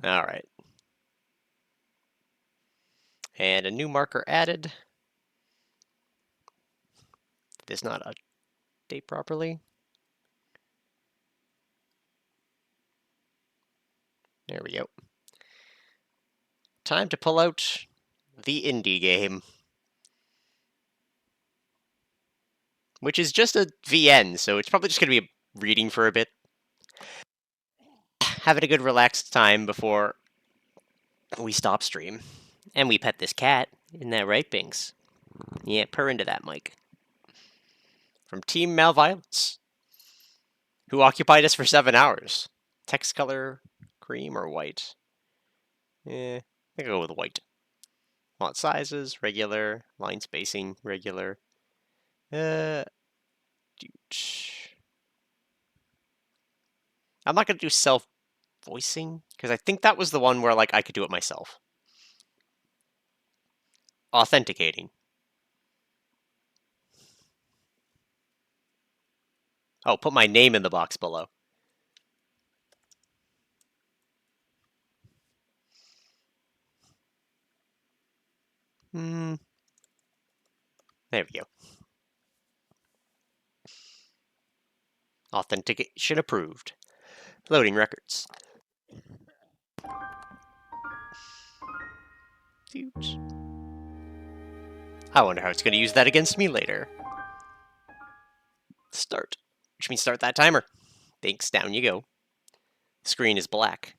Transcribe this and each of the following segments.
All right. And a new marker added. Did this not update properly? There we go. Time to pull out the indie game, which is just a VN, so it's probably just going to be reading for a bit. Having a good relaxed time before we stop stream. And we pet this cat. Isn't that right, Binks? Yeah, purr into that mic. From Team malViolence, who occupied us for 7 hours. Text color, cream or white? I think I'll go with white. Font sizes, regular. Line spacing, regular. I'm not going to do self-voicing, because I think that was the one where like I could do it myself. Authenticating. Oh, put my name in the box below. There we go. Authentication approved. Loading records. I wonder how it's going to use that against me later. Start. Which means start that timer. Thanks, down you go. Screen is black.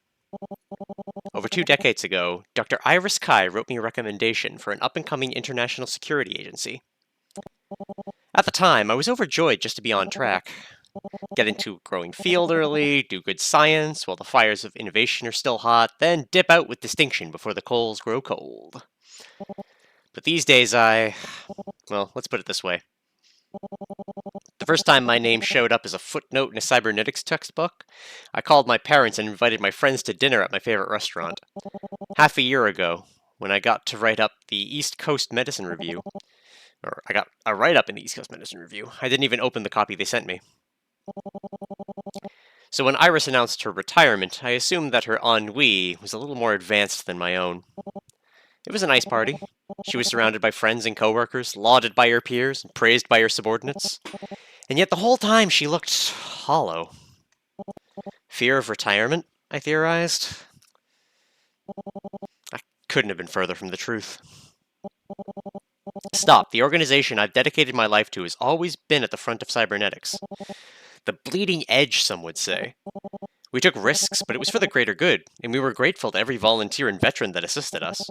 Over 2 decades ago, Dr. Iris Kai wrote me a recommendation for an up-and-coming international security agency. At the time, I was overjoyed just to be on track. Get into a growing field early, do good science while the fires of innovation are still hot, then dip out with distinction before the coals grow cold. But these days well, let's put it this way. The first time my name showed up as a footnote in a cybernetics textbook, I called my parents and invited my friends to dinner at my favorite restaurant. Half a year ago, when I got to write up the East Coast Medicine Review, or I got a write-up in the East Coast Medicine Review, I didn't even open the copy they sent me. So when Iris announced her retirement, I assumed that her ennui was a little more advanced than my own. It was a nice party. She was surrounded by friends and coworkers, lauded by her peers, and praised by her subordinates. And yet the whole time she looked hollow. Fear of retirement, I theorized. I couldn't have been further from the truth. Stop. The organization I've dedicated my life to has always been at the front of cybernetics. The bleeding edge, some would say. We took risks, but it was for the greater good, and we were grateful to every volunteer and veteran that assisted us.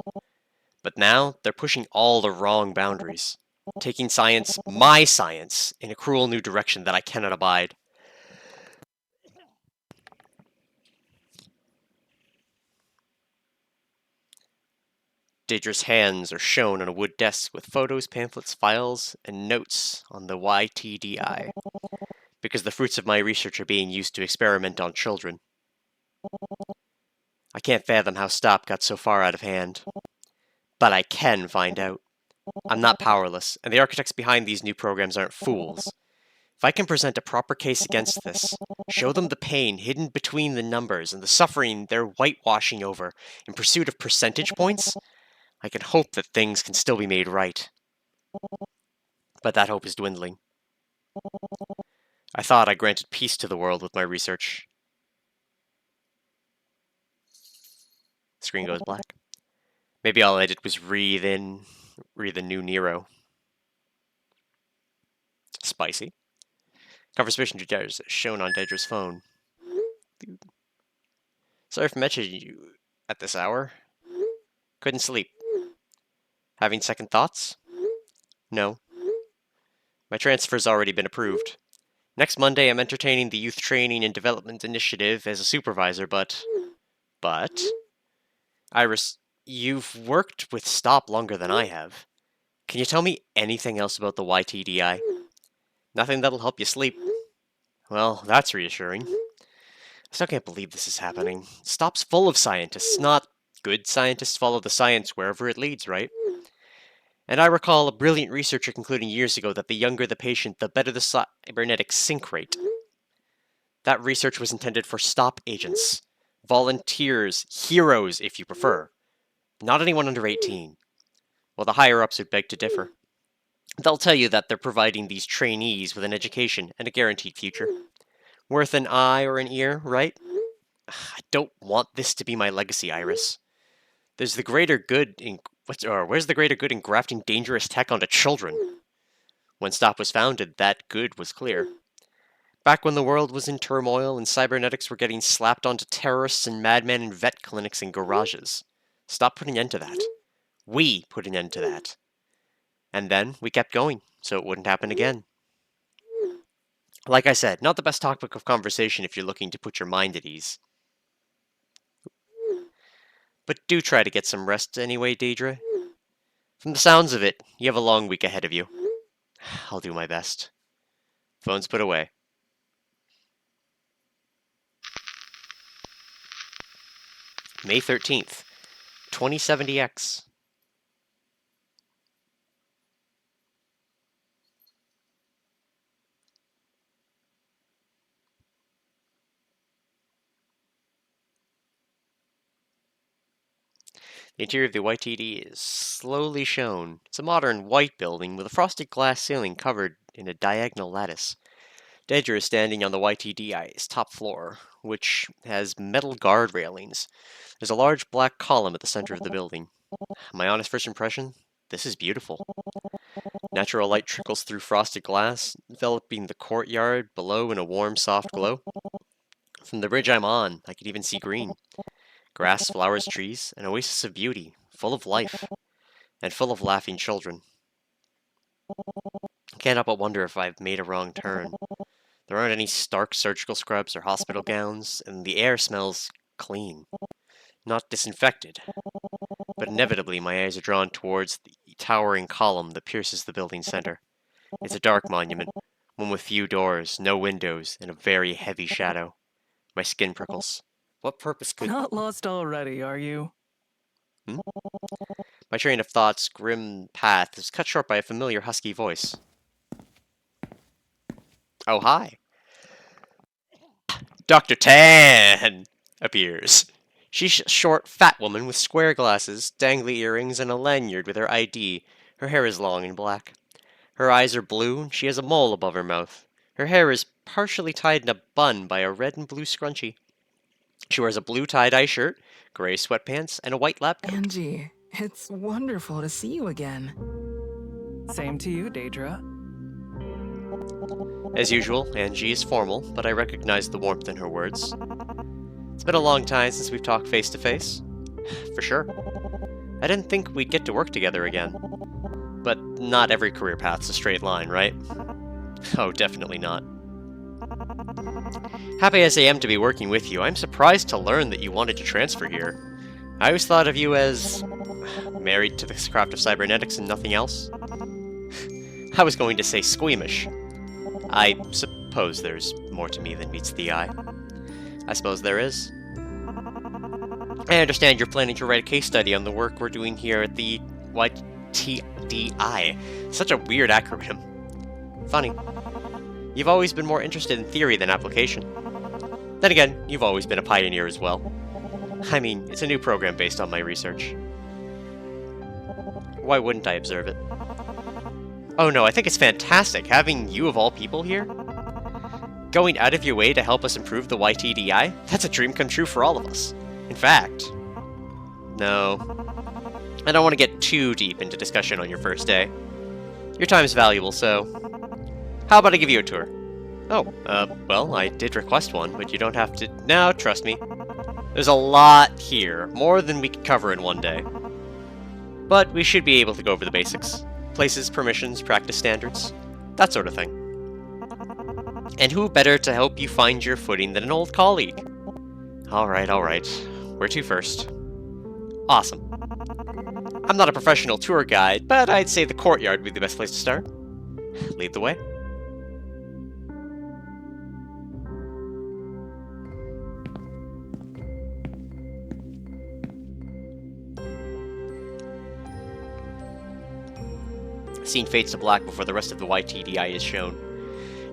But now, they're pushing all the wrong boundaries, taking science, my science, in a cruel new direction that I cannot abide. Daedra's hands are shown on a wood desk with photos, pamphlets, files, and notes on the YTDI, because the fruits of my research are being used to experiment on children. I can't fathom how Stop got so far out of hand. But I can find out. I'm not powerless, and the architects behind these new programs aren't fools. If I can present a proper case against this, show them the pain hidden between the numbers and the suffering they're whitewashing over in pursuit of percentage points, I can hope that things can still be made right. But that hope is dwindling. I thought I granted peace to the world with my research. Screen goes black. Maybe all I did was breathe in new Nero. Spicy. Conversation to Daedra's shown on Daedra's phone. Sorry for mentioning you at this hour. Couldn't sleep. Having second thoughts? No. My transfer's already been approved. Next Monday, I'm entertaining the Youth Training and Development Initiative as a supervisor, but... Iris, you've worked with Stop longer than I have. Can you tell me anything else about the YTDI? Nothing that'll help you sleep. Well, that's reassuring. I still can't believe this is happening. Stop's full of scientists, not good scientists follow the science wherever it leads, right? And I recall a brilliant researcher concluding years ago that the younger the patient, the better the cybernetic sync rate. That research was intended for stop agents, volunteers, heroes if you prefer, not anyone under 18. Well, the higher-ups would beg to differ. They'll tell you that they're providing these trainees with an education and a guaranteed future. Worth an eye or an ear, right? I don't want this to be my legacy, Iris. There's the greater good in where's the greater good in grafting dangerous tech onto children? When Stop was founded, that good was clear. Back when the world was in turmoil and cybernetics were getting slapped onto terrorists and madmen in vet clinics and garages. Stop put an end to that. We put an end to that. And then we kept going, so it wouldn't happen again. Like I said, not the best topic of conversation if you're looking to put your mind at ease. But do try to get some rest anyway, Deidre. From the sounds of it, you have a long week ahead of you. I'll do my best. Phone's put away. May 13th, 2070X. The interior of the YTD is slowly shown. It's a modern white building with a frosted glass ceiling covered in a diagonal lattice. Deidre is standing on the YTDI's top floor, which has metal guard railings. There's a large black column at the center of the building. My honest first impression? This is beautiful. Natural light trickles through frosted glass, enveloping the courtyard below in a warm, soft glow. From the bridge I'm on, I can even see green. Grass, flowers, trees, an oasis of beauty, full of life, and full of laughing children. I can't help but wonder if I've made a wrong turn. There aren't any stark surgical scrubs or hospital gowns, and the air smells clean. Not disinfected. But inevitably my eyes are drawn towards the towering column that pierces the building's center. It's a dark monument, one with few doors, no windows, and a very heavy shadow. My skin prickles. What purpose could... Not lost already, are you? My train of thought's grim path is cut short by a familiar husky voice. Oh, hi. Dr. Tan appears. She's a short, fat woman with square glasses, dangly earrings, and a lanyard with her ID. Her hair is long and black. Her eyes are blue, and she has a mole above her mouth. Her hair is partially tied in a bun by a red and blue scrunchie. She wears a blue tie-dye shirt, gray sweatpants, and a white lab coat. Angie, it's wonderful to see you again. Same to you, Deidre. As usual, Angie is formal, but I recognize the warmth in her words. It's been a long time since we've talked face-to-face. For sure. I didn't think we'd get to work together again. But not every career path's a straight line, right? Oh, definitely not. Happy as I am to be working with you, I'm surprised to learn that you wanted to transfer here. I always thought of you as... married to the craft of cybernetics and nothing else. I was going to say squeamish. I suppose there's more to me than meets the eye. I suppose there is. I understand you're planning to write a case study on the work we're doing here at the YTDI. Such a weird acronym. Funny. You've always been more interested in theory than application. Then again, you've always been a pioneer as well. I mean, it's a new program based on my research. Why wouldn't I observe it? Oh no, I think it's fantastic having you of all people here. Going out of your way to help us improve the YTDI? That's a dream come true for all of us. In fact... No. I don't want to get too deep into discussion on your first day. Your time's valuable, so... How about I give you a tour? Oh, well, I did request one, but you don't have to... No, trust me. There's a lot here, more than we could cover in one day. But we should be able to go over the basics. Places, permissions, practice standards, that sort of thing. And who better to help you find your footing than an old colleague? Alright. Where to first? Awesome. I'm not a professional tour guide, but I'd say the courtyard would be the best place to start. Lead the way. The scene fades to black before the rest of the YTDI is shown.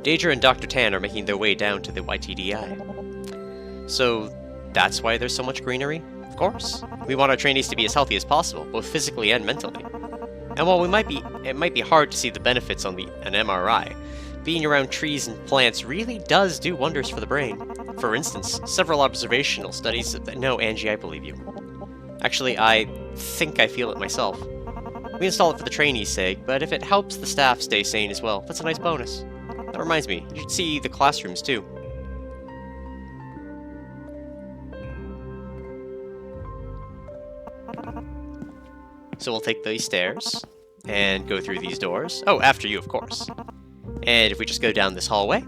Daedra and Dr. Tan are making their way down to the YTDI. So that's why there's so much greenery? Of course. We want our trainees to be as healthy as possible, both physically and mentally. And while it might be hard to see the benefits on an MRI, being around trees and plants really does do wonders for the brain. For instance, several observational studies... No, Angie, I believe you. Actually, I think I feel it myself. We install it for the trainees' sake, but if it helps the staff stay sane as well, that's a nice bonus. That reminds me, you should see the classrooms too. So we'll take these stairs, and go through these doors. Oh, after you, of course. And if we just go down this hallway...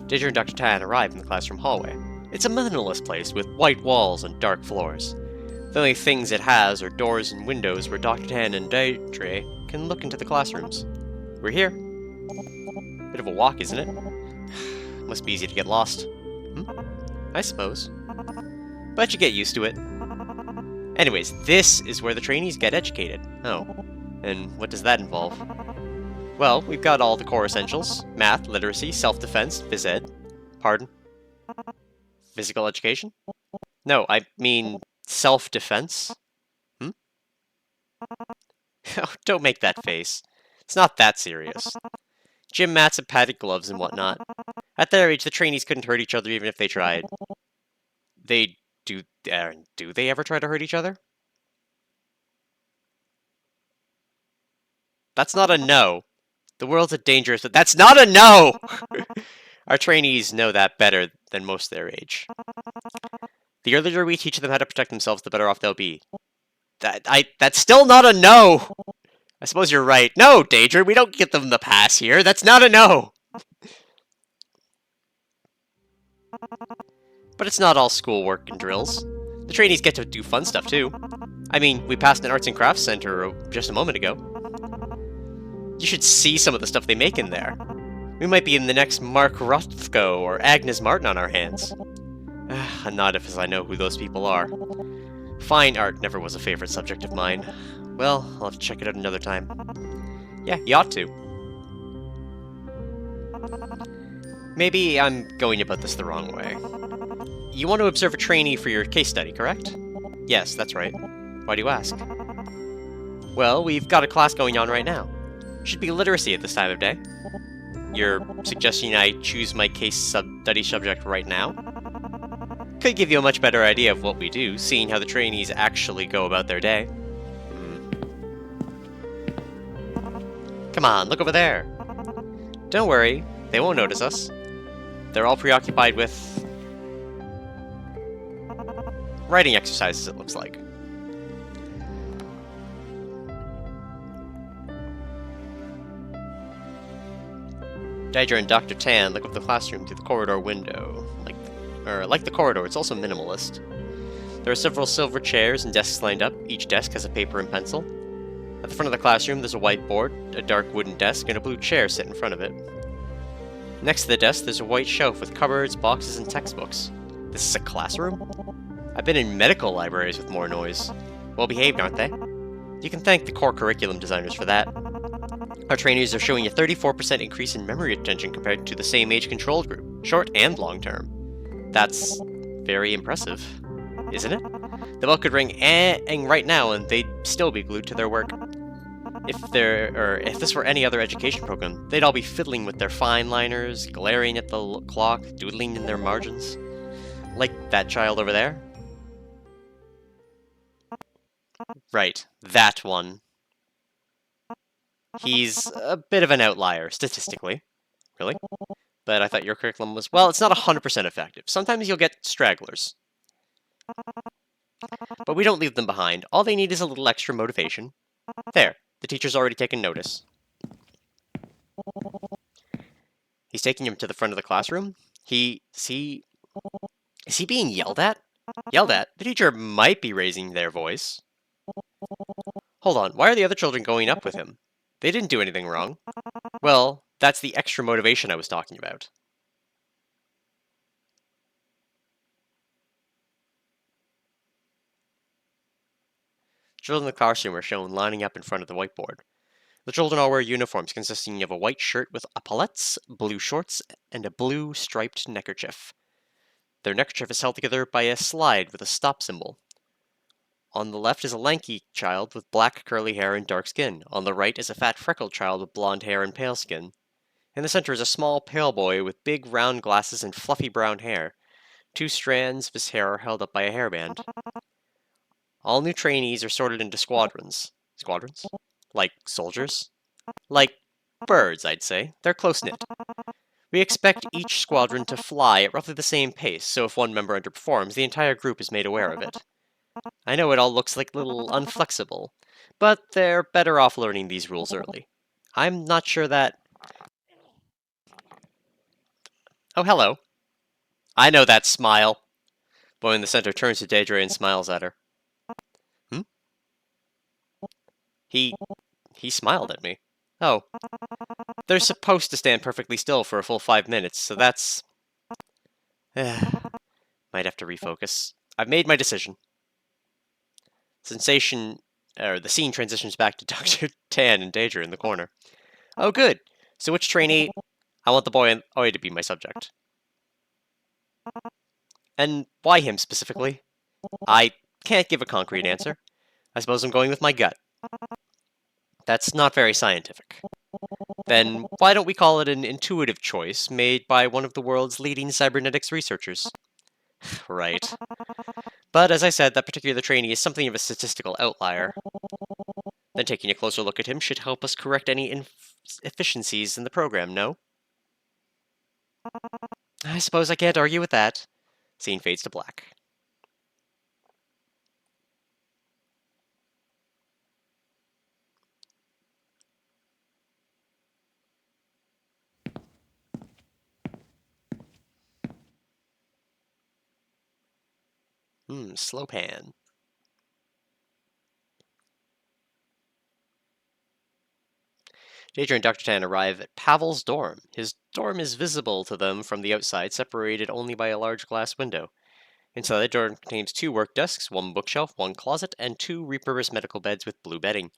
Daedra and Dr. Tan arrive in the classroom hallway. It's a minimalist place with white walls and dark floors. The only things it has are doors and windows where Dr. Tan and Daedra can look into the classrooms. We're here. Bit of a walk, isn't it? Must be easy to get lost. I suppose. But you get used to it. Anyways, this is where the trainees get educated. Oh. And what does that involve? Well, we've got all the core essentials. Math, literacy, self-defense, phys ed. Pardon? Physical education? No, I mean self-defense. Oh, don't make that face. It's not that serious. Gym mats and padded gloves and whatnot. At their age, the trainees couldn't hurt each other even if they tried. Do they ever try to hurt each other? That's not a no. The world's a dangerous... That's not a no! Our trainees know that better than most their age. The earlier we teach them how to protect themselves, the better off they'll be. That's still not a no! I suppose you're right. No, Daedra, we don't get them the pass here. That's not a no! But it's not all schoolwork and drills. The trainees get to do fun stuff, too. I mean, we passed an arts and crafts center just a moment ago. You should see some of the stuff they make in there. We might be in the next Mark Rothko or Agnes Martin on our hands. A nod if I know who those people are. Fine art never was a favorite subject of mine. Well, I'll have to check it out another time. Yeah, you ought to. Maybe I'm going about this the wrong way. You want to observe a trainee for your case study, correct? Yes, that's right. Why do you ask? Well, we've got a class going on right now. Should be literacy at this time of day. You're suggesting I choose my case study subject right now? Could give you a much better idea of what we do, seeing how the trainees actually go about their day. Come on, look over there. Don't worry, they won't notice us. They're all preoccupied with... writing exercises, it looks like. Daedra and Dr. Tan look up the classroom through the corridor window. Like the corridor, it's also minimalist. There are several silver chairs and desks lined up. Each desk has a paper and pencil. At the front of the classroom, there's a whiteboard, a dark wooden desk, and a blue chair sit in front of it. Next to the desk, there's a white shelf with cupboards, boxes, and textbooks. This is a classroom? I've been in medical libraries with more noise. Well behaved, aren't they? You can thank the core curriculum designers for that. Our trainees are showing a 34% increase in memory retention compared to the same age control group, short and long term. That's very impressive, isn't it? The bell could ring right now and they'd still be glued to their work. If this were any other education program, they'd all be fiddling with their fine liners, glaring at the clock, doodling in their margins. Like that child over there. Right, that one. He's a bit of an outlier, statistically. Really? But I thought your curriculum was... Well, it's not 100% effective. Sometimes you'll get stragglers. But we don't leave them behind. All they need is a little extra motivation. There, the teacher's already taken notice. He's taking him to the front of the classroom. Is he being yelled at? Yelled at? The teacher might be raising their voice. Hold on, why are the other children going up with him? They didn't do anything wrong. Well, that's the extra motivation I was talking about. Children in the classroom are shown lining up in front of the whiteboard. The children all wear uniforms consisting of a white shirt with epaulettes, blue shorts, and a blue striped neckerchief. Their neckerchief is held together by a slide with a stop symbol. On the left is a lanky child with black curly hair and dark skin. On the right is a fat freckled child with blonde hair and pale skin. In the center is a small pale boy with big round glasses and fluffy brown hair. 2 strands of his hair are held up by a hairband. All new trainees are sorted into squadrons. Squadrons? Like soldiers? Like birds, I'd say. They're close-knit. We expect each squadron to fly at roughly the same pace, so if one member underperforms, the entire group is made aware of it. I know it all looks like a little unflexible, but they're better off learning these rules early. I'm not sure that... Oh, hello. I know that smile. Boy in the center turns to Daedra and smiles at her. He smiled at me. Oh. They're supposed to stand perfectly still for a full 5 minutes, so that's... Might have to refocus. I've made my decision. The scene transitions back to Dr. Tan and Daedra in the corner. Oh, good. So which trainee... I want the boy to be my subject. And why him specifically? I can't give a concrete answer. I suppose I'm going with my gut. That's not very scientific. Then why don't we call it an intuitive choice made by one of the world's leading cybernetics researchers? Right. But as I said, that particular trainee is something of a statistical outlier. Then taking a closer look at him should help us correct any inefficiencies in the program, no? I suppose I can't argue with that. Scene fades to black. Slow pan. Daedra and Dr. Tan arrive at Pavel's dorm. His dorm is visible to them from the outside, separated only by a large glass window. Inside the dorm contains 2 work desks, 1 bookshelf, 1 closet, and 2 repurposed medical beds with blue bedding.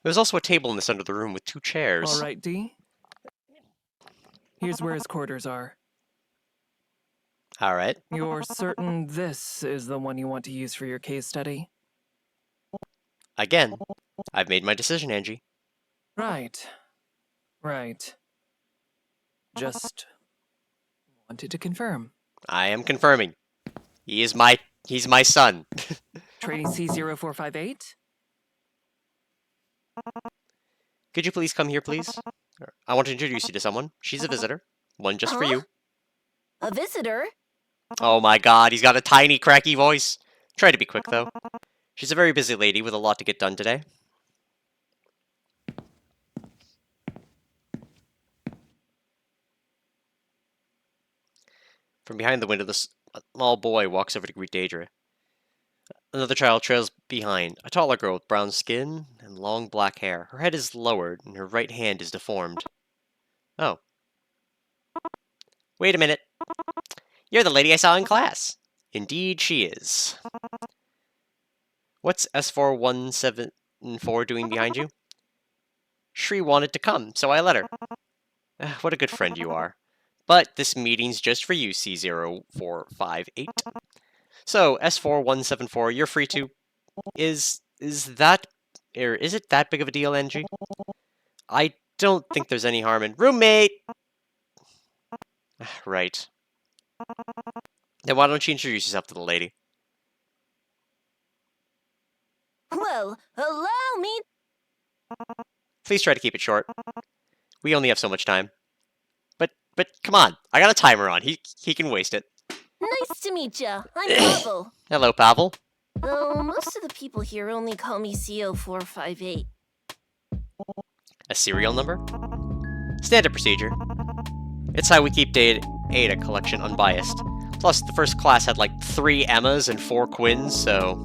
There's also a table in the center of the room with 2 chairs. All right, D. Here's where his quarters are. All right. You're certain this is the one you want to use for your case study? Again, I've made my decision, Angie. Right. Just wanted to confirm. I am confirming. He's my son. Trainee C0458? Could you please come here, please? I want to introduce you to someone. She's a visitor. One just for you. A visitor? Oh my god, he's got a tiny, cracky voice. Try to be quick, though. She's a very busy lady with a lot to get done today. From behind the window, a small boy walks over to greet Daedra. Another child trails behind, a taller girl with brown skin and long black hair. Her head is lowered, and her right hand is deformed. Oh. Wait a minute. You're the lady I saw in class. Indeed she is. What's S4174 doing behind you? Shri wanted to come, so I let her. What a good friend you are. But this meeting's just for you, C0458. So, S4174, you're free to... Is it that big of a deal, Angie? I don't think there's any harm in... Roommate! Right. Then why don't you introduce yourself to the lady? Well, allow me... Please try to keep it short. We only have so much time. But come on, I got a timer on. He can waste it. Nice to meet ya. I'm Pavel. Hello, Pavel. Though most of the people here only call me CO458. A serial number? Standard procedure. It's how we keep data collection unbiased. Plus, the first class had like 3 Emmas and 4 Quins, so...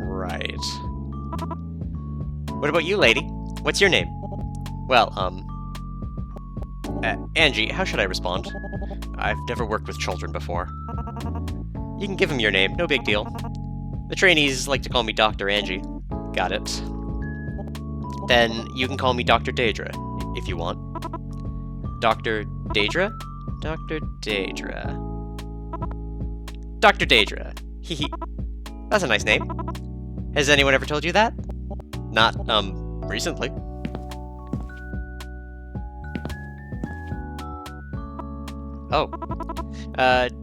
Right. What about you, lady? What's your name? Well, Angie, how should I respond? I've never worked with children before. You can give him your name, no big deal. The trainees like to call me Dr. Angie. Got it. Then you can call me Dr. Daedra, if you want. Dr. Daedra? Dr. Daedra. Dr. Daedra. Hehe. That's a nice name. Has anyone ever told you that? Not, recently. Oh.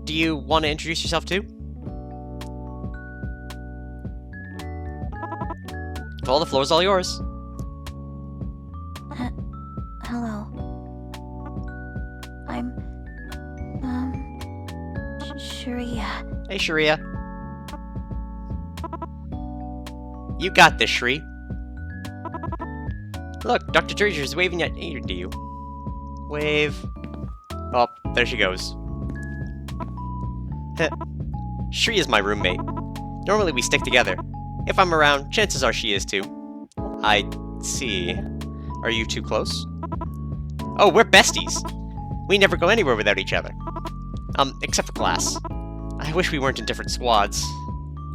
Do you want to introduce yourself too? Well, the floor's all yours. Hello. I'm, Sharia. Hey, Sharia. You got this, Shri. Look, Dr. Treasure's waving at you. Wave. Oh, there she goes. Heh. Shri is my roommate. Normally we stick together. If I'm around, chances are she is too. I see. Are you too close? Oh, we're besties! We never go anywhere without each other. Except for class. I wish we weren't in different squads.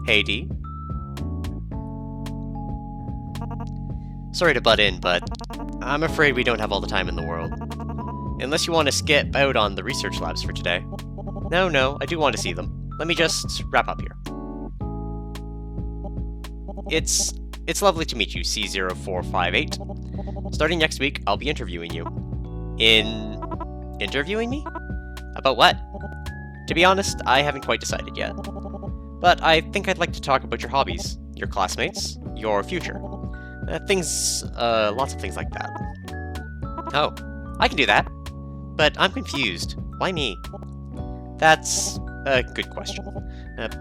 Hey, D. Sorry to butt in, but I'm afraid we don't have all the time in the world. Unless you want to skip out on the research labs for today. No, I do want to see them. Let me just wrap up here. It's lovely to meet you, C0458. Starting next week, I'll be interviewing you. Interviewing me? About what? To be honest, I haven't quite decided yet. But I think I'd like to talk about your hobbies, your classmates, your future. Lots of things like that. Oh, I can do that. But I'm confused. Why me? That's a good question.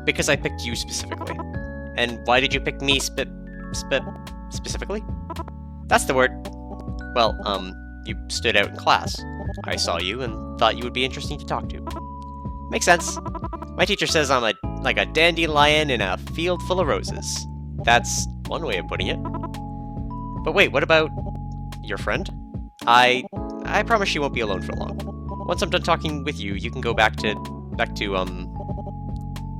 Because I picked you specifically. And why did you pick me specifically? That's the word. Well, you stood out in class. I saw you and thought you would be interesting to talk to. Makes sense. My teacher says I'm like a dandelion in a field full of roses. That's one way of putting it. But wait, what about your friend? I promise she won't be alone for long. Once I'm done talking with you, you can go back to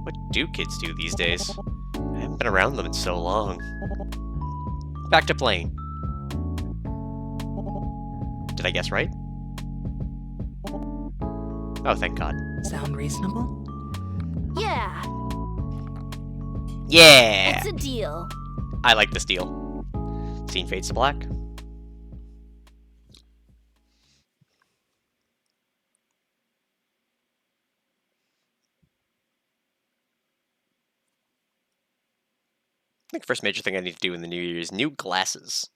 what do kids do these days? I haven't been around them in so long. Back to playing. Did I guess right? Oh, thank God. Sound reasonable? Yeah, Yeah! it's a deal. I like this deal. Scene fades to black. I think the first major thing I need to do in the new year is new glasses.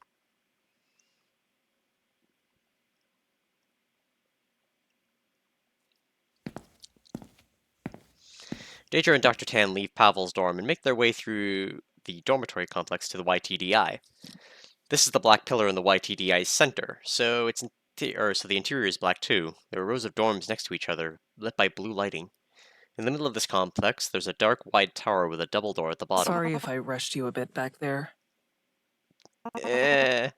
Daedra and Dr. Tan leave Pavel's dorm and make their way through the dormitory complex to the YTDI. This is the black pillar in the YTDI's center, so the interior is black too. There are rows of dorms next to each other, lit by blue lighting. In the middle of this complex, there's a dark, wide tower with a double door at the bottom. Sorry if I rushed you a bit back there. I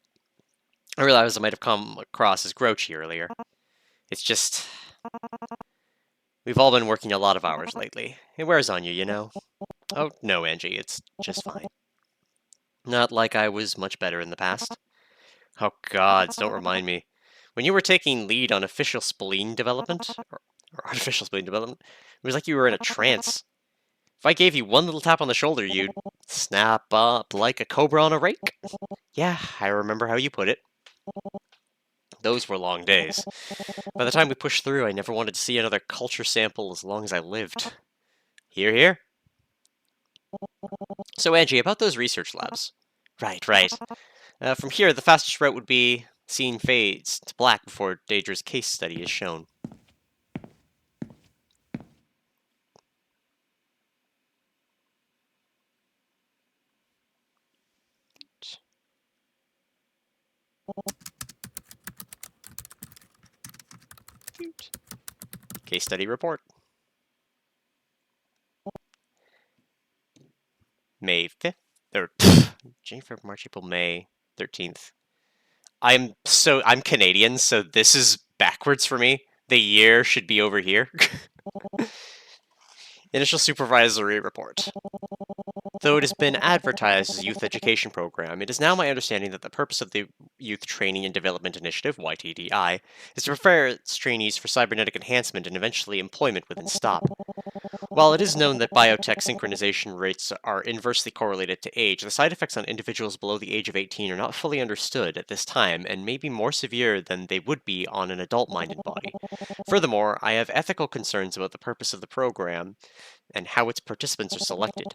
realized I might have come across as grouchy earlier. It's just... We've all been working a lot of hours lately. It wears on you, you know? Oh, no, Angie, it's just fine. Not like I was much better in the past. Oh, gods, don't remind me. When you were taking lead on official spleen development, or artificial spleen development, it was like you were in a trance. If I gave you one little tap on the shoulder, you'd snap up like a cobra on a rake. Yeah, I remember how you put it. Those were long days. By the time we pushed through, I never wanted to see another culture sample as long as I lived. Hear, hear? So, Angie, about those research labs. Right. From here, the fastest route would be scene fades to black before Daedra's case study is shown. Case study report. May 5th, or January, February, March, April, May 13th. I'm Canadian, so this is backwards for me. The year should be over here. Initial supervisory report. Though it has been advertised as a youth education program, it is now my understanding that the purpose of the Youth Training and Development Initiative, YTDI, is to prepare its trainees for cybernetic enhancement and eventually employment within STOP. While it is known that biotech synchronization rates are inversely correlated to age, the side effects on individuals below the age of 18 are not fully understood at this time and may be more severe than they would be on an adult-minded body. Furthermore, I have ethical concerns about the purpose of the program and how its participants are selected.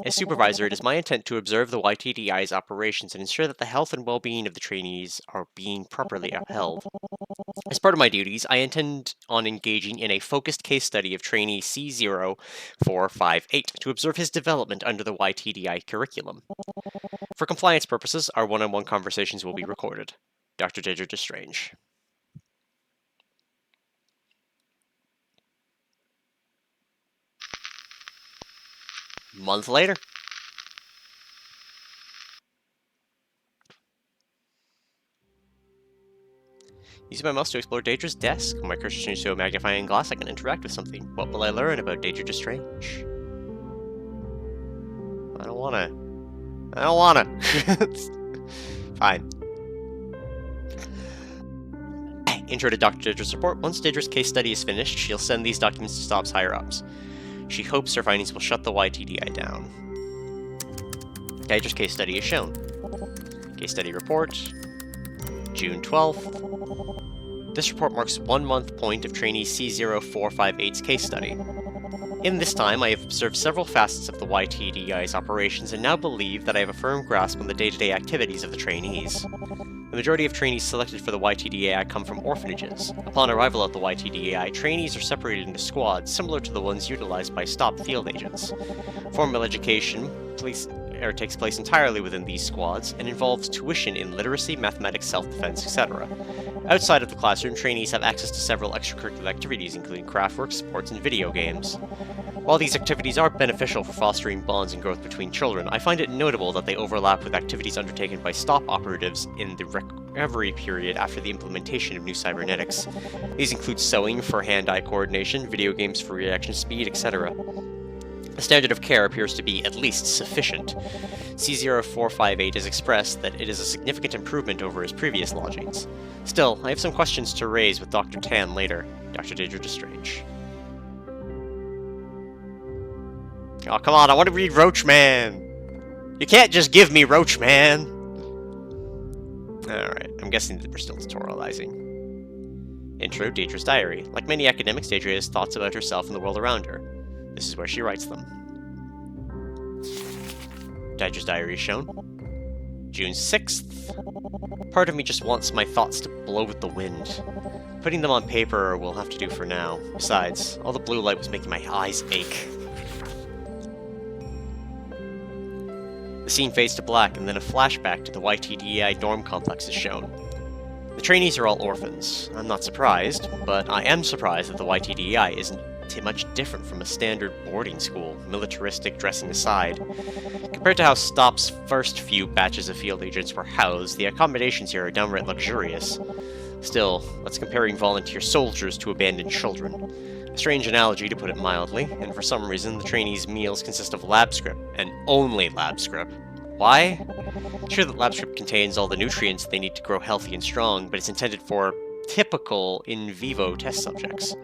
As supervisor, it is my intent to observe the YTDI's operations and ensure that the health and well-being of the trainees are being properly upheld. As part of my duties, I intend on engaging in a focused case study of trainee C0458 to observe his development under the YTDI curriculum. For compliance purposes, our one-on-one conversations will be recorded. Dr. Deidre Destrange. Month later. Using my mouse to explore Deidre's desk, my cursor changes to a magnifying glass, I can interact with something. What will I learn about Deidre Destrange? I don't wanna. Fine. Intro to Dr. Deidre's report. Once Deidre's case study is finished, she'll send these documents to STOP's higher-ups. She hopes her findings will shut the YTDI down. Deidre's case study is shown. Case study report, June 12th. This report marks 1 month point of trainee C0458's case study. In this time, I have observed several facets of the YTDI's operations and now believe that I have a firm grasp on the day-to-day activities of the trainees. The majority of trainees selected for the YTDI come from orphanages. Upon arrival at the YTDI, trainees are separated into squads similar to the ones utilized by STOP field agents. Formal education takes place entirely within these squads and involves tuition in literacy, mathematics, self-defense, etc. Outside of the classroom, trainees have access to several extracurricular activities, including craftwork, sports, and video games. While these activities are beneficial for fostering bonds and growth between children, I find it notable that they overlap with activities undertaken by STOP operatives in the recovery period after the implementation of new cybernetics. These include sewing for hand-eye coordination, video games for reaction speed, etc. The standard of care appears to be at least sufficient. C0458 has expressed that it is a significant improvement over his previous lodgings. Still, I have some questions to raise with Dr. Tan later. Dr. Deidre Destrange. Oh, come on, I want to read Roachman! You can't just give me Roachman! Alright, I'm guessing that we're still tutorializing. Intro, Deidre's diary. Like many academics, Deidre has thoughts about herself and the world around her. This is where she writes them. Deidre's diary is shown. June 6th. Part of me just wants my thoughts to blow with the wind. Putting them on paper will have to do for now. Besides, all the blue light was making my eyes ache. The scene fades to black, and then a flashback to the YTDI dorm complex is shown. The trainees are all orphans. I'm not surprised, but I am surprised that the YTDI isn't much different from a standard boarding school, militaristic dressing aside. Compared to how STOP's first few batches of field agents were housed, the accommodations here are downright luxurious. Still, that's comparing volunteer soldiers to abandoned children. A strange analogy, to put it mildly, and for some reason, the trainees' meals consist of lab script, and only lab script. Why? Sure that lab script contains all the nutrients they need to grow healthy and strong, but it's intended for typical in vivo test subjects.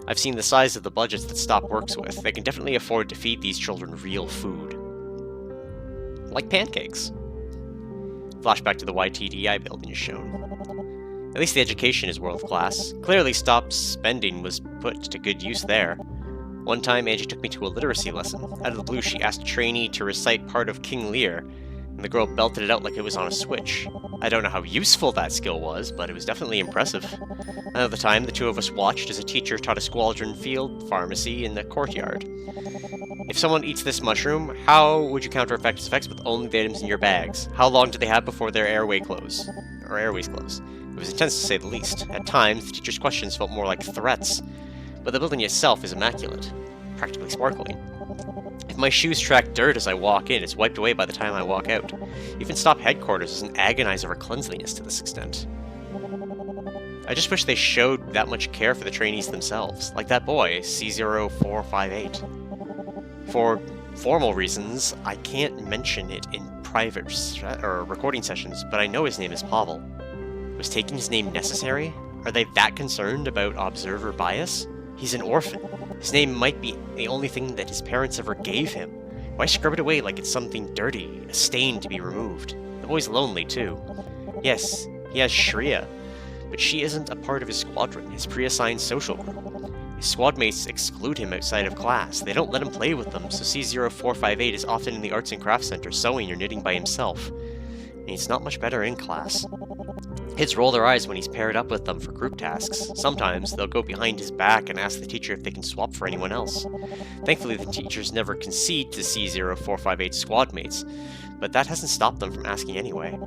I've seen the size of the budgets that STOP works with. They can definitely afford to feed these children real food. Like pancakes. Flashback to the YTDI building is shown. At least the education is world-class. Clearly STOP's spending was put to good use there. One time, Angie took me to a literacy lesson. Out of the blue, she asked a trainee to recite part of King Lear, and the girl belted it out like it was on a switch. I don't know how useful that skill was, but it was definitely impressive. Another time, the two of us watched as a teacher taught a squadron field pharmacy in the courtyard. If someone eats this mushroom, how would you counteract its effects with only the items in your bags? How long do they have before their airways close? It was intense to say the least. At times, the teacher's questions felt more like threats. But the building itself is immaculate, practically sparkling. If my shoes track dirt as I walk in, it's wiped away by the time I walk out. Even Stop Headquarters doesn't agonize over cleanliness to this extent. I just wish they showed that much care for the trainees themselves, like that boy, C0458. For formal reasons, I can't mention it in private or recording sessions, but I know his name is Pavel. Was taking his name necessary? Are they that concerned about observer bias? He's an orphan. His name might be the only thing that his parents ever gave him. Why scrub it away like it's something dirty, a stain to be removed? The boy's lonely, too. Yes, he has Shreya, but she isn't a part of his squadron, his pre-assigned social group. His squad mates exclude him outside of class. They don't let him play with them, so C0458 is often in the Arts and Crafts Center sewing or knitting by himself. And he's not much better in class. Kids roll their eyes when he's paired up with them for group tasks. Sometimes they'll go behind his back and ask the teacher if they can swap for anyone else. Thankfully, the teachers never concede to C0458's squad mates, but that hasn't stopped them from asking anyway.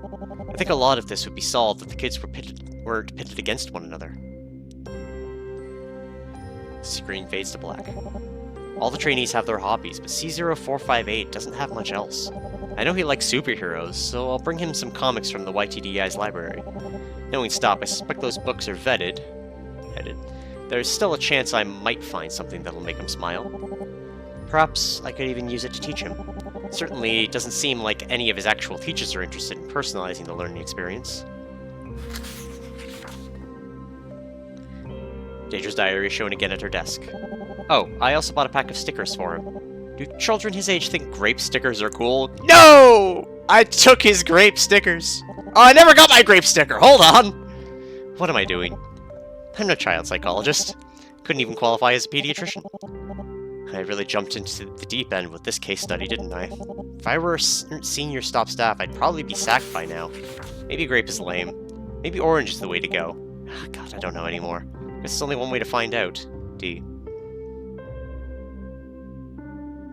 I think a lot of this would be solved if the kids weren't pitted against one another. Screen fades to black. All the trainees have their hobbies, but C0458 doesn't have much else. I know he likes superheroes, so I'll bring him some comics from the YTDI's library. Knowing Stop, I suspect those books are vetted. There's still a chance I might find something that'll make him smile. Perhaps I could even use it to teach him. It certainly doesn't seem like any of his actual teachers are interested in personalizing the learning experience. Daedra's diary is shown again at her desk. Oh, I also bought a pack of stickers for him. Do children his age think grape stickers are cool? No! I took his grape stickers! Oh, I never got my grape sticker! Hold on! What am I doing? I'm no child psychologist. Couldn't even qualify as a pediatrician. I really jumped into the deep end with this case study, didn't I? If I were a senior Stop staff, I'd probably be sacked by now. Maybe grape is lame. Maybe orange is the way to go. Oh, God, I don't know anymore. There's only one way to find out. D.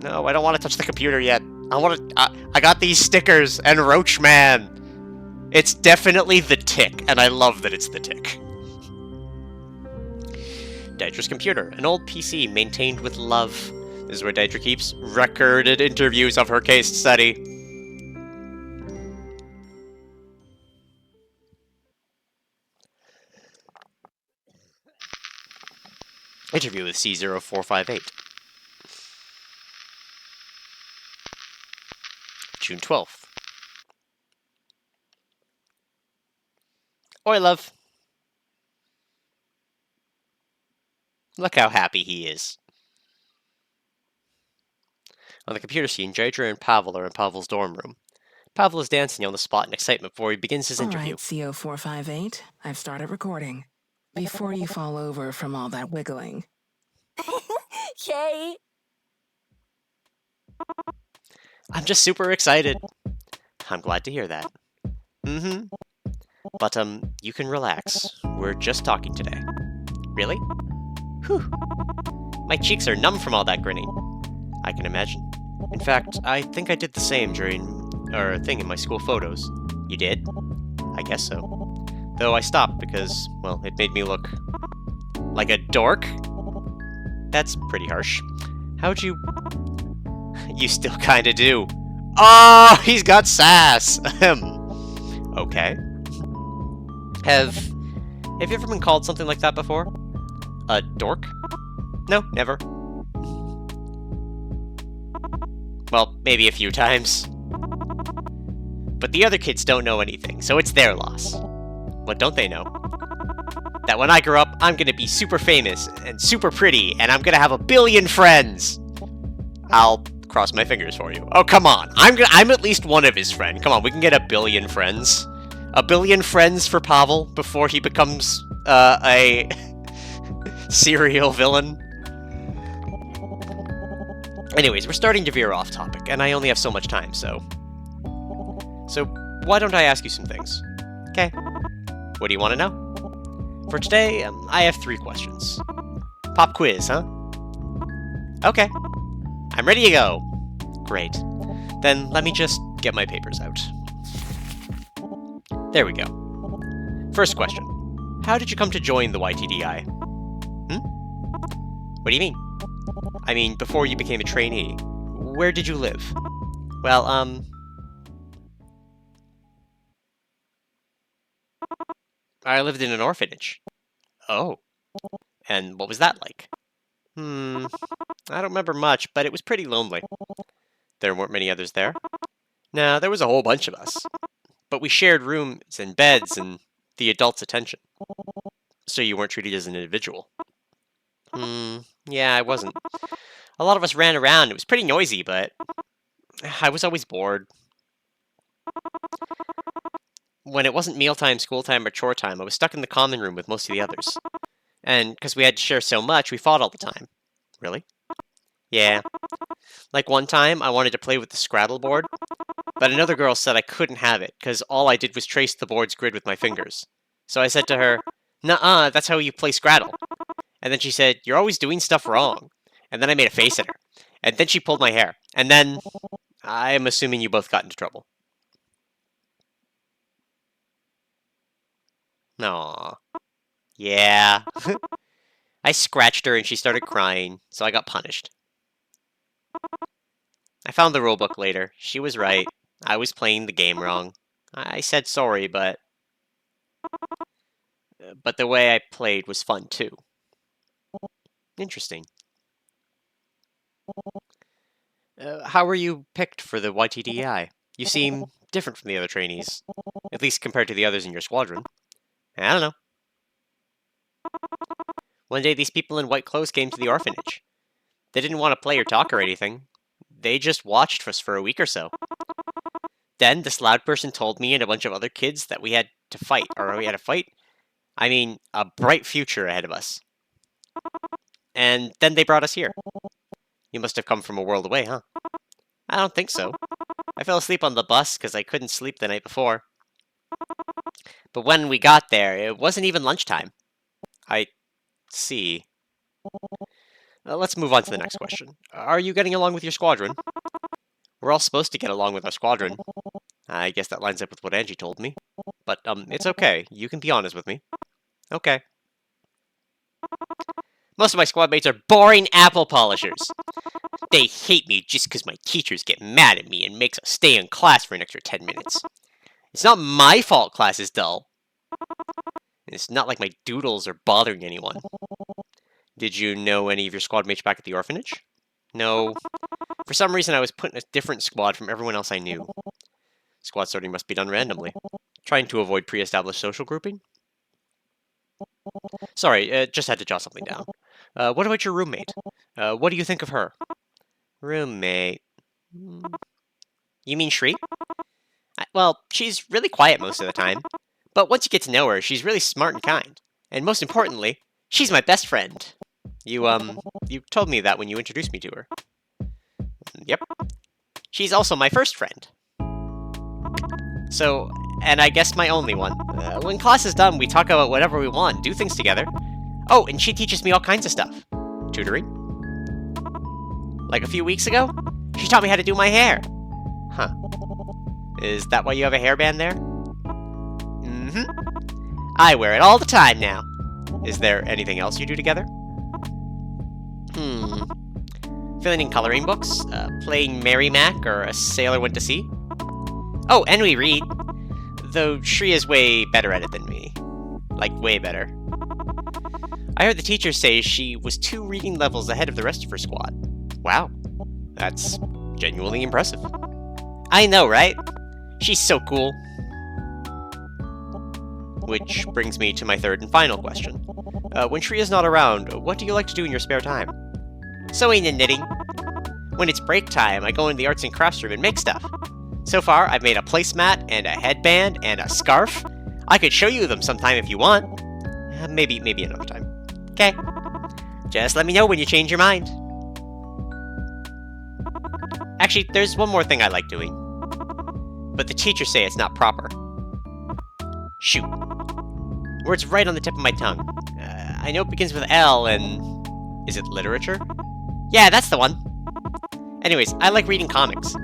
No, I don't want to touch the computer yet. I got these stickers and Roachman. It's definitely the Tick, and I love that it's the Tick. Daedra's computer, an old PC maintained with love. This is where Daedra keeps recorded interviews of her case study. Interview with C0458. June 12th. Oi, love. Look how happy he is. On the computer scene, Daedra and Pavel are in Pavel's dorm room. Pavel is dancing on the spot in excitement before he begins his interview. Alright, CO458, I've started recording. Before you fall over from all that wiggling. Yay! I'm just super excited. I'm glad to hear that. But, you can relax. We're just talking today. Really? Whew. My cheeks are numb from all that grinning. I can imagine. In fact, I think I did the same during a thing in my school photos. You did? I guess so. Though I stopped because, well, it made me look like a dork. That's pretty harsh. How'd you... You still kinda do. Oh, he's got sass! Okay. Have you ever been called something like that before? A dork? No, never. Well, maybe a few times. But the other kids don't know anything, so it's their loss. What don't they know? That when I grow up, I'm gonna be super famous and super pretty, and I'm gonna have 1 billion friends. I'll cross my fingers for you. Oh, come on. I'm at least one of his friends. Come on, we can get 1 billion friends. 1 billion friends for Pavel before he becomes a serial villain. Anyways, we're starting to veer off topic, and I only have so much time, so why don't I ask you some things? Okay. What do you want to know? For today, I have 3 questions. Pop quiz, huh? Okay. I'm ready to go. Great. Then let me just get my papers out. There we go. First question. How did you come to join the YTDI? What do you mean? I mean, before you became a trainee. Where did you live? Well, I lived in an orphanage. Oh. And what was that like? I don't remember much, but it was pretty lonely. There weren't many others there. No, there was a whole bunch of us. But we shared rooms and beds and the adults' attention. So you weren't treated as an individual. Yeah, I wasn't. A lot of us ran around. It was pretty noisy, but I was always bored. When it wasn't mealtime, school time, or chore time, I was stuck in the common room with most of the others. And because we had to share so much, we fought all the time. Really? Yeah. Like one time, I wanted to play with the Scrabble board, but another girl said I couldn't have it, because all I did was trace the board's grid with my fingers. So I said to her, "Nuh-uh, that's how you play Scrabble." And then she said, "You're always doing stuff wrong." And then I made a face at her. And then she pulled my hair. And then, I'm assuming you both got into trouble. Aww. Yeah. I scratched her and she started crying, so I got punished. I found the rulebook later. She was right. I was playing the game wrong. I said sorry, but the way I played was fun too. Interesting. How were you picked for the YTDI? You seem different from the other trainees, at least compared to the others in your squadron. I don't know. One day these people in white clothes came to the orphanage. They didn't want to play or talk or anything. They just watched us for a week or so. Then this loud person told me and a bunch of other kids that we had to fight, I mean, a bright future ahead of us. And then they brought us here. You must have come from a world away, huh? I don't think so. I fell asleep on the bus because I couldn't sleep the night before. But when we got there, it wasn't even lunchtime. I see. Let's move on to the next question. Are you getting along with your squadron? We're all supposed to get along with our squadron. I guess that lines up with what Angie told me. But, it's okay. You can be honest with me. Okay. Most of my squad mates are boring apple polishers. They hate me just because my teachers get mad at me and makes us stay in class for an extra 10 minutes. It's not my fault class is dull. And it's not like my doodles are bothering anyone. Did you know any of your squad mates back at the orphanage? No. For some reason, I was put in a different squad from everyone else I knew. Squad sorting must be done randomly. Trying to avoid pre-established social grouping? Sorry, just had to jot something down. What about your roommate? What do you think of her? Roommate? You mean Shri? Well, she's really quiet most of the time. But once you get to know her, she's really smart and kind. And most importantly, she's my best friend. You told me that when you introduced me to her. Yep. She's also my first friend. So, and I guess my only one. When class is done, we talk about whatever we want, do things together. Oh, and she teaches me all kinds of stuff. Tutoring? Like a few weeks ago, she taught me how to do my hair. Huh. Is that why you have a hairband there? Mm-hmm. I wear it all the time now. Is there anything else you do together? Filling in coloring books, playing Mary Mac, or A Sailor Went to Sea. Oh, and we read. Though Shri is way better at it than me. Like, way better. I heard the teacher say she was 2 reading levels ahead of the rest of her squad. Wow. That's genuinely impressive. I know, right? She's so cool. Which brings me to my third and final question. When Shri is not around, what do you like to do in your spare time? Sewing and knitting. When it's break time, I go into the arts and crafts room and make stuff. So far, I've made a placemat, and a headband, and a scarf. I could show you them sometime if you want. Maybe another time. Okay. Just let me know when you change your mind. Actually, there's one more thing I like doing. But the teachers say it's not proper. Shoot. Words right on the tip of my tongue. I know it begins with L and... Is it literature? Yeah, that's the one. Anyways, I like reading comics.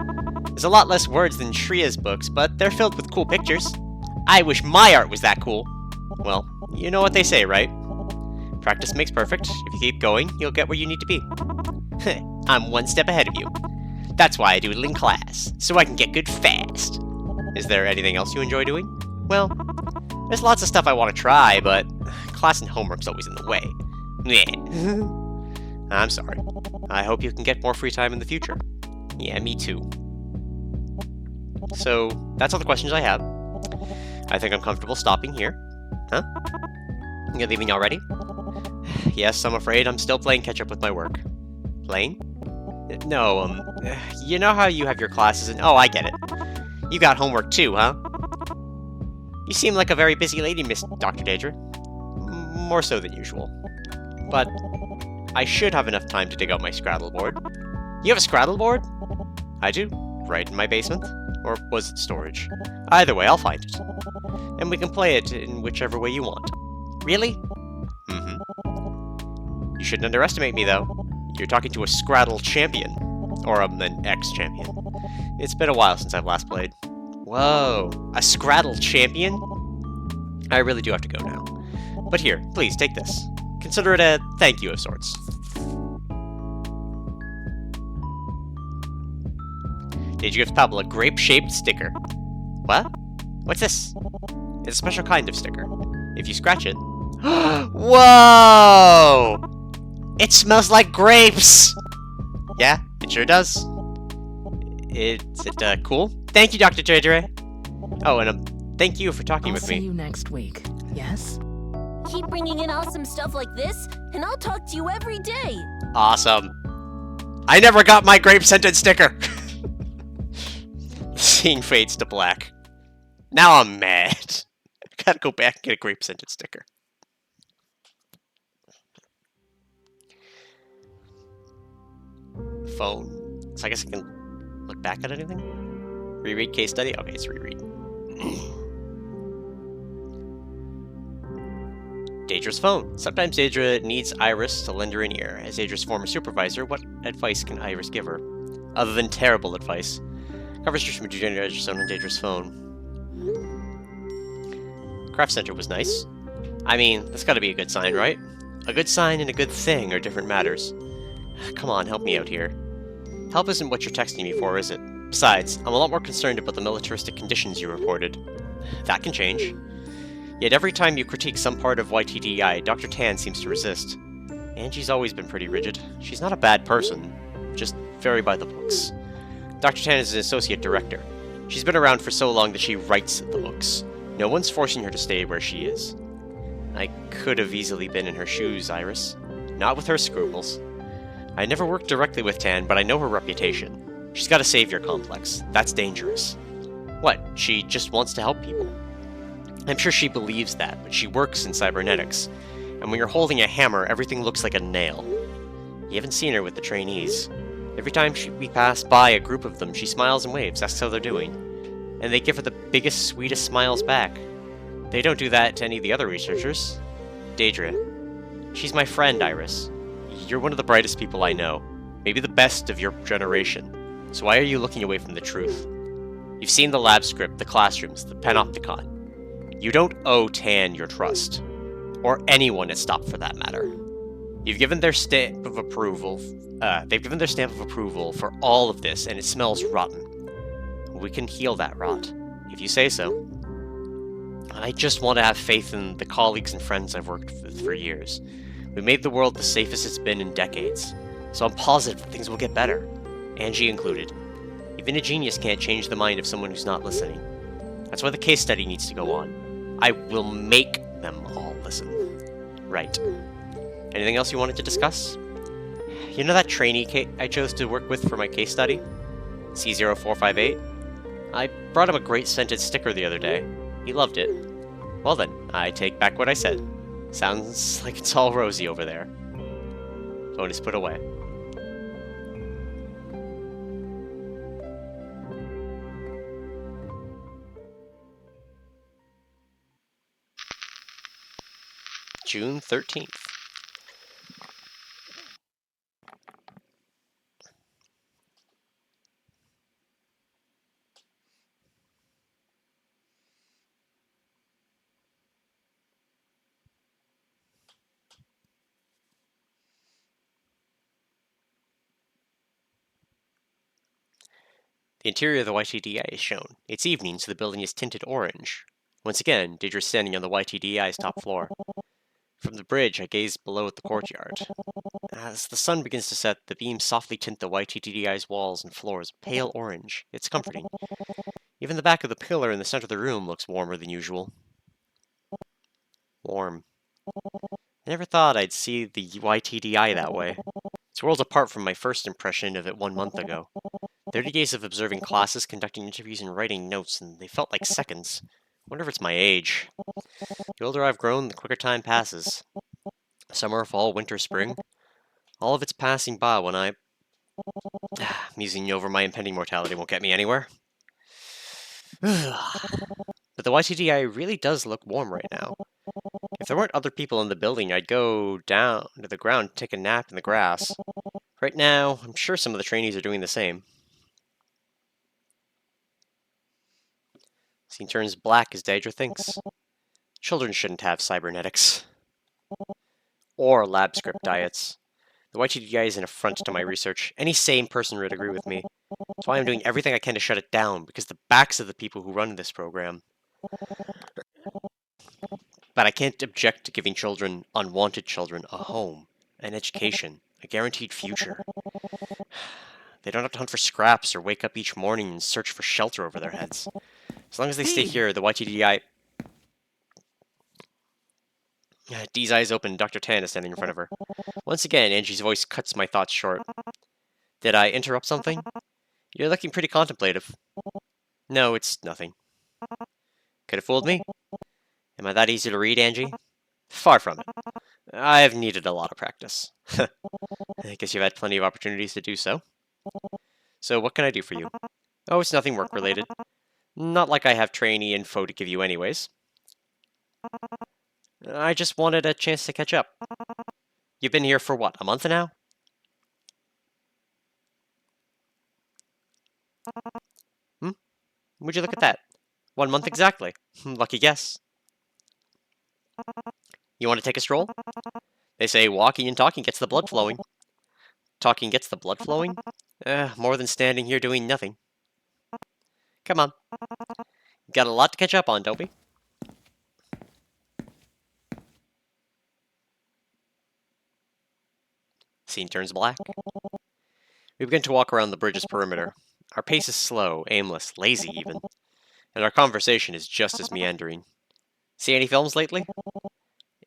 There's a lot less words than Shriya's books, but they're filled with cool pictures. I wish my art was that cool. Well, you know what they say, right? Practice makes perfect. If you keep going, you'll get where you need to be. I'm one step ahead of you. That's why I do it in class, so I can get good fast. Is there anything else you enjoy doing? Well, there's lots of stuff I want to try, but class and homework's always in the way. Meh. I'm sorry. I hope you can get more free time in the future. Yeah, me too. So, that's all the questions I have. I think I'm comfortable stopping here. Huh? You're leaving already? Yes, I'm afraid I'm still playing catch-up with my work. Playing? No, you know how you have your classes and— oh, I get it. You got homework too, huh? You seem like a very busy lady, Miss Dr. Daedra. More so than usual. But I should have enough time to dig out my Scrabble board. You have a Scrabble board? I do. Right in my basement? Or was it storage? Either way, I'll find it. And we can play it in whichever way you want. Really? Mm-hmm. You shouldn't underestimate me, though. You're talking to a Scrabble champion. Or an ex-champion. It's been a while since I've last played. Whoa, a Scrabble champion? I really do have to go now. But here, please, take this. Consider it a thank you of sorts. Did you give Pablo a grape-shaped sticker? What? What's this? It's a special kind of sticker. If you scratch it... Whoa! It smells like grapes! Yeah, it sure does. Is it cool? Thank you, Dr. Daedra. Oh, and thank you for talking with me. I'll see you next week. Yes? Keep bringing in awesome stuff like this, and I'll talk to you every day. Awesome. I never got my grape-scented sticker. The scene fades to black. Now I'm mad. Gotta go back and get a grape-scented sticker. Phone. So I guess I can look back at anything? Reread case study? Okay, it's reread. Daedra's phone. Sometimes Daedra needs Iris to lend her an ear. As Daedra's former supervisor, what advice can Iris give her? Other than terrible advice. Conversation from Daedra's on Daedra's phone. Craft Center was nice. I mean, that's gotta be a good sign, right? A good sign and a good thing are different matters. Come on, help me out here. Help isn't what you're texting me for, is it? Besides, I'm a lot more concerned about the militaristic conditions you reported. That can change. Yet every time you critique some part of YTDI, Dr. Tan seems to resist. Angie's always been pretty rigid. She's not a bad person, just very by the books. Dr. Tan is an associate director. She's been around for so long that she writes the books. No one's forcing her to stay where she is. I could have easily been in her shoes, Iris. Not with her scruples. I never worked directly with Tan, but I know her reputation. She's got a savior complex. That's dangerous. What? She just wants to help people. I'm sure she believes that, but she works in cybernetics. And when you're holding a hammer, everything looks like a nail. You haven't seen her with the trainees. Every time we pass by a group of them, she smiles and waves, asks how they're doing. And they give her the biggest, sweetest smiles back. They don't do that to any of the other researchers. Daedra. She's my friend, Iris. You're one of the brightest people I know. Maybe the best of your generation. So why are you looking away from the truth? You've seen the lab script, the classrooms, the panopticon. You don't owe Tan your trust. Or anyone at Stop for that matter. You've given their stamp of approval. They've given their stamp of approval for all of this, and it smells rotten. We can heal that rot, if you say so. I just want to have faith in the colleagues and friends I've worked with for years. We made the world the safest it's been in decades, so I'm positive things will get better, Angie included. Even a genius can't change the mind of someone who's not listening. That's why the case study needs to go on. I will make them all listen. Right. Anything else you wanted to discuss? You know that trainee I chose to work with for my case study? C0458? I brought him a great scented sticker the other day. He loved it. Well then, I take back what I said. Sounds like it's all rosy over there. Phone is put away. June 13th. The interior of the YTDI is shown. It's evening, so the building is tinted orange. Once again, Daedra's standing on the YTDI's top floor. From the bridge, I gaze below at the courtyard. As the sun begins to set, the beams softly tint the YTDI's walls and floors pale orange. It's comforting. Even the back of the pillar in the center of the room looks warmer than usual. Warm. I never thought I'd see the YTDI that way. It's worlds apart from my first impression of it 1 month ago. 30 days of observing classes, conducting interviews, and writing notes, and they felt like seconds. I wonder if it's my age. The older I've grown, the quicker time passes. Summer, fall, winter, spring. All of it's passing by when I... Musing over my impending mortality won't get me anywhere. But the YTDI really does look warm right now. If there weren't other people in the building, I'd go down to the ground and take a nap in the grass. Right now, I'm sure some of the trainees are doing the same. Scene turns black as Daedra thinks. Children shouldn't have cybernetics. Or lab script diets. The YTDI is an affront to my research. Any sane person would agree with me. That's why I'm doing everything I can to shut it down, because the backs of the people who run this program. But I can't object to giving children, unwanted children, a home, an education, a guaranteed future. They don't have to hunt for scraps or wake up each morning and search for shelter over their heads. As long as they stay here, the YTDI... Dee's eyes open, Dr. Tan is standing in front of her. Once again, Angie's voice cuts my thoughts short. Did I interrupt something? You're looking pretty contemplative. No, it's nothing. Could have fooled me? Am I that easy to read, Angie? Far from it. I've needed a lot of practice. I guess you've had plenty of opportunities to do so. So what can I do for you? Oh, it's nothing work-related. Not like I have trainee info to give you anyways. I just wanted a chance to catch up. You've been here for what, a month now? Would you look at that? 1 month exactly. Lucky guess. You want to take a stroll? They say walking and talking gets the blood flowing. Talking gets the blood flowing? More than standing here doing nothing. Come on. Got a lot to catch up on, don't we? Scene turns black. We begin to walk around the bridge's perimeter. Our pace is slow, aimless, lazy even. And our conversation is just as meandering. See any films lately?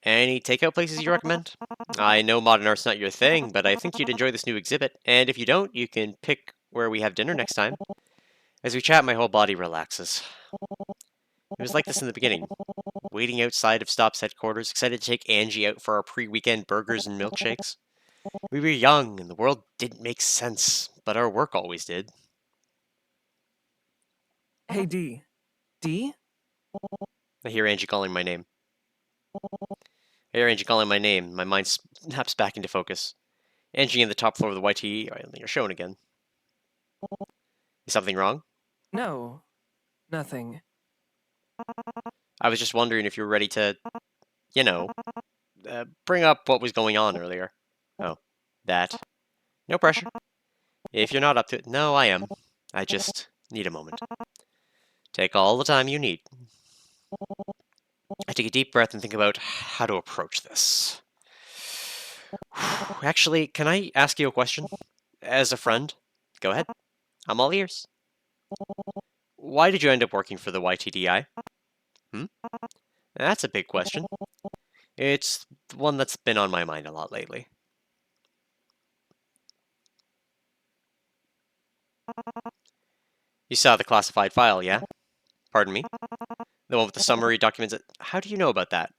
Any takeout places you recommend? I know modern art's not your thing, but I think you'd enjoy this new exhibit, and if you don't, you can pick where we have dinner next time. As we chat, my whole body relaxes. It was like this in the beginning. Waiting outside of Stop's headquarters, excited to take Angie out for our pre-weekend burgers and milkshakes. We were young, and the world didn't make sense, but our work always did. Hey, D. D? I hear Angie calling my name. My mind snaps back into focus. Angie in the top floor of the YTE are shown again. Is something wrong? No. Nothing. I was just wondering if you were ready to, bring up what was going on earlier. Oh, that. No pressure. If you're not up to it, no, I am. I just need a moment. Take all the time you need. I take a deep breath and think about how to approach this. Actually, can I ask you a question? As a friend? Go ahead. I'm all ears. Why did you end up working for the YTDI? That's a big question. It's one that's been on my mind a lot lately. You saw the classified file, yeah? Pardon me? The one with the summary documents. How do you know about that?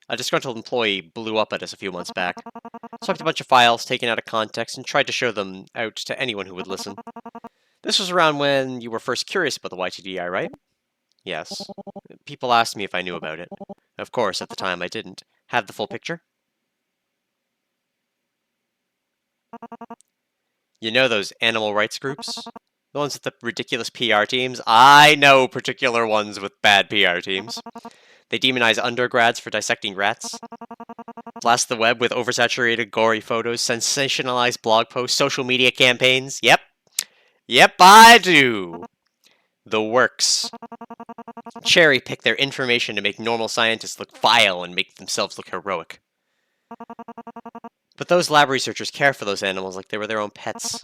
A disgruntled employee blew up at us a few months back. Swept a bunch of files taken out of context and tried to show them out to anyone who would listen. This was around when you were first curious about the YTDI, right? Yes. People asked me if I knew about it. Of course, at the time I didn't. Have the full picture? You know those animal rights groups? The ones with the ridiculous PR teams? I know particular ones with bad PR teams. They demonize undergrads for dissecting rats. Blast the web with oversaturated, gory photos, sensationalized blog posts, social media campaigns. Yep. Yep, I do. The works. Cherry pick their information to make normal scientists look vile and make themselves look heroic. But those lab researchers care for those animals like they were their own pets.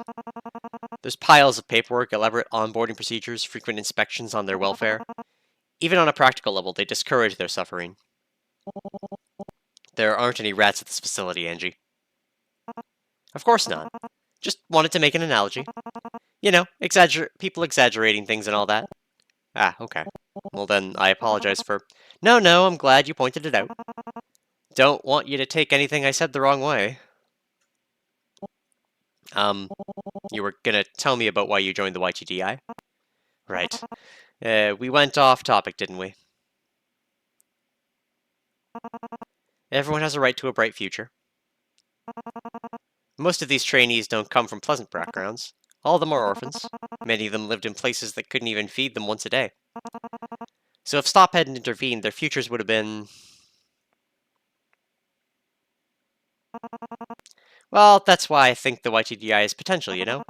There's piles of paperwork, elaborate onboarding procedures, frequent inspections on their welfare. Even on a practical level, they discourage their suffering. There aren't any rats at this facility, Angie. Of course not. Just wanted to make an analogy. You know, people exaggerating things and all that. Ah, okay. Well then, I apologize for... No, I'm glad you pointed it out. Don't want you to take anything I said the wrong way. You were gonna tell me about why you joined the YTDI? Right. We went off topic, didn't we? Everyone has a right to a bright future. Most of these trainees don't come from pleasant backgrounds. All of them are orphans. Many of them lived in places that couldn't even feed them once a day. So if Stop hadn't intervened, their futures would have been... Well, that's why I think the YTDI has potential, you know?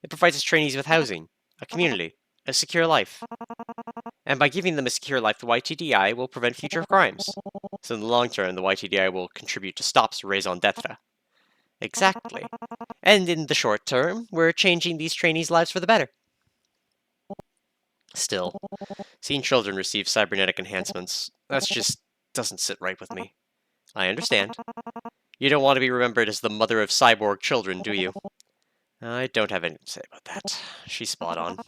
It provides its trainees with housing, a community, a secure life. And by giving them a secure life, the YTDI will prevent future crimes. So in the long term, the YTDI will contribute to Stop's raison d'etre. Exactly. And in the short term, we're changing these trainees' lives for the better. Still, seeing children receive cybernetic enhancements, that just doesn't sit right with me. I understand. You don't want to be remembered as the mother of cyborg children, do you? I don't have anything to say about that. She's spot on.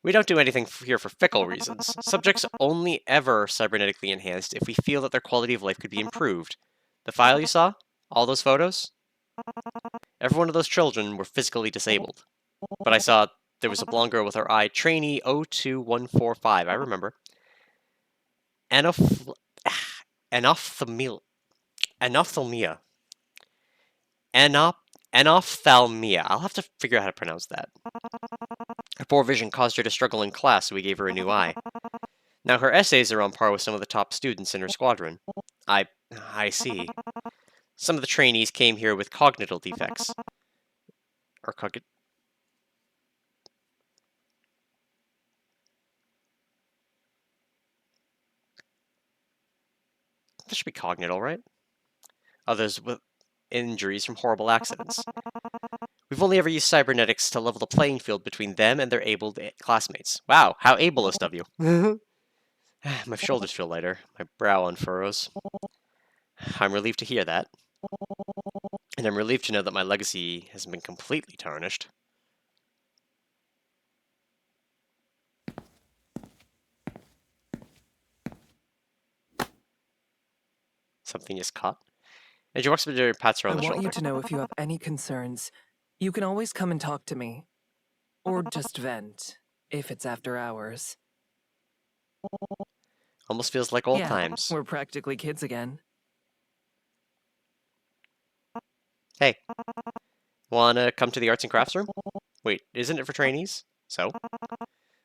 We don't do anything here for fickle reasons. Subjects only ever cybernetically enhanced if we feel that their quality of life could be improved. The file you saw? All those photos? Every one of those children were physically disabled. But I saw there was a blonde girl with her eye, trainee 02145, I remember. Anophthalmia. Anophthalmia. I'll have to figure out how to pronounce that. Her poor vision caused her to struggle in class, so we gave her a new eye. Now her essays are on par with some of the top students in her squadron. I see. Some of the trainees came here with cognitive defects. Or That should be cognital, right? Others with injuries from horrible accidents. We've only ever used cybernetics to level the playing field between them and their able classmates. Wow, how ableist of you. My shoulders feel lighter. My brow unfurrows. I'm relieved to hear that. And I'm relieved to know that my legacy hasn't been completely tarnished. Something is caught. And she walks up to her and pats her on the shoulder. I want you to know if you have any concerns, you can always come and talk to me. Or just vent, if it's after hours. Almost feels like old times. We're practically kids again. Hey, wanna come to the arts and crafts room? Wait, isn't it for trainees? So?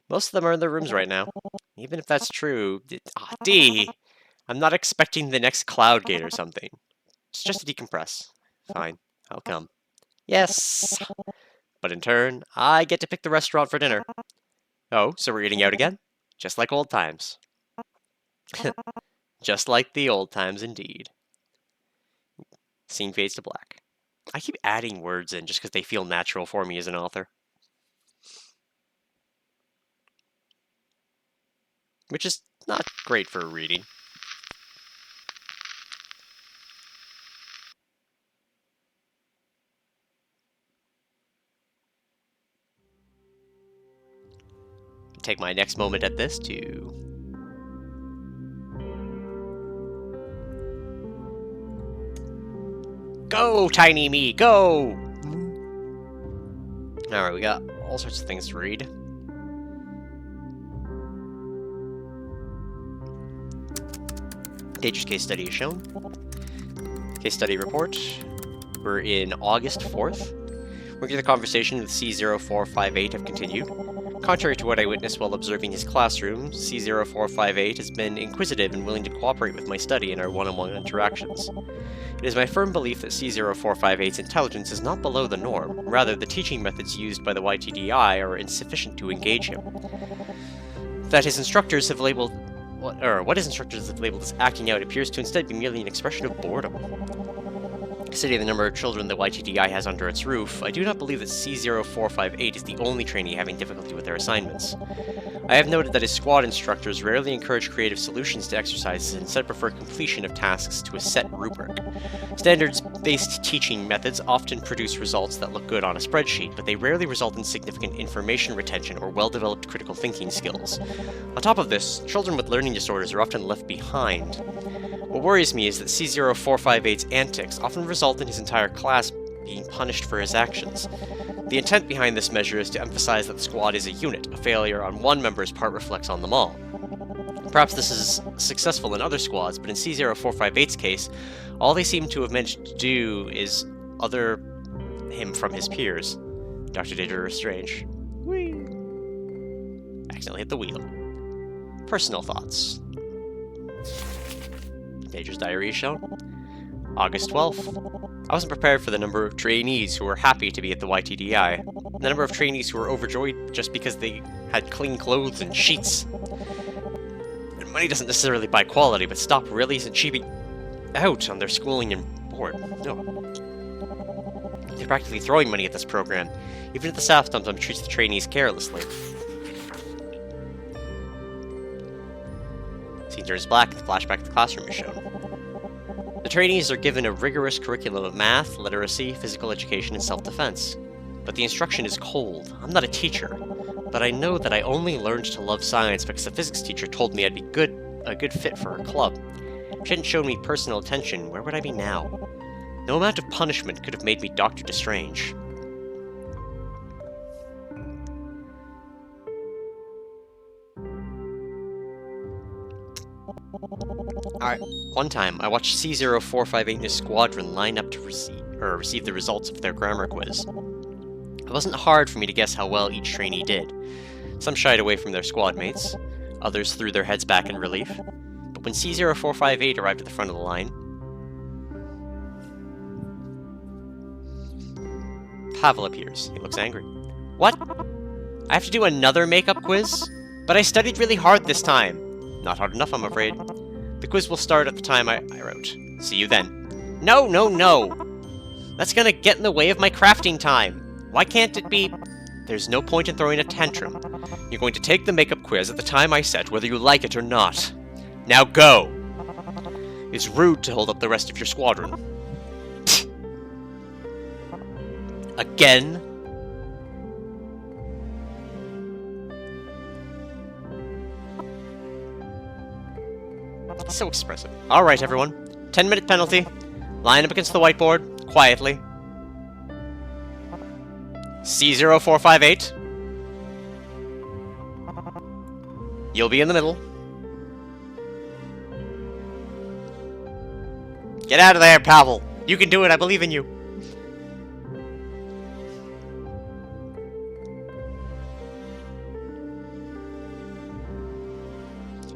Most of them are in their rooms right now. Even if that's true... D! I'm not expecting the next Cloud Gate or something. It's just to decompress. Fine, I'll come. Yes! But in turn, I get to pick the restaurant for dinner. Oh, so we're eating out again? Just like old times. Just like the old times indeed. Scene fades to black. I keep adding words in just because they feel natural for me as an author. Which is not great for reading. Take my next moment at this to... Go, tiny me, go! Alright, we got all sorts of things to read. Deidre's case study is shown. Case study report. We're in August 4th. Working the conversation with C0458 have continued. Contrary to what I witnessed while observing his classroom, C0458 has been inquisitive and willing to cooperate with my study in our one-on-one interactions. It is my firm belief that C0458's intelligence is not below the norm, rather the teaching methods used by the YTDI are insufficient to engage him. That his instructors have labeled what his instructors have labeled as acting out appears to instead be merely an expression of boredom. Considering the number of children the YTDI has under its roof, I do not believe that C0458 is the only trainee having difficulty with their assignments. I have noted that his squad instructors rarely encourage creative solutions to exercises and instead prefer completion of tasks to a set rubric. Standards-based teaching methods often produce results that look good on a spreadsheet, but they rarely result in significant information retention or well-developed critical thinking skills. On top of this, children with learning disorders are often left behind. What worries me is that C0458's antics often result in his entire class being punished for his actions. The intent behind this measure is to emphasize that the squad is a unit. A failure on one member's part reflects on them all. Perhaps this is successful in other squads, but in C0458's case, all they seem to have managed to do is other him from his peers. Dr. Dangerous Strange. Whee! Accidentally hit the wheel. Personal thoughts. Dangerous Diary is shown. August 12th. I wasn't prepared for the number of trainees who were happy to be at the YTDI. The number of trainees who were overjoyed just because they had clean clothes and sheets. And money doesn't necessarily buy quality, but stop really isn't cheaping out on their schooling and board. No. They're practically throwing money at this program, even if the staff sometimes treats the trainees carelessly. Scene turns black and the flashback to the classroom is shown. The trainees are given a rigorous curriculum of math, literacy, physical education, and self-defense. But the instruction is cold. I'm not a teacher, but I know that I only learned to love science because the physics teacher told me I'd be a good fit for her club. If she hadn't shown me personal attention, where would I be now? No amount of punishment could have made me Dr. Destrange. Alright, one time, I watched C0458 and his squadron line up to receive the results of their grammar quiz. It wasn't hard for me to guess how well each trainee did. Some shied away from their squad mates, others threw their heads back in relief. But when C0458 arrived at the front of the line, Pavel appears. He looks angry. What? I have to do another makeup quiz? But I studied really hard this time. Not hard enough, I'm afraid. The quiz will start at the time I wrote. See you then. No, no, no! That's gonna get in the way of my crafting time. Why can't it be... There's no point in throwing a tantrum. You're going to take the makeup quiz at the time I set, whether you like it or not. Now go! It's rude to hold up the rest of your squadron. Again? So expressive. Alright, everyone. 10-minute penalty. Line up against the whiteboard, quietly. C0458. You'll be in the middle. Get out of there, Pavel! You can do it, I believe in you!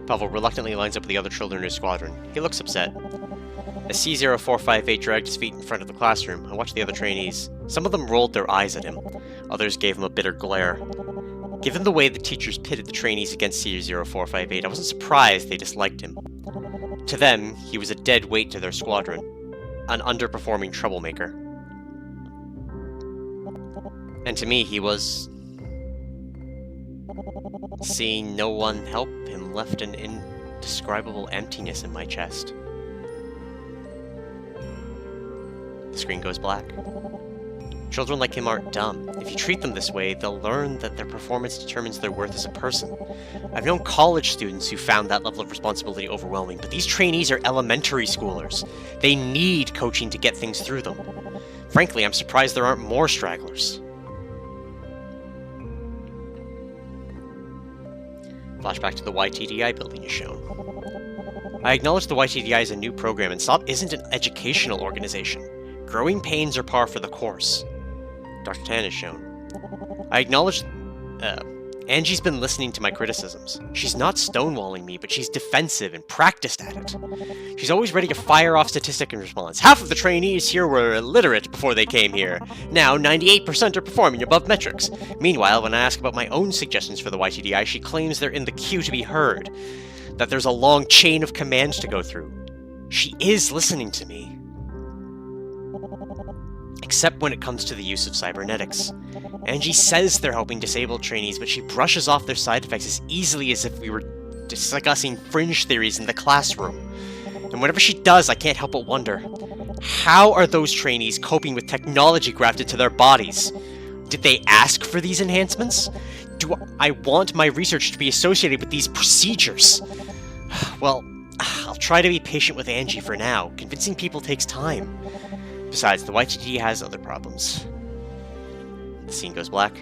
Pavel reluctantly lines up with the other children in his squadron. He looks upset. As C0458 dragged his feet in front of the classroom, I watched the other trainees. Some of them rolled their eyes at him. Others gave him a bitter glare. Given the way the teachers pitted the trainees against C0458, I wasn't surprised they disliked him. To them, he was a dead weight to their squadron. An underperforming troublemaker. And to me, he was... Seeing no one help him left an indescribable emptiness in my chest. The screen goes black. Children like him aren't dumb. If you treat them this way, they'll learn that their performance determines their worth as a person. I've known college students who found that level of responsibility overwhelming, but these trainees are elementary schoolers. They need coaching to get things through them. Frankly, I'm surprised there aren't more stragglers. Flashback to the YTDI building is shown. I acknowledge the YTDI is a new program, and SOP isn't an educational organization. Growing pains are par for the course. Dr. Tan is shown. I acknowledge... Angie's been listening to my criticisms. She's not stonewalling me, but she's defensive and practiced at it. She's always ready to fire off statistic in response. Half of the trainees here were illiterate before they came here. Now, 98% are performing above metrics. Meanwhile, when I ask about my own suggestions for the YTDI, she claims they're in the queue to be heard. That there's a long chain of commands to go through. She is listening to me. Except when it comes to the use of cybernetics. Angie says they're helping disabled trainees, but she brushes off their side effects as easily as if we were discussing fringe theories in the classroom. And whenever she does, I can't help but wonder, how are those trainees coping with technology grafted to their bodies? Did they ask for these enhancements? Do I want my research to be associated with these procedures? Well, I'll try to be patient with Angie for now. Convincing people takes time. Besides, the YTD has other problems. The scene goes black.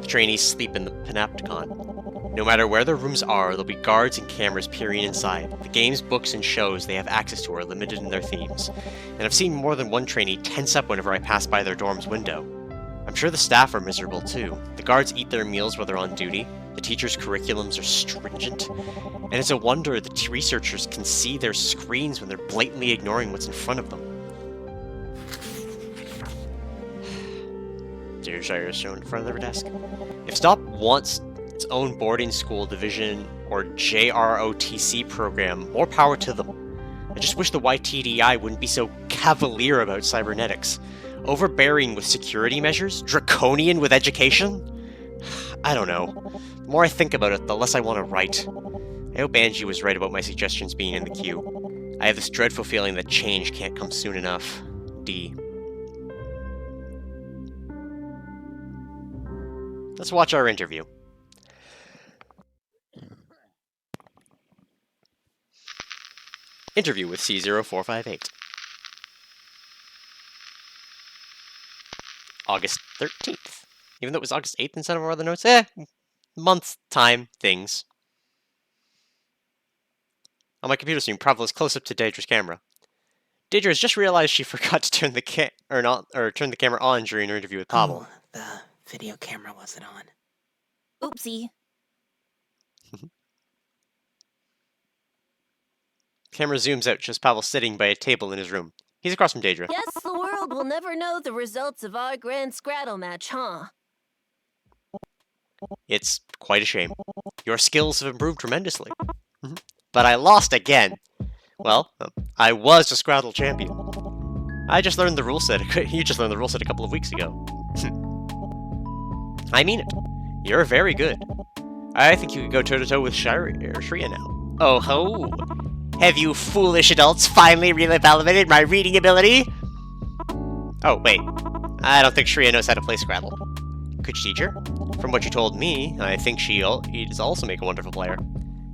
The trainees sleep in the Panopticon. No matter where their rooms are, there'll be guards and cameras peering inside. The games, books, and shows they have access to are limited in their themes. And I've seen more than one trainee tense up whenever I pass by their dorm's window. I'm sure the staff are miserable too. The guards eat their meals while they're on duty. The teachers' curriculums are stringent. And it's a wonder the researchers can see their screens when they're blatantly ignoring what's in front of them. Deershire is shown in front of their desk. If STOP wants its own boarding school division or JROTC program, more power to them. I just wish the YTDI wouldn't be so cavalier about cybernetics. Overbearing with security measures? Draconian with education? I don't know. The more I think about it, the less I want to write. I hope Angie was right about my suggestions being in the queue. I have this dreadful feeling that change can't come soon enough. D. Let's watch our interview. Interview with C0458. August 13th. Even though it was August 8th instead of our other notes, month, time, things. On my computer screen, Provel is close up to Daedra's camera. Daedra has just realized she forgot to turn the turn the camera on during her interview with Pavel. Oh, the video camera wasn't on. Oopsie. Camera zooms out, just Pavel sitting by a table in his room. He's across from Daedra. Guess the world will never know the results of our grand Scrattle match, huh? It's quite a shame. Your skills have improved tremendously. But I lost again. Well, I was a Scrattle champion. I just learned the rule set. You just learned the rule set a couple of weeks ago. I mean it. You're very good. I think you could go toe-to-toe with Shreya now. Oh ho! Have you foolish adults finally re-evaluated my reading ability? Oh, wait. I don't think Shreya knows how to play Scrabble. Could she teach her? From what you told me, I think she does also make a wonderful player.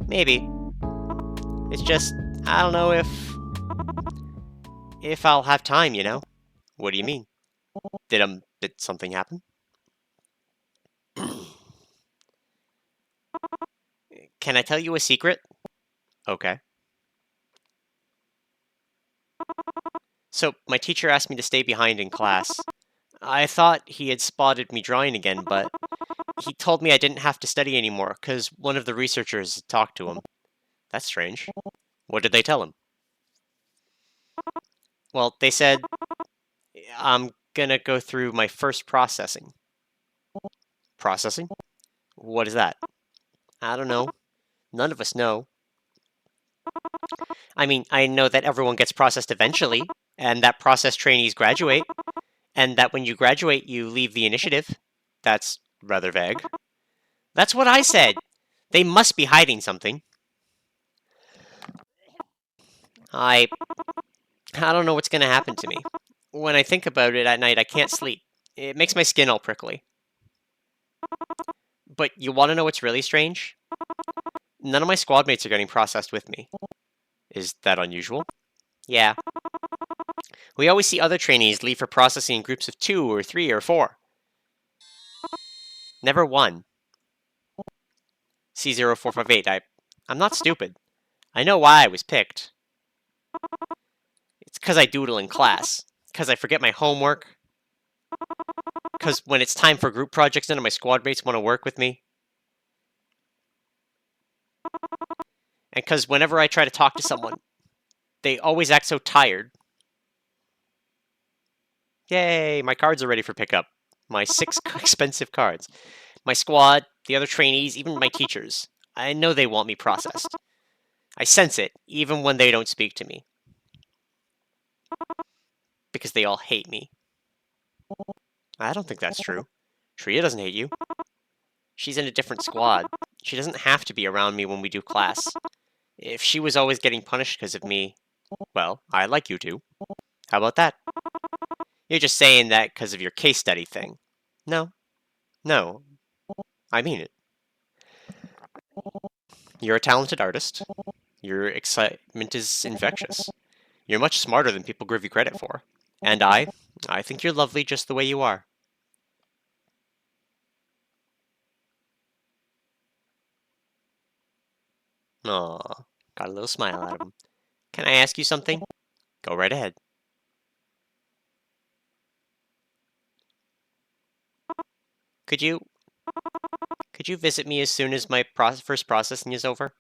Maybe. It's just, I don't know if I'll have time, you know? What do you mean? Did something happen? Can I tell you a secret? Okay. So, my teacher asked me to stay behind in class. I thought he had spotted me drawing again, but he told me I didn't have to study anymore, because one of the researchers had talked to him. That's strange. What did they tell him? Well, they said, I'm gonna go through my first processing. Processing? What is that? I don't know. None of us know. I mean, I know that everyone gets processed eventually, and that process trainees graduate, and that when you graduate, you leave the initiative. That's rather vague. That's what I said. They must be hiding something. I don't know what's going to happen to me. When I think about it at night, I can't sleep. It makes my skin all prickly. But you want to know what's really strange? None of my squad mates are getting processed with me. Is that unusual? Yeah. We always see other trainees leave for processing in groups of 2 or 3 or 4. Never one. C0458, I'm not stupid. I know why I was picked. It's because I doodle in class. Because I forget my homework. because when it's time for group projects, none of my squad mates want to work with me. And because whenever I try to talk to someone, they always act so tired. Yay, my cards are ready for pickup. My 6 expensive cards. My squad, the other trainees, even my teachers. I know they want me processed. I sense it, even when they don't speak to me. Because they all hate me. I don't think that's true. Tria doesn't hate you. She's in a different squad. She doesn't have to be around me when we do class. If she was always getting punished because of me, well, I like you too. How about that? You're just saying that because of your case study thing. No. No. I mean it. You're a talented artist. Your excitement is infectious. You're much smarter than people give you credit for. And I think you're lovely just the way you are. Aw, got a little smile out of him. Can I ask you something? Go right ahead. Could you visit me as soon as my first processing is over?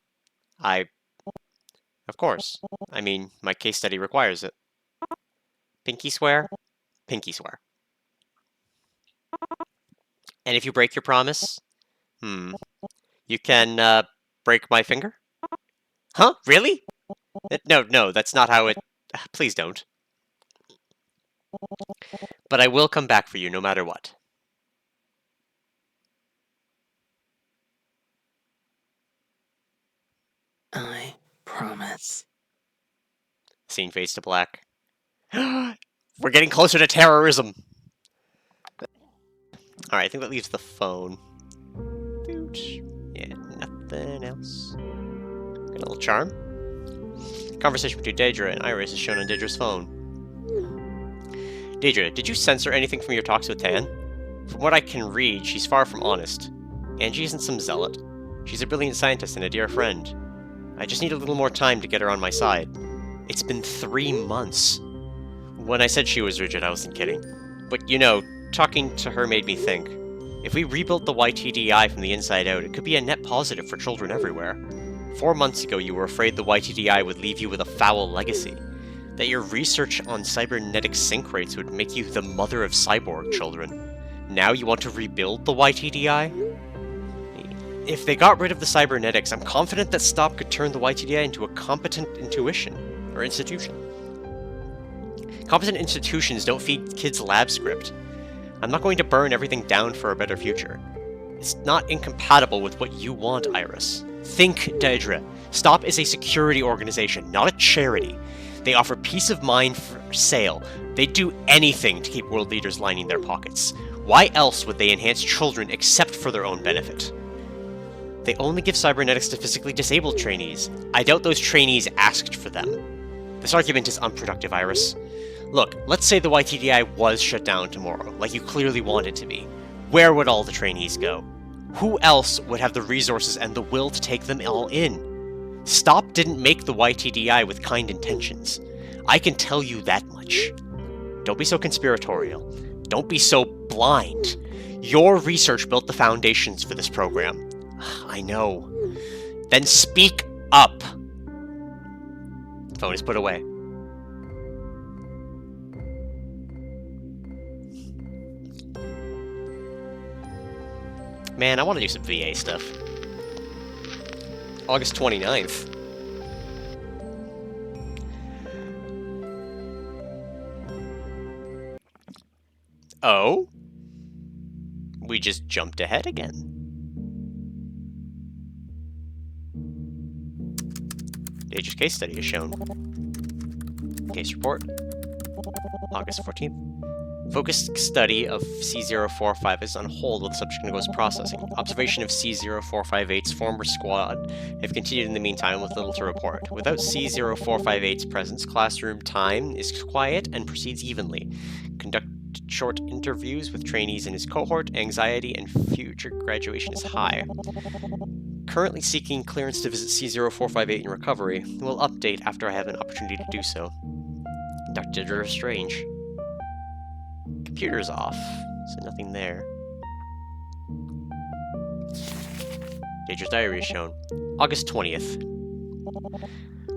Of course. I mean, my case study requires it. Pinky swear? Pinky swear. And if you break your promise? You can, break my finger? Huh? Really? No, that's not how it... Please don't. But I will come back for you no matter what. I promise. Scene fades to black. We're getting closer to terrorism! Alright, I think that leaves the phone. Yeah, nothing else. Got a little charm. Conversation between Daedra and Iris is shown on Daedra's phone. Daedra, did you censor anything from your talks with Tan? From what I can read, she's far from honest. Angie isn't some zealot. She's a brilliant scientist and a dear friend. I just need a little more time to get her on my side. It's been 3 months. When I said she was rigid, I wasn't kidding. But, you know, talking to her made me think. If we rebuilt the YTDI from the inside out, it could be a net positive for children everywhere. 4 months ago, you were afraid the YTDI would leave you with a foul legacy. That your research on cybernetic sync rates would make you the mother of cyborg children. Now you want to rebuild the YTDI? If they got rid of the cybernetics, I'm confident that STOP could turn the YTDI into a competent institution. Competent institutions don't feed kids lab script. I'm not going to burn everything down for a better future. It's not incompatible with what you want, Iris. Think, Daedra. STOP is a security organization, not a charity. They offer peace of mind for sale. They'd do anything to keep world leaders lining their pockets. Why else would they enhance children except for their own benefit? They only give cybernetics to physically disabled trainees. I doubt those trainees asked for them. This argument is unproductive, Iris. Look, let's say the YTDI was shut down tomorrow, like you clearly want it to be. Where would all the trainees go? Who else would have the resources and the will to take them all in? STOP didn't make the YTDI with kind intentions. I can tell you that much. Don't be so conspiratorial. Don't be so blind. Your research built the foundations for this program. I know. Then speak up. Phone is put away. Man, I want to do some VA stuff. August 29th. Oh? We just jumped ahead again. Daedra's case study is shown. Case report. August 14th. Focused study of C045 is on hold while the subject undergoes processing. Observation of C0458's former squad have continued in the meantime with little to report. Without C0458's presence, classroom time is quiet and proceeds evenly. Conduct short interviews with trainees in his cohort. Anxiety and future graduation is high. Currently seeking clearance to visit C0458 in recovery. Will update after I have an opportunity to do so. Dr. Strange. Computer's off. So nothing there. Daedra's diary is shown. August 20th.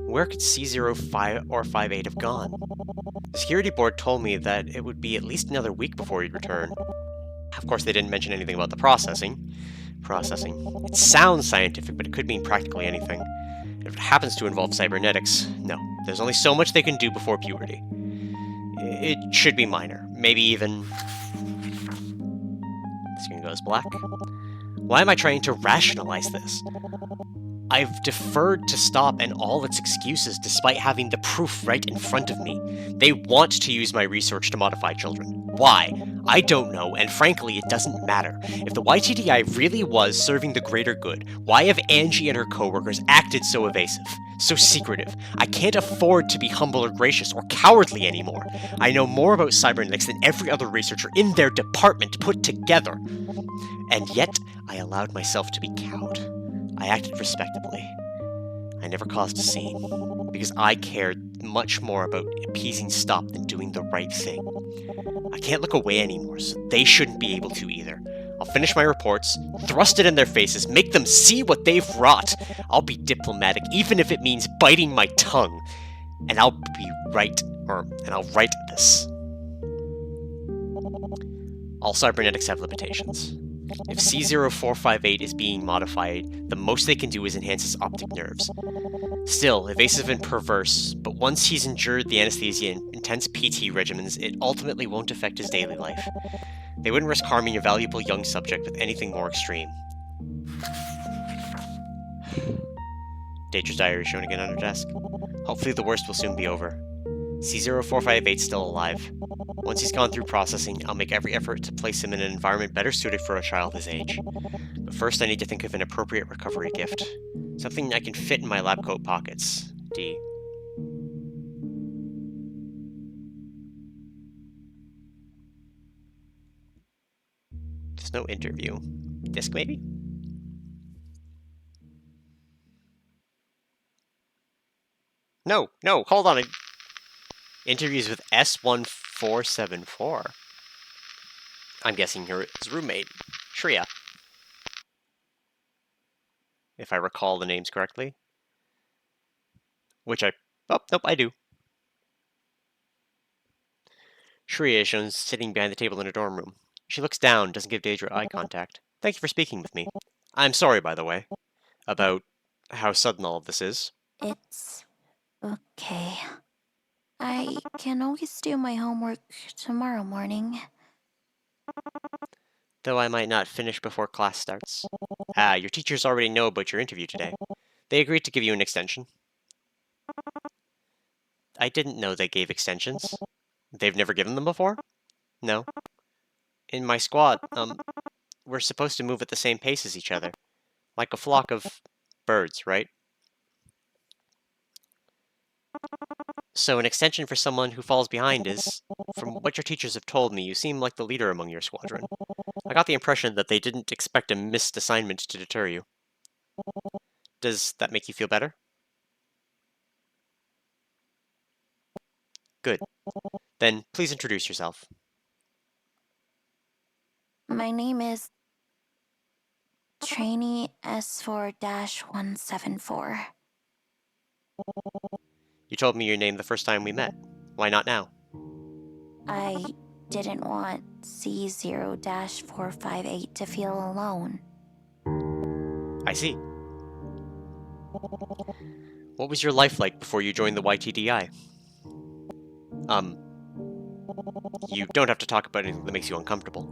Where could C05 or 58 have gone? The security board told me that it would be at least another week before he'd return. Of course, they didn't mention anything about the processing. It sounds scientific, but it could mean practically anything. If it happens to involve cybernetics, no. There's only so much they can do before puberty. It should be minor. Maybe even... The screen goes black. Why am I trying to rationalize this? I've deferred to stop and all its excuses despite having the proof right in front of me. They want to use my research to modify children. Why? I don't know, and frankly, it doesn't matter. If the YTDI really was serving the greater good, why have Angie and her coworkers acted so evasive, so secretive? I can't afford to be humble or gracious or cowardly anymore. I know more about cybernetics than every other researcher in their department put together. And yet, I allowed myself to be cowed. I acted respectably. I never caused a scene, because I cared much more about appeasing Stop than doing the right thing. I can't look away anymore, so they shouldn't be able to either. I'll finish my reports, thrust it in their faces, make them see what they've wrought. I'll be diplomatic, even if it means biting my tongue. And I'll write this. All cybernetics have limitations. If C0458 is being modified, the most they can do is enhance his optic nerves. Still, evasive and perverse, but once he's endured the anesthesia and intense PT regimens, it ultimately won't affect his daily life. They wouldn't risk harming a valuable young subject with anything more extreme. Daedra's diary is shown again on her desk. Hopefully the worst will soon be over. C0458's still alive. Once he's gone through processing, I'll make every effort to place him in an environment better suited for a child his age. But first I need to think of an appropriate recovery gift. Something I can fit in my lab coat pockets. D. There's no interview. Disc, maybe? No, hold on. Interviews with S1474. I'm guessing her his roommate, Shreya. If I recall the names correctly. Which oh, nope, I do. Shreya is shown sitting behind the table in a dorm room. She looks down, doesn't give Daedra eye contact. Thank you for speaking with me. I'm sorry, by the way, about how sudden all of this is. It's okay. I can always do my homework tomorrow morning. Though I might not finish before class starts. Your teachers already know about your interview today. They agreed to give you an extension. I didn't know they gave extensions. They've never given them before? No. In my squad, we're supposed to move at the same pace as each other. Like a flock of birds, right? So an extension for someone who falls behind is, from what your teachers have told me, you seem like the leader among your squadron. I got the impression that they didn't expect a missed assignment to deter you. Does that make you feel better? Good. Then please introduce yourself. My name is Trainee S4-174. You told me your name the first time we met. Why not now? I didn't want C0-458 to feel alone. I see. What was your life like before you joined the YTDI? You don't have to talk about anything that makes you uncomfortable.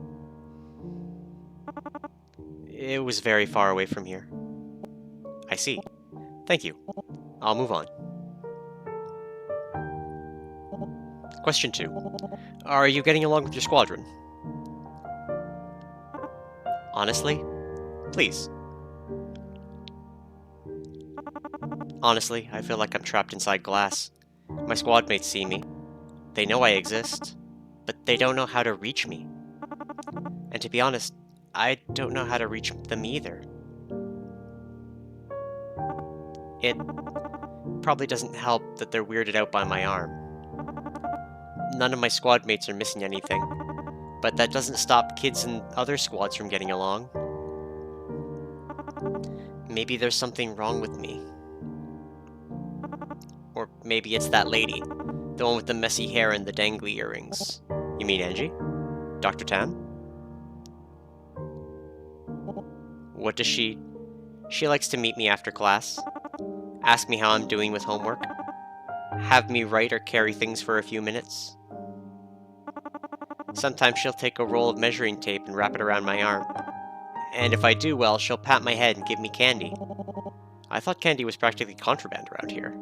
It was very far away from here. I see. Thank you. I'll move on. Question 2. Are you getting along with your squadron? Honestly? Please. Honestly, I feel like I'm trapped inside glass. My squad mates see me. They know I exist, but they don't know how to reach me. And to be honest, I don't know how to reach them either. It probably doesn't help that they're weirded out by my arm. None of my squad mates are missing anything, But that doesn't stop kids in other squads from getting along. Maybe there's something wrong with me. Or maybe it's that lady. The one with the messy hair and the dangly earrings. You mean Angie? Dr. Tan? What does she... She likes to meet me after class. Ask me how I'm doing with homework. Have me write or carry things for a few minutes. Sometimes she'll take a roll of measuring tape and wrap it around my arm. And if I do well, she'll pat my head and give me candy. I thought candy was practically contraband around here.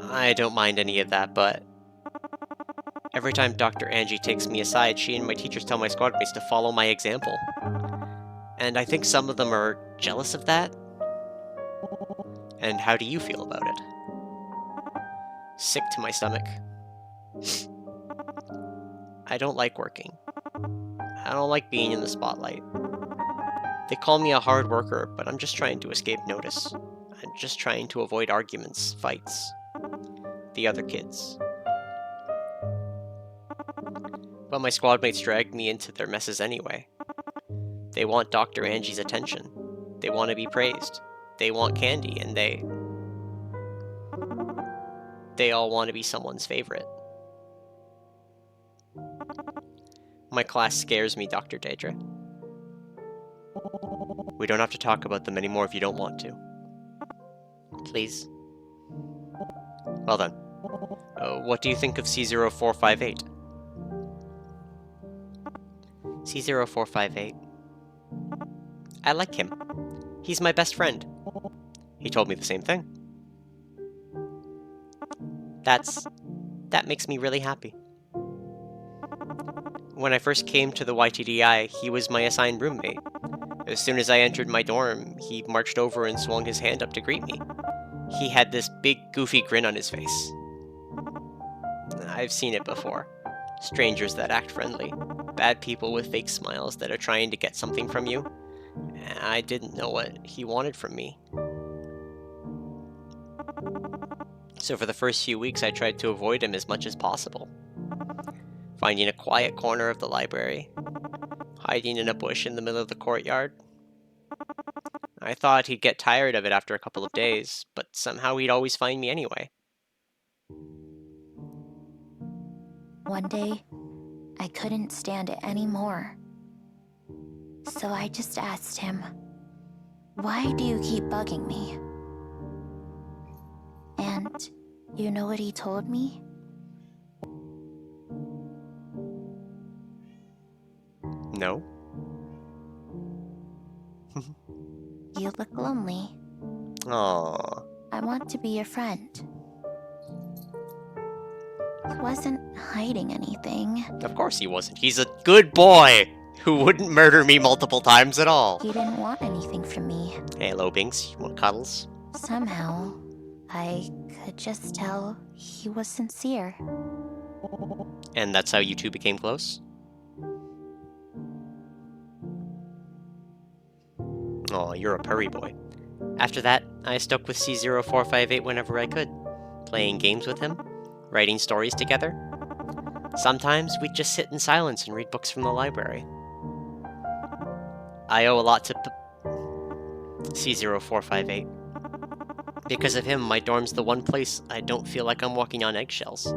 I don't mind any of that, but every time Dr. Angie takes me aside, she and my teachers tell my squad mates to follow my example. And I think some of them are jealous of that. And how do you feel about it? Sick to my stomach. I don't like working. I don't like being in the spotlight. They call me a hard worker, but I'm just trying to escape notice. I'm just trying to avoid arguments, fights. The other kids. But my squad mates drag me into their messes anyway. They want Dr. Angie's attention. They want to be praised. They want candy, and they all want to be someone's favorite. My class scares me, Dr. Daedra. We don't have to talk about them anymore if you don't want to. Please. Well then. What do you think of C0458? C0458. I like him. He's my best friend. He told me the same thing. That makes me really happy. When I first came to the YTDI, he was my assigned roommate. As soon as I entered my dorm, he marched over and swung his hand up to greet me. He had this big, goofy grin on his face. I've seen it before. Strangers that act friendly. Bad people with fake smiles that are trying to get something from you. I didn't know what he wanted from me. So for the first few weeks, I tried to avoid him as much as possible. Finding a quiet corner of the library. Hiding in a bush in the middle of the courtyard. I thought he'd get tired of it after a couple of days, but somehow he'd always find me anyway. One day, I couldn't stand it anymore. So I just asked him, "Why do you keep bugging me?" And you know what he told me? No? You look lonely. Aww. I want to be your friend. He wasn't hiding anything. Of course he wasn't. He's a good boy who wouldn't murder me multiple times at all. He didn't want anything from me. Hey, hello, Binks. You want cuddles? Somehow, I could just tell he was sincere. And that's how you two became close? Aw, you're a purry boy. After that, I stuck with C0458 whenever I could, playing games with him, writing stories together. Sometimes we'd just sit in silence and read books from the library. I owe a lot to C0458. Because of him, my dorm's the one place I don't feel like I'm walking on eggshells.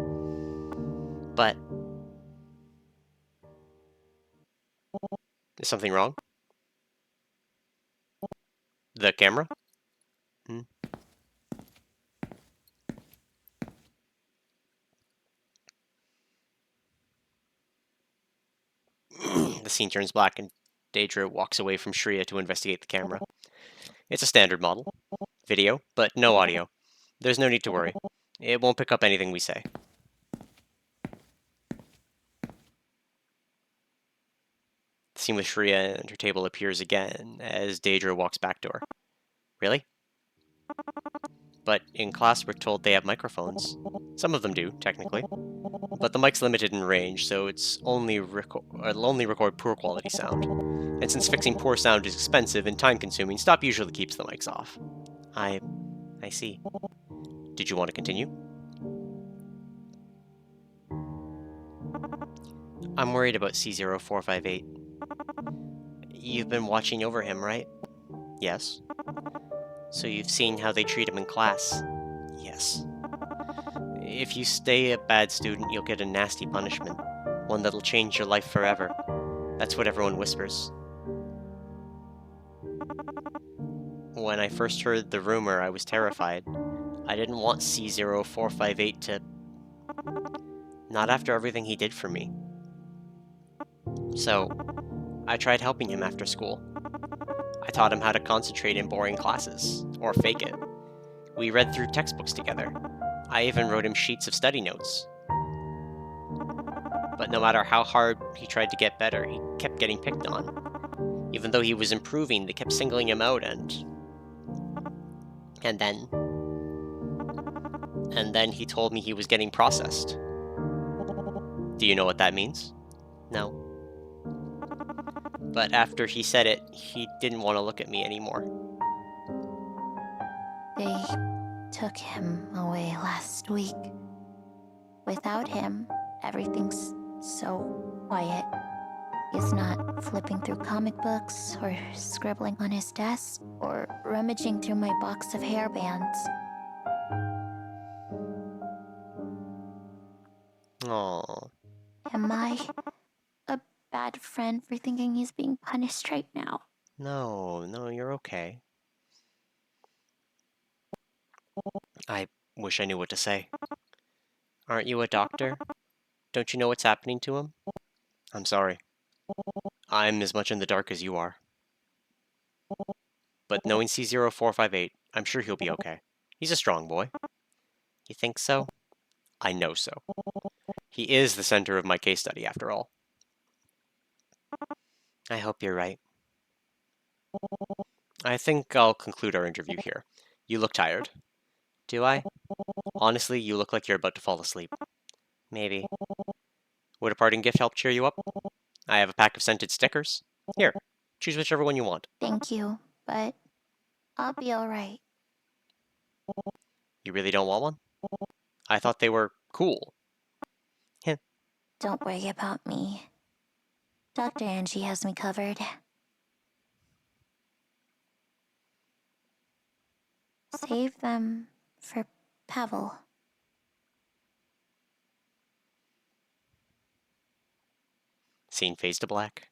But... is something wrong? The camera? The scene turns black and Daedra walks away from Shreya to investigate the camera. It's a standard model. Video, but no audio. There's no need to worry. It won't pick up anything we say. The scene with Shreya and her table appears again as Daedra walks back to her. Really? But in class we're told they have microphones. Some of them do, technically. But the mic's limited in range, so it'll only record poor quality sound. And since fixing poor sound is expensive and time-consuming, Stop usually keeps the mics off. I see. Did you want to continue? I'm worried about C0458. You've been watching over him, right? Yes. So you've seen how they treat him in class? Yes. If you stay a bad student, you'll get a nasty punishment. One that'll change your life forever. That's what everyone whispers. When I first heard the rumor, I was terrified. I didn't want C0458 to... Not after everything he did for me. So, I tried helping him after school. I taught him how to concentrate in boring classes, or fake it. We read through textbooks together. I even wrote him sheets of study notes. But no matter how hard he tried to get better, he kept getting picked on. Even though he was improving, they kept singling him out and then he told me he was getting processed. Do you know what that means? No. But after he said it, he didn't want to look at me anymore. They took him away last week. Without him, everything's so quiet. He's not flipping through comic books, or scribbling on his desk, or rummaging through my box of hairbands. Aww. Am I a bad friend for thinking he's being punished right now? No, you're okay. I wish I knew what to say. Aren't you a doctor? Don't you know what's happening to him? I'm sorry. I'm as much in the dark as you are. But knowing C0458, I'm sure he'll be okay. He's a strong boy. You think so? I know so. He is the center of my case study, after all. I hope you're right. I think I'll conclude our interview here. You look tired. Do I? Honestly, you look like you're about to fall asleep. Maybe. Would a parting gift help cheer you up? I have a pack of scented stickers. Here, choose whichever one you want. Thank you, but I'll be alright. You really don't want one? I thought they were cool. Don't worry about me. Dr. Angie has me covered. Save them for Pavel. Scene fades to black.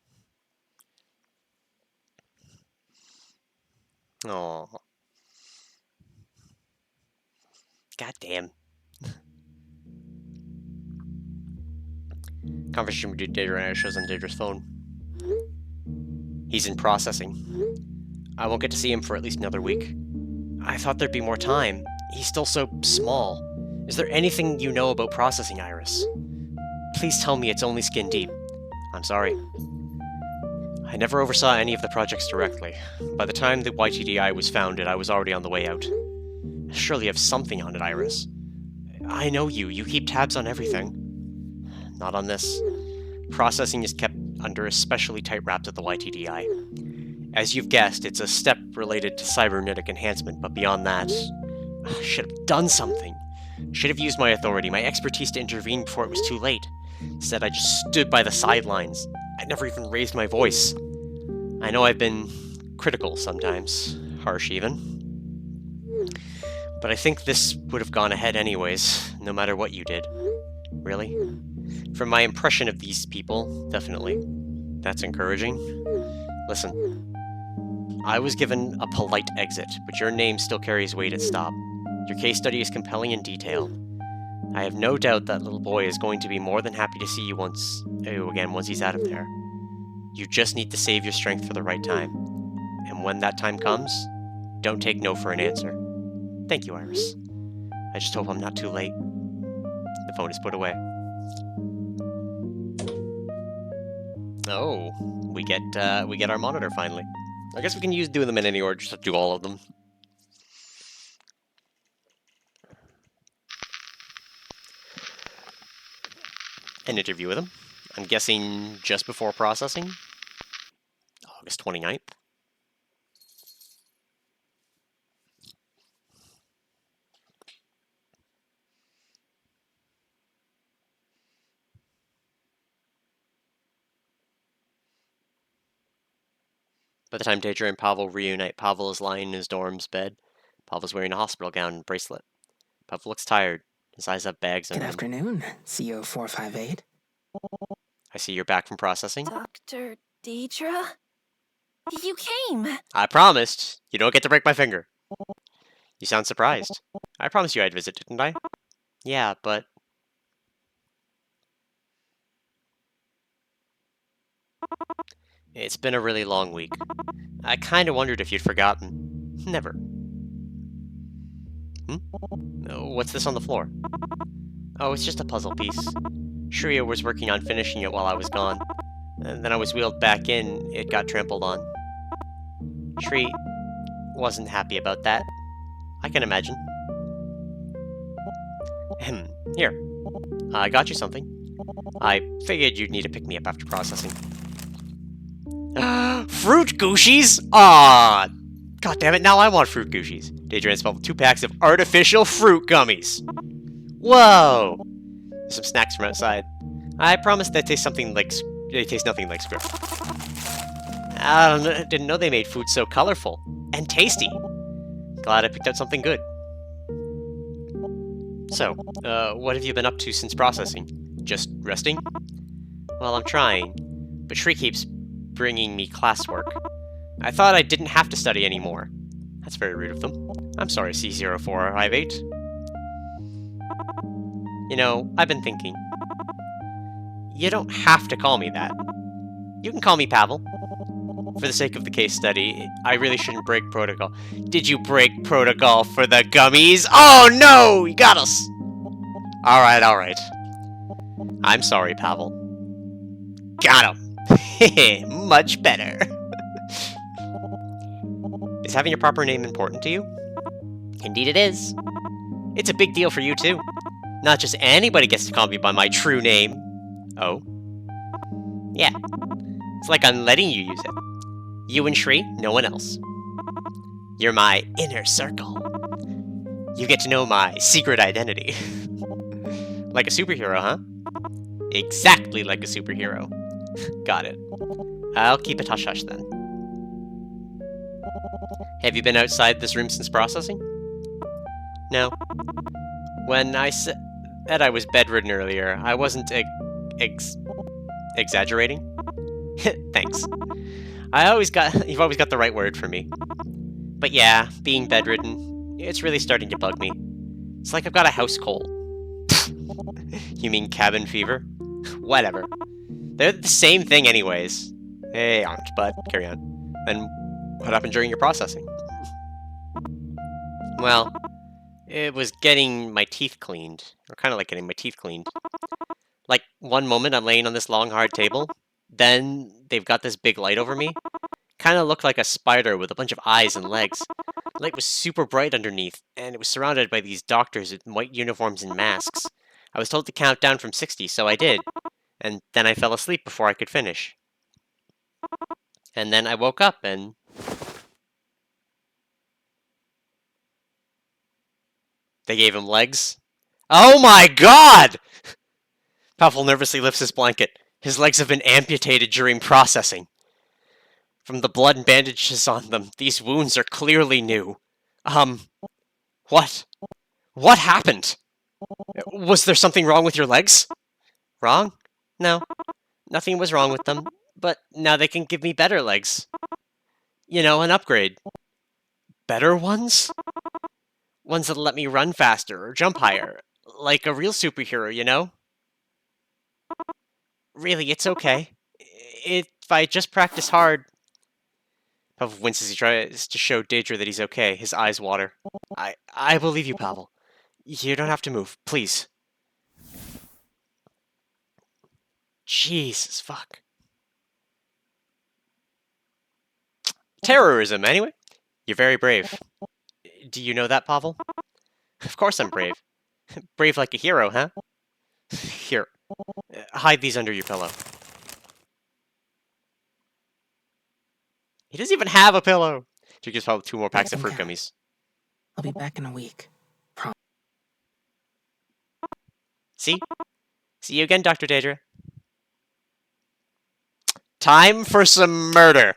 Oh. God damn. Conversation between Daedra and shows on Daedra's phone. He's in processing. I won't get to see him for at least another week. I thought there'd be more time. He's still so small. Is there anything you know about processing, Iris? Please tell me it's only skin deep. I'm sorry. I never oversaw any of the projects directly. By the time the YTDI was founded, I was already on the way out. Surely you have something on it, Iris. I know you. You keep tabs on everything. Not on this. Processing is kept under especially tight wraps at the YTDI. As you've guessed, it's a step related to cybernetic enhancement, but beyond that, I should have done something. Should have used my authority, my expertise to intervene before it was too late. Instead, I just stood by the sidelines. I never even raised my voice. I know I've been critical sometimes, harsh even. But I think this would have gone ahead anyways, no matter what you did. Really? From my impression of these people, definitely. That's encouraging. Listen, I was given a polite exit, but your name still carries weight at stop. Your case study is compelling and detailed. I have no doubt that little boy is going to be more than happy to see you again once he's out of there. You just need to save your strength for the right time. And when that time comes, don't take no for an answer. Thank you, Iris. I just hope I'm not too late. The phone is put away. Oh, we get our monitor finally. I guess we can do them in any order, just to do all of them. An interview with him. I'm guessing just before processing. August 29th. By the time Deidre and Pavel reunite, Pavel is lying in his dorm's bed. Pavel's wearing a hospital gown and bracelet. Pavel looks tired. His eyes have bags Good under them. afternoon, CO458. I see you're back from processing. Dr. Deidre? You came! I promised. You don't get to break my finger. You sound surprised. I promised you I'd visit, didn't I? Yeah, but... It's been a really long week. I kinda wondered if you'd forgotten. Never. What's this on the floor? Oh, it's just a puzzle piece. Shreya was working on finishing it while I was gone. And then I was wheeled back in, it got trampled on. Shree wasn't happy about that. I can imagine. Here. I got you something. I figured you'd need to pick me up after processing. Fruit Goochies? Ah, god damn it, now I want Fruit Goochies. Deidre smelled 2 packs of artificial fruit gummies. Whoa! There's some snacks from outside. I promise they taste nothing like script. I didn't know they made food so colorful and tasty. Glad I picked out something good. So, what have you been up to since processing? Just resting? Well, I'm trying, but Shri keeps bringing me classwork. I thought I didn't have to study anymore. That's very rude of them. I'm sorry, C0458. You know, I've been thinking. You don't have to call me that. You can call me Pavel. For the sake of the case study, I really shouldn't break protocol. Did you break protocol for the gummies? Oh no! You got us! Alright, alright. I'm sorry, Pavel. Got him! Much better. Is having a proper name important to you? Indeed it is. It's a big deal for you, too. Not just anybody gets to call me by my true name. Oh? Yeah. It's like I'm letting you use it. You and Shri, no one else. You're my inner circle. You get to know my secret identity. Like a superhero, huh? Exactly like a superhero. Got it. I'll keep it hush-hush then. Have you been outside this room since processing? No. When I said I was bedridden earlier, I wasn't exaggerating. Thanks. You've always got the right word for me. But yeah, being bedridden, it's really starting to bug me. It's like I've got a house cold. You mean cabin fever? Whatever. They're the same thing anyways. They aren't, but carry on. And what happened during your processing? Well, it was getting my teeth cleaned. Or kind of like getting my teeth cleaned. Like, one moment I'm laying on this long, hard table, then they've got this big light over me. Kind of looked like a spider with a bunch of eyes and legs. The light was super bright underneath, and it was surrounded by these doctors in white uniforms and masks. I was told to count down from 60, so I did. And then I fell asleep before I could finish. And then I woke up and... They gave him legs? Oh my god! Pavel nervously lifts his blanket. His legs have been amputated during processing. From the blood and bandages on them, these wounds are clearly new. What? What happened? Was there something wrong with your legs? Wrong? No. Nothing was wrong with them, but now they can give me better legs. You know, an upgrade. Better ones? Ones that'll let me run faster or jump higher. Like a real superhero, you know? Really, it's okay. If I just practice hard... Pavel winces as he tries to show Deidre that he's okay. His eyes water. I believe you, Pavel. You don't have to move, please. Jesus, fuck. Terrorism, anyway. You're very brave. Do you know that, Pavel? Of course I'm brave. Brave like a hero, huh? Here. Hide these under your pillow. He doesn't even have a pillow. She gives Pavel 2 more packs of fruit gummies. I'll be back in a week. See? See you again, Dr. Deidre. Time for some murder.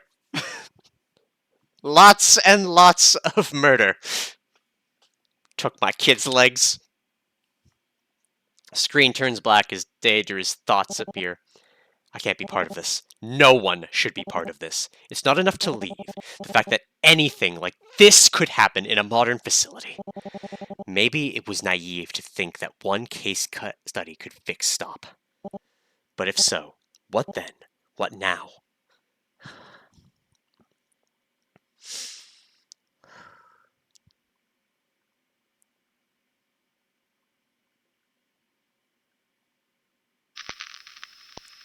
Lots and lots of murder. Took my kid's legs. Screen turns black as Daedra's thoughts appear. I can't be part of this. No one should be part of this. It's not enough to leave. The fact that anything like this could happen in a modern facility. Maybe it was naive to think that one case study could fix Stop. But if so, what then? What now?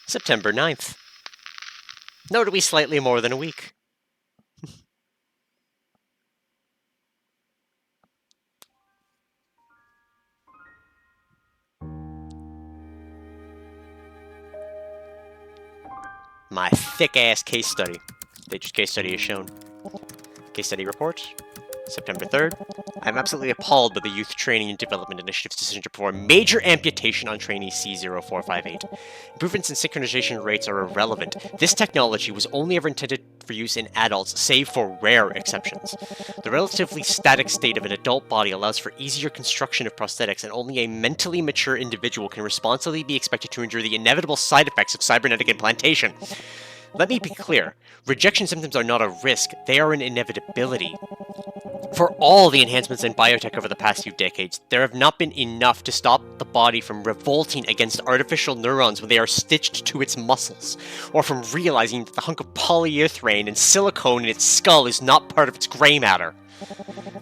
September 9th. Notably slightly more than a week. My thick-ass case study. Daedra's case study is shown. Case study report. September 3rd. I'm absolutely appalled by the Youth Training and Development Initiative's decision to perform major amputation on trainee C0458. Improvements in synchronization rates are irrelevant. This technology was only ever intended for use in adults, save for rare exceptions. The relatively static state of an adult body allows for easier construction of prosthetics, and only a mentally mature individual can responsibly be expected to endure the inevitable side effects of cybernetic implantation. Let me be clear. Rejection symptoms are not a risk, they are an inevitability. For all the enhancements in biotech over the past few decades, there have not been enough to stop the body from revolting against artificial neurons when they are stitched to its muscles, or from realizing that the hunk of polyurethane and silicone in its skull is not part of its gray matter.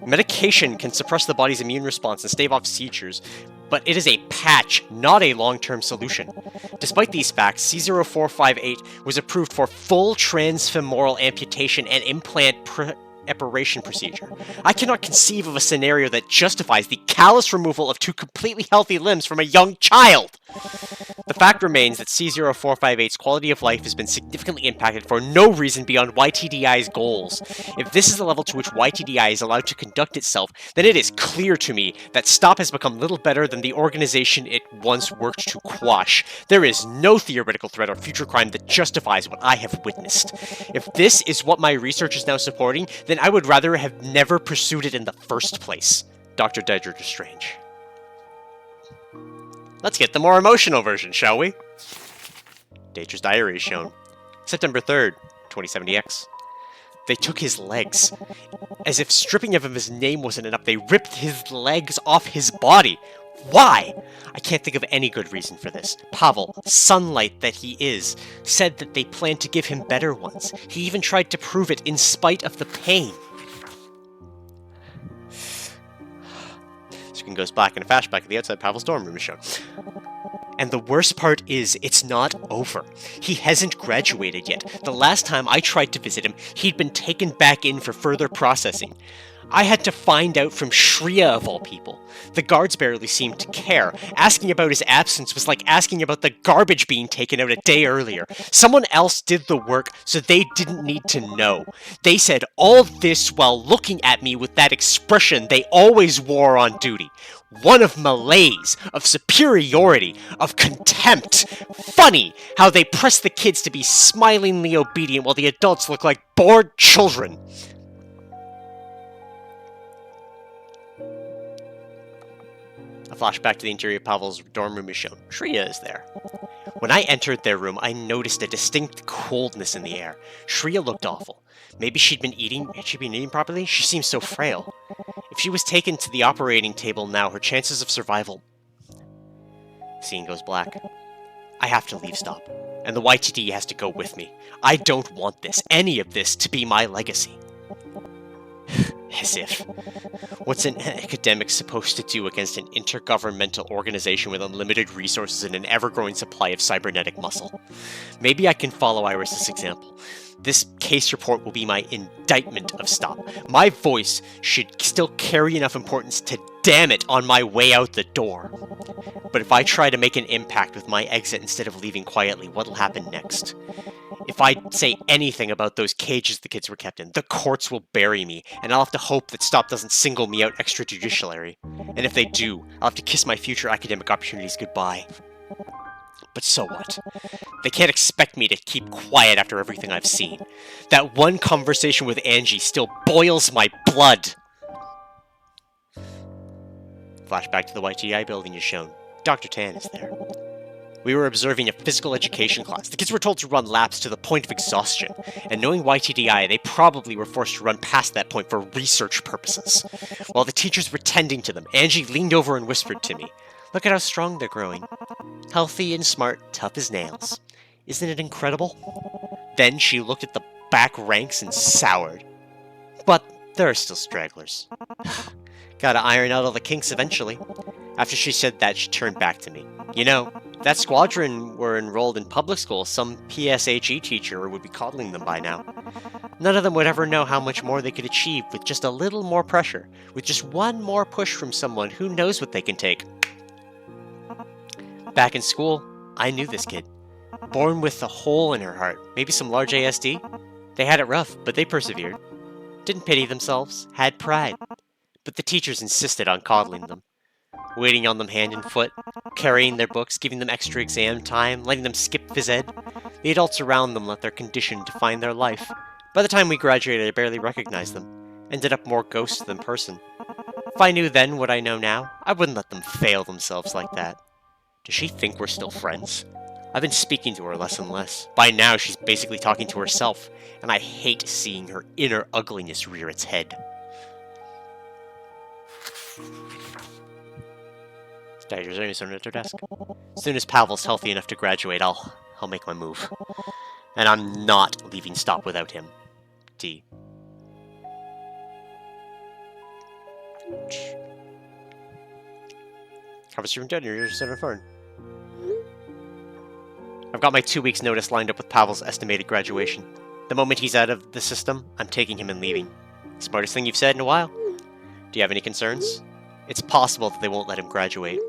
Medication can suppress the body's immune response and stave off seizures, but it is a patch, not a long-term solution. Despite these facts, C0458 was approved for full transfemoral amputation and implant preparation procedure. I cannot conceive of a scenario that justifies the callous removal of two completely healthy limbs from a young child! The fact remains that C0458's quality of life has been significantly impacted for no reason beyond YTDI's goals. If this is the level to which YTDI is allowed to conduct itself, then it is clear to me that STOP has become little better than the organization it once worked to quash. There is no theoretical threat or future crime that justifies what I have witnessed. If this is what my research is now supporting, then I would rather have never pursued it in the first place. Dr. Daedra Strange. Let's get the more emotional version, shall we? Daedra's diary is shown. September 3rd, 2070X. They took his legs. As if stripping of him his name wasn't enough, they ripped his legs off his body. Why? I can't think of any good reason for this. Pavel, sunlight that he is, said that they planned to give him better ones. He even tried to prove it in spite of the pain. Screen goes black and a flashback at the outside Pavel's dorm room is shown. And the worst part is, it's not over. He hasn't graduated yet. The last time I tried to visit him, he'd been taken back in for further processing. I had to find out from Shreya of all people. The guards barely seemed to care. Asking about his absence was like asking about the garbage being taken out a day earlier. Someone else did the work, so they didn't need to know. They said all this while looking at me with that expression they always wore on duty. One of malaise, of superiority, of contempt. Funny how they press the kids to be smilingly obedient while the adults look like bored children. A flashback to the interior of Pavel's dorm room is shown. Shreya is there. When I entered their room, I noticed a distinct coldness in the air. Shreya looked awful. Maybe she'd been eating properly? She seems so frail. If she was taken to the operating table now, her chances of survival... Scene goes black. I have to leave Stop, and the YTD has to go with me. I don't want this, any of this, to be my legacy. As if. What's an academic supposed to do against an intergovernmental organization with unlimited resources and an ever-growing supply of cybernetic muscle? Maybe I can follow Iris's example. This case report will be my indictment of Stop. My voice should still carry enough importance to damn it on my way out the door. But if I try to make an impact with my exit instead of leaving quietly, what'll happen next? If I say anything about those cages the kids were kept in, the courts will bury me, and I'll have to hope that Stop doesn't single me out extrajudicially. And if they do, I'll have to kiss my future academic opportunities goodbye. But so what? They can't expect me to keep quiet after everything I've seen. That one conversation with Angie still boils my blood. Flashback to the YTI building is shown. Dr. Tan is there. We were observing a physical education class. The kids were told to run laps to the point of exhaustion, and knowing YTDI, they probably were forced to run past that point for research purposes. While the teachers were tending to them, Angie leaned over and whispered to me, "Look at how strong they're growing. Healthy and smart, tough as nails. Isn't it incredible?" Then she looked at the back ranks and soured. But there are still stragglers. Gotta iron out all the kinks eventually. After she said that, she turned back to me. "You know, if that squadron were enrolled in public school, some PSHE teacher would be coddling them by now. None of them would ever know how much more they could achieve with just a little more pressure, with just one more push from someone who knows what they can take." Back in school, I knew this kid. Born with a hole in her heart, maybe some large ASD. They had it rough, but they persevered. Didn't pity themselves, had pride. But the teachers insisted on coddling them. Waiting on them hand and foot, carrying their books, giving them extra exam time, letting them skip phys ed. The adults around them let their condition define their life. By the time we graduated, I barely recognized them. Ended up more ghosts than person. If I knew then what I know now, I wouldn't let them fail themselves like that. Does she think we're still friends? I've been speaking to her less and less. By now, she's basically talking to herself, and I hate seeing her inner ugliness rear its head. Staggers are at their desk. As soon as Pavel's healthy enough to graduate, I'll make my move. And I'm not leaving Stop without him. D. Cover superintendent, you're Senator Fern. I've got my 2 weeks notice lined up with Pavel's estimated graduation. The moment he's out of the system, I'm taking him and leaving. Smartest thing you've said in a while. Do you have any concerns? It's possible that they won't let him graduate.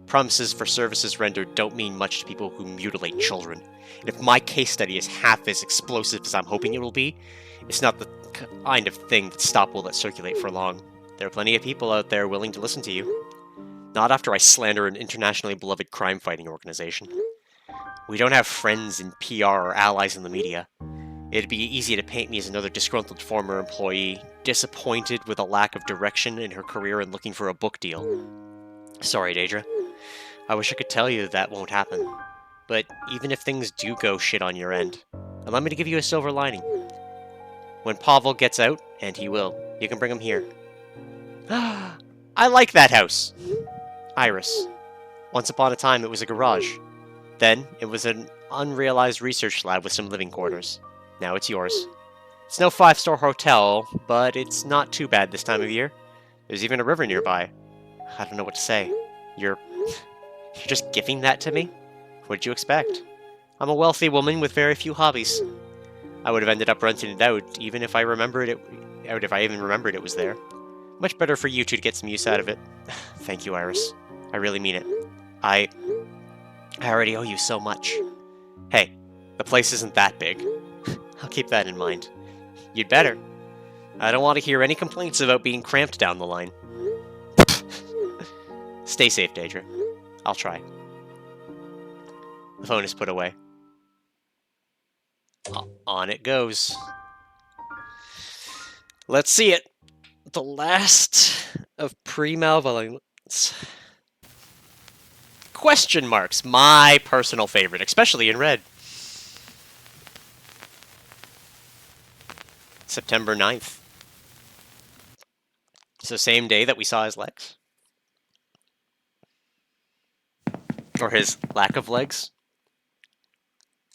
Promises for services rendered don't mean much to people who mutilate children. And if my case study is half as explosive as I'm hoping it will be, it's not the kind of thing that Stop will let circulate for long. There are plenty of people out there willing to listen to you. Not after I slander an internationally beloved crime-fighting organization. We don't have friends in PR or allies in the media. It'd be easy to paint me as another disgruntled former employee, disappointed with a lack of direction in her career and looking for a book deal. Sorry, Daedra. I wish I could tell you that won't happen. But even if things do go shit on your end, allow me to give you a silver lining. When Pavel gets out, and he will, you can bring him here. I like that house! Iris. Once upon a time, it was a garage. Then, it was an unrealized research lab with some living quarters. Now it's yours. It's no 5-star hotel, but it's not too bad this time of year. There's even a river nearby. I don't know what to say. You're just giving that to me? What'd you expect? I'm a wealthy woman with very few hobbies. I would have ended up renting it out, even if I remembered it was there. Much better for you two to get some use out of it. Thank you, Iris. I really mean it. I already owe you so much. Hey, the place isn't that big. I'll keep that in mind. You'd better. I don't want to hear any complaints about being cramped down the line. Stay safe, Daedra. I'll try. The phone is put away. On it goes. Let's see it. The last of pre-malViolence. Question marks. My personal favorite, especially in red. September 9th. So same day that we saw his legs. Or his lack of legs.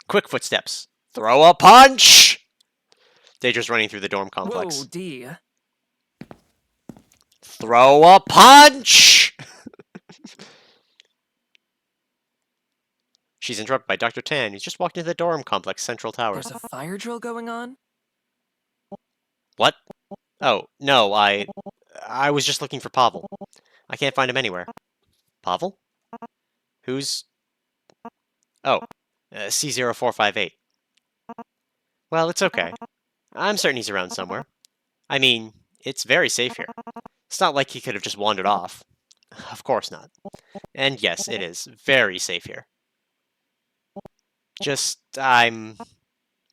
Quick footsteps. Throw a punch! Daedra's running through the dorm complex. Whoa, D. Throw a punch! She's interrupted by Dr. Tan, who's just walked into the dorm complex central tower. There's a fire drill going on? What? Oh, no, I was just looking for Pavel. I can't find him anywhere. Pavel? Who's... Oh, C0458. Well, it's okay. I'm certain he's around somewhere. I mean, it's very safe here. It's not like he could have just wandered off. Of course not. And yes, it is very safe here.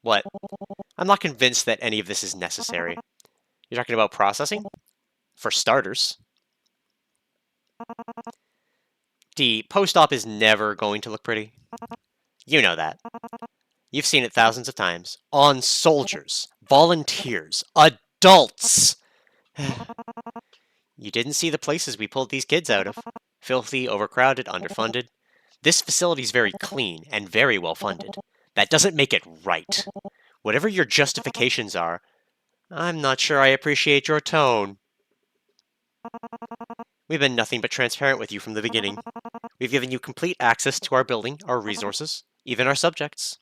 What? I'm not convinced that any of this is necessary. You're talking about processing? For starters. D, post-op is never going to look pretty. You know that. You've seen it thousands of times. On soldiers, volunteers, adults! You didn't see the places we pulled these kids out of. Filthy, overcrowded, underfunded. This facility's very clean and very well funded. That doesn't make it right. Whatever your justifications are, I'm not sure I appreciate your tone. We've been nothing but transparent with you from the beginning. We've given you complete access to our building, our resources, even our subjects.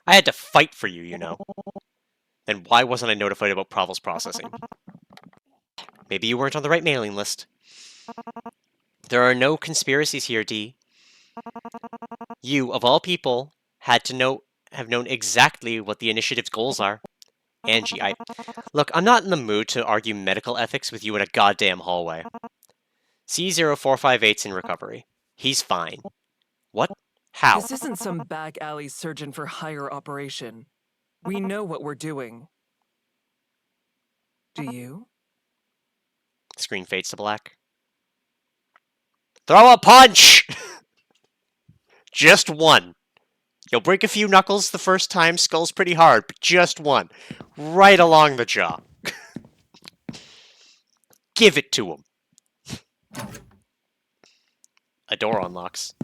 I had to fight for you, you know. Then why wasn't I notified about Provel's processing? Maybe you weren't on the right mailing list. There are no conspiracies here, D. You, of all people, have known exactly what the initiative's goals are. Angie, look, I'm not in the mood to argue medical ethics with you in a goddamn hallway. C0458's in recovery. He's fine. What? How? This isn't some back alley surgeon for hire operation. We know what we're doing. Do you? Screen fades to black. Throw a punch! Just one. You'll break a few knuckles the first time, skull's pretty hard, but just one. Right along the jaw. Give it to him. A door unlocks.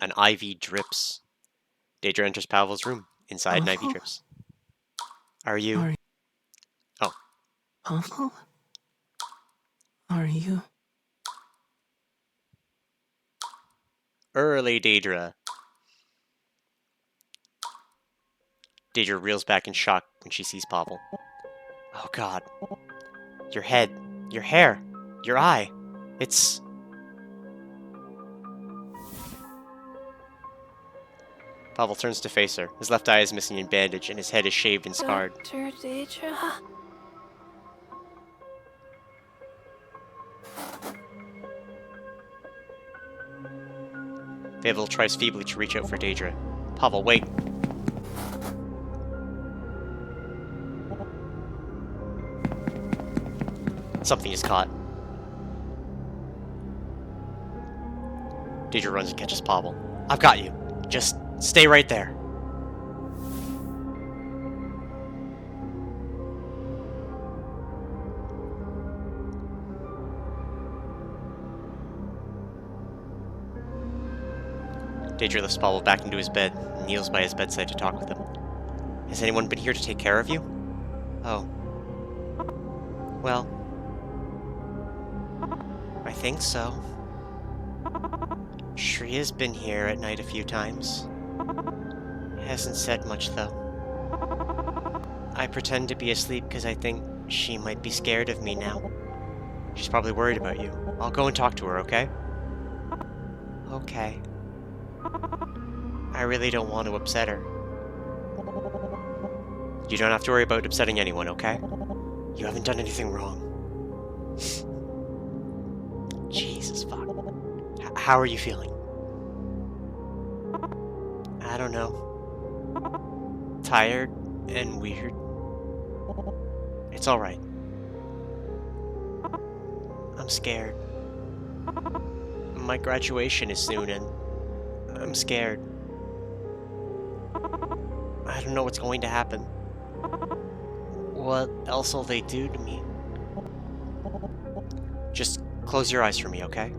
An IV drips. Daedra enters Pavel's room. Inside, an IV drips. Are you... Oh. Pavel? Are you? Early, Daedra. Daedra reels back in shock when she sees Pavel. Oh god. Your head. Your hair. Your eye. It's... Pavel turns to face her. His left eye is missing in bandage, and his head is shaved and scarred. Dr. Daedra? Pavel tries feebly to reach out for Daedra. Pavel, wait. Something is caught. Daedra runs and catches Pavel. I've got you. Just stay right there. Daedra lifts Pavel back into his bed and kneels by his bedside to talk with him. Has anyone been here to take care of you? Oh. Well, I think so. Shriya's been here at night a few times. Hasn't said much, though. I pretend to be asleep because I think she might be scared of me now. She's probably worried about you. I'll go and talk to her, okay? Okay. I really don't want to upset her. You don't have to worry about upsetting anyone, okay? You haven't done anything wrong. Jesus, fuck. How are you feeling? I don't know. Tired and weird. It's alright. I'm scared. My graduation is soon and I'm scared. I don't know what's going to happen. What else will they do to me? Just close your eyes for me, okay?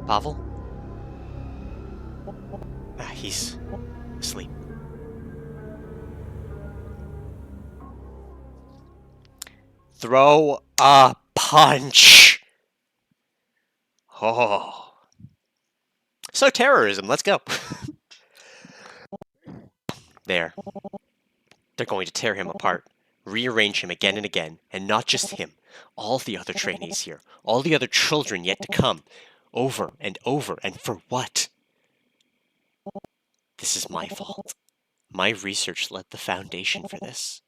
Pavel? He's asleep. Throw a punch! Oh. So terrorism, let's go. There. They're going to tear him apart. Rearrange him again and again. And not just him. All the other trainees here. All the other children yet to come. Over and over. And for what? This is my fault. My research led the foundation for this.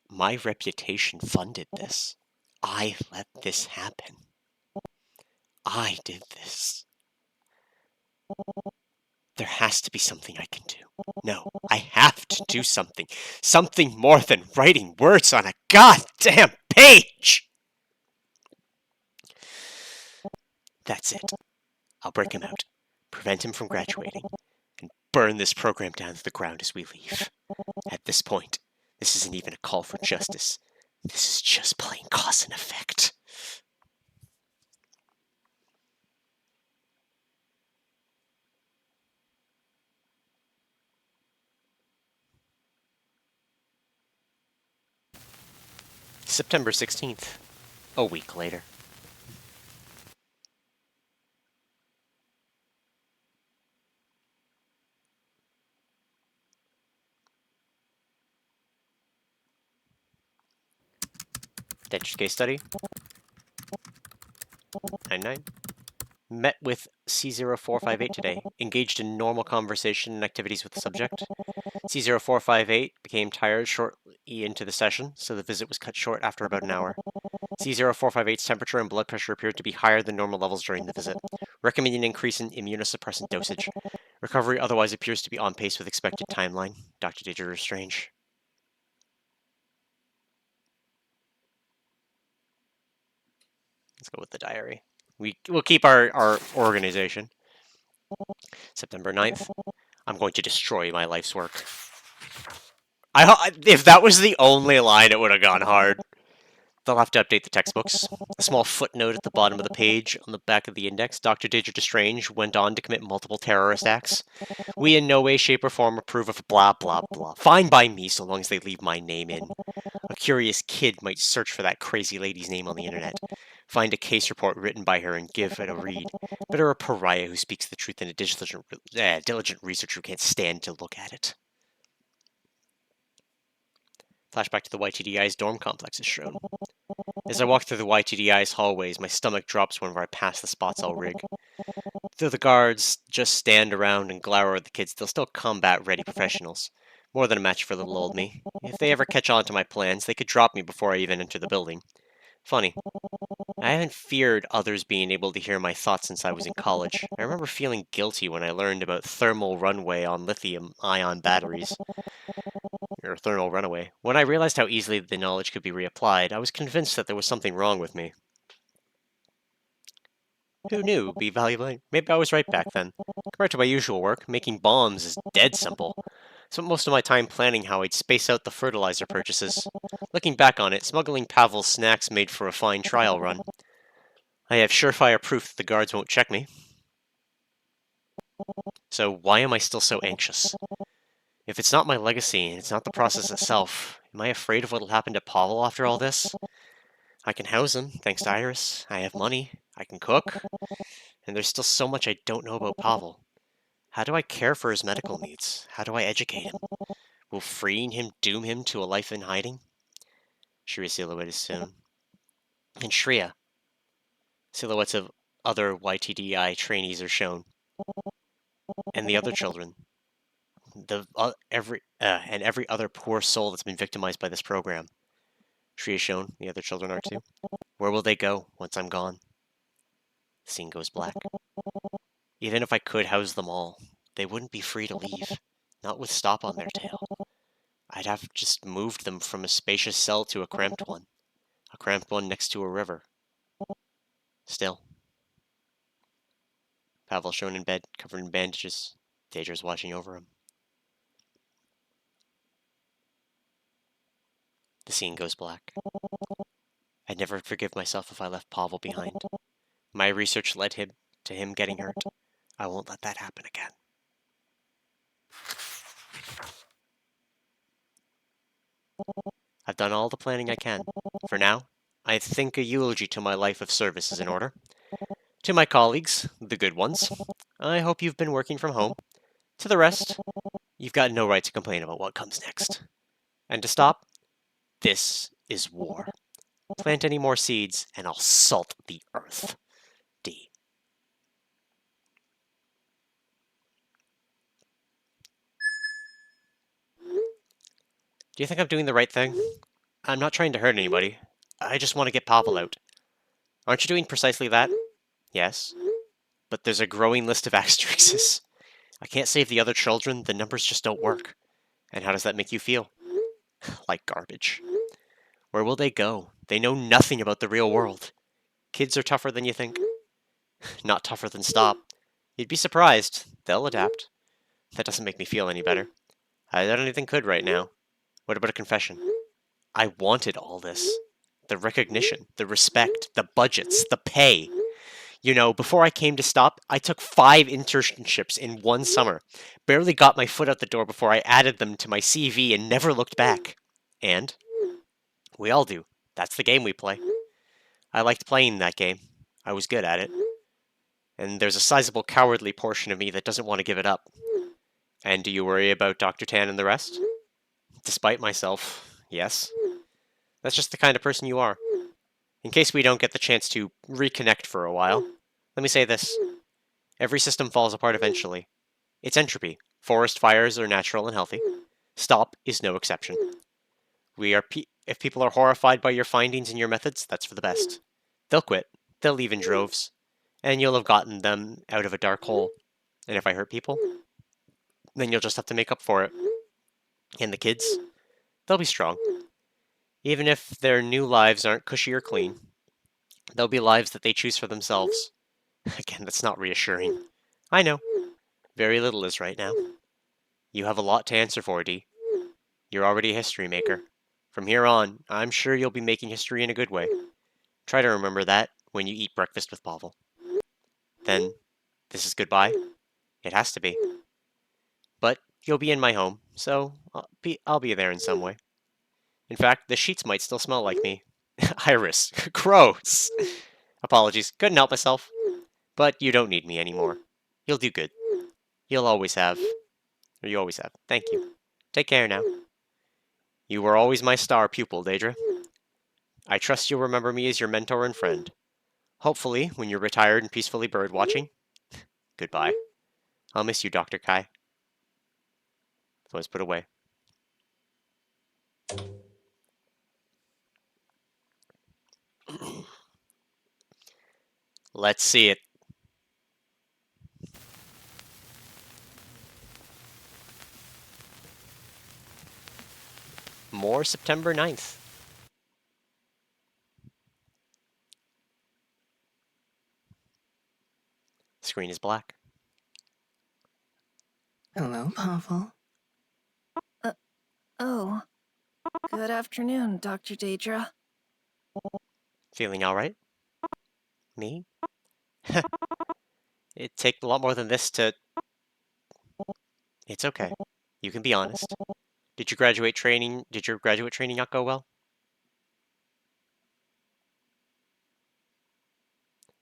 My reputation funded this. I let this happen. I did this. There has to be something I can do. No, I have to do something. Something more than writing words on a goddamn page! That's it. I'll break him out, prevent him from graduating, and burn this program down to the ground as we leave. At this point, this isn't even a call for justice. This is just plain cause and effect. September 16th, a week later. Dentures case study. 99. Met with C0458 today. Engaged in normal conversation and activities with the subject. C0458 became tired shortly into the session, so the visit was cut short after about an hour. C0458's temperature and blood pressure appeared to be higher than normal levels during the visit, recommending an increase in immunosuppressant dosage. Recovery otherwise appears to be on pace with expected timeline. Dr. Deidre Strange. Let's go with the diary. We'll keep our organization. September 9th. I'm going to destroy my life's work. If that was the only line, it would have gone hard. They'll have to update the textbooks. A small footnote at the bottom of the page on the back of the index. Dr. Deidre Strange went on to commit multiple terrorist acts. We in no way, shape, or form approve of blah, blah, blah. Fine by me so long as they leave my name in. A curious kid might search for that crazy lady's name on the internet, find a case report written by her and give it a read. Better a pariah who speaks the truth than a diligent researcher who can't stand to look at it. Flashback to the YTDI's dorm complex is shown. As I walk through the YTDI's hallways, my stomach drops whenever I pass the spots I'll rig. Though the guards just stand around and glower at the kids, they're still combat-ready professionals. More than a match for little old me. If they ever catch on to my plans, they could drop me before I even enter the building. Funny. I haven't feared others being able to hear my thoughts since I was in college. I remember feeling guilty when I learned about thermal runaway on lithium-ion batteries. Or thermal runaway. When I realized how easily the knowledge could be reapplied, I was convinced that there was something wrong with me. Who knew? Be valuable. Maybe I was right back then. Compared to my usual work, making bombs is dead simple. Spent most of my time planning how I'd space out the fertilizer purchases. Looking back on it, smuggling Pavel's snacks made for a fine trial run. I have surefire proof that the guards won't check me. So why am I still so anxious? If it's not my legacy and it's not the process itself, am I afraid of what'll happen to Pavel after all this? I can house him, thanks to Iris. I have money. I can cook. And there's still so much I don't know about Pavel. How do I care for his medical needs? How do I educate him? Will freeing him doom him to a life in hiding? Shriya's silhouette is soon. And Shriya. Silhouettes of other YTDI trainees are shown. And the other children. Every other poor soul that's been victimized by this program. Shriya shown, the other children are too. Where will they go once I'm gone? The scene goes black. Even if I could house them all, they wouldn't be free to leave, not with stop on their tail. I'd have just moved them from a spacious cell to a cramped one next to a river. Still. Pavel shown in bed, covered in bandages. Deidre's watching over him. The scene goes black. I'd never forgive myself if I left Pavel behind. My research led to him getting hurt. I won't let that happen again. I've done all the planning I can. For now, I think a eulogy to my life of service is in order. To my colleagues, the good ones, I hope you've been working from home. To the rest, you've got no right to complain about what comes next. And to stop, this is war. Plant any more seeds, and I'll salt the earth. D. Do you think I'm doing the right thing? I'm not trying to hurt anybody. I just want to get Pavel out. Aren't you doing precisely that? Yes. but there's a growing list of asterisks. I can't save the other children, the numbers just don't work. And how does that make you feel? Like garbage. Where will they go? They know nothing about the real world. Kids are tougher than you think. Not tougher than Stop. You'd be surprised. They'll adapt. That doesn't make me feel any better. I don't even could right now. What about a confession? I wanted all this. The recognition, the respect, the budgets, the pay. You know, before I came to Stop, I took 5 internships in one summer. Barely got my foot out the door before I added them to my CV and never looked back. And we all do. That's the game we play. I liked playing that game. I was good at it. And there's a sizable cowardly portion of me that doesn't want to give it up. And do you worry about Dr. Tan and the rest? Despite myself, yes. That's just the kind of person you are. In case we don't get the chance to reconnect for a while, let me say this. Every system falls apart eventually. It's entropy. Forest fires are natural and healthy. Stop is no exception. If people are horrified by your findings and your methods, that's for the best. They'll quit. They'll leave in droves. And you'll have gotten them out of a dark hole. And if I hurt people, then you'll just have to make up for it. And the kids, they'll be strong. Even if their new lives aren't cushy or clean, they'll be lives that they choose for themselves. Again, that's not reassuring. I know. Very little is right now. You have a lot to answer for, Dee. You're already a history maker. From here on, I'm sure you'll be making history in a good way. Try to remember that when you eat breakfast with Pavel. Then, this is goodbye? It has to be. But you'll be in my home, so I'll be there in some way. In fact, the sheets might still smell like me. Iris, gross! Apologies, couldn't help myself. But you don't need me anymore. You'll do good. You always have. Thank you. Take care now. You were always my star pupil, Daedra. I trust you'll remember me as your mentor and friend. Hopefully, when you're retired and peacefully bird-watching. Goodbye. I'll miss you, Dr. Kai. So it's put away. Let's see it. More September 9th. Screen is black. Hello, Pavel. Oh. Good afternoon, Dr. Daedra. Feeling alright? Me? It'd take a lot more than this to... It's okay. You can be honest. Did your graduate training not go well?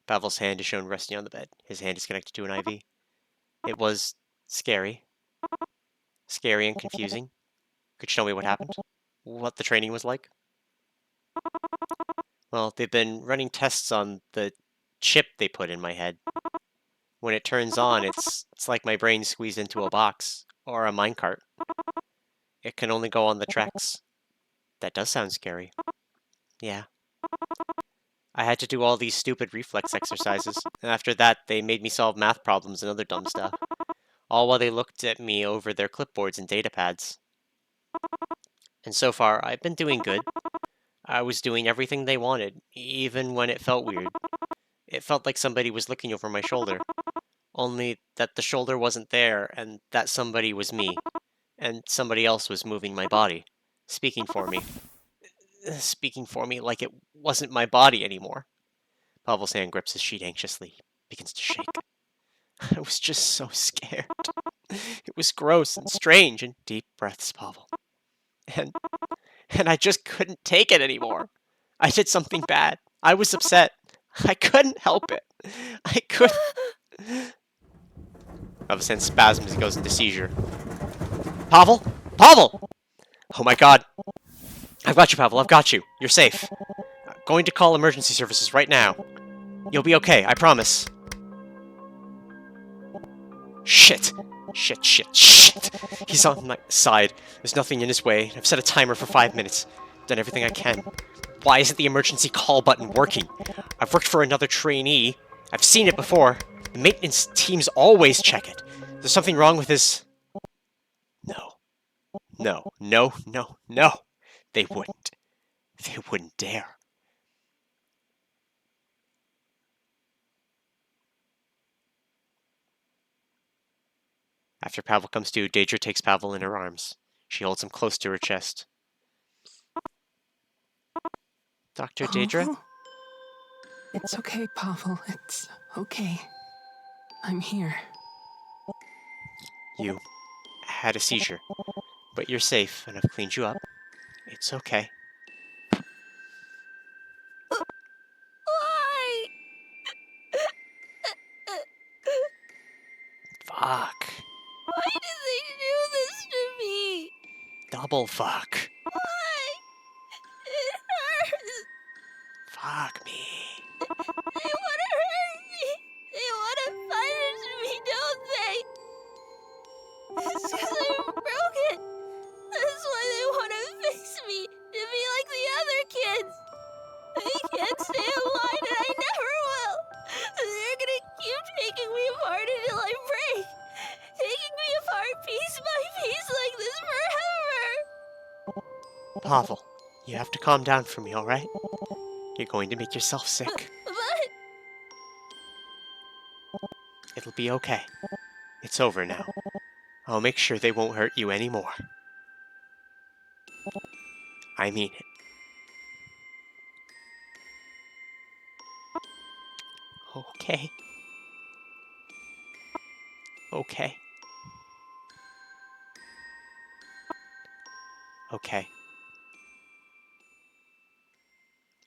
Pavel's hand is shown resting on the bed. His hand is connected to an IV. It was scary. Scary and confusing. Could you tell me what happened? What the training was like? Well, they've been running tests on the chip they put in my head. When it turns on, it's like my brain squeezed into a box, or a minecart. It can only go on the tracks. That does sound scary. Yeah. I had to do all these stupid reflex exercises, and after that, they made me solve math problems and other dumb stuff. All while they looked at me over their clipboards and data pads. And so far, I've been doing good. I was doing everything they wanted, even when it felt weird. It felt like somebody was looking over my shoulder. Only that the shoulder wasn't there, and that somebody was me. And somebody else was moving my body. Speaking for me. Speaking for me like it wasn't my body anymore. Pavel's hand grips his sheet anxiously. Begins to shake. I was just so scared. It was gross and strange, and deep breaths, Pavel. And I just couldn't take it anymore. I did something bad. I was upset. I couldn't help it. I couldn't... Pavel's hand spasms as he goes into seizure. Pavel? Pavel! Oh my god. I've got you, Pavel. I've got you. You're safe. I'm going to call emergency services right now. You'll be okay. I promise. Shit. Shit. He's on my side. There's nothing in his way. I've set a timer for 5 minutes. Done everything I can. Why isn't the emergency call button working? I've worked for another trainee. I've seen it before. The maintenance teams always check it. There's something wrong with his... No. No. No. No. No. They wouldn't. They wouldn't dare. After Pavel comes to, Daedra takes Pavel in her arms. She holds him close to her chest. Dr. Daedra? Pavel? It's okay, Pavel. It's okay. I'm here. You had a seizure, but you're safe and I've cleaned you up. It's okay. Why? Fuck. Why did they do this to me? Double fuck. Why? It hurts. Fuck me. They want to hurt me. They want to punish me, don't they? It's because I'm broken. That's why they want to fix me to be like the other kids. I can't stay alive and I never will. They're gonna keep taking me apart until I break. Taking me apart piece by piece like this forever. Pavel, you have to calm down for me, alright? You're going to make yourself sick. But It'll be okay. It's over now. I'll make sure they won't hurt you anymore. I mean it. Okay. Okay. Okay.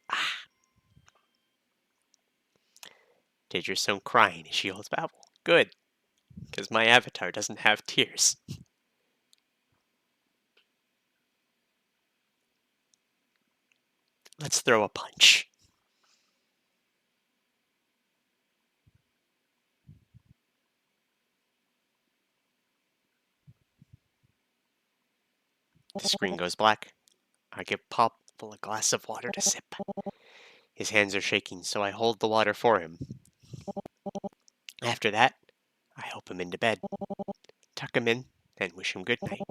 Ah. Daedra's soon crying as she holds Pavel. Good. Because my avatar doesn't have tears. Let's throw a punch. The screen goes black. I give Pavel a glass of water to sip. His hands are shaking, so I hold the water for him. After that, I help him into bed, tuck him in, and wish him good night.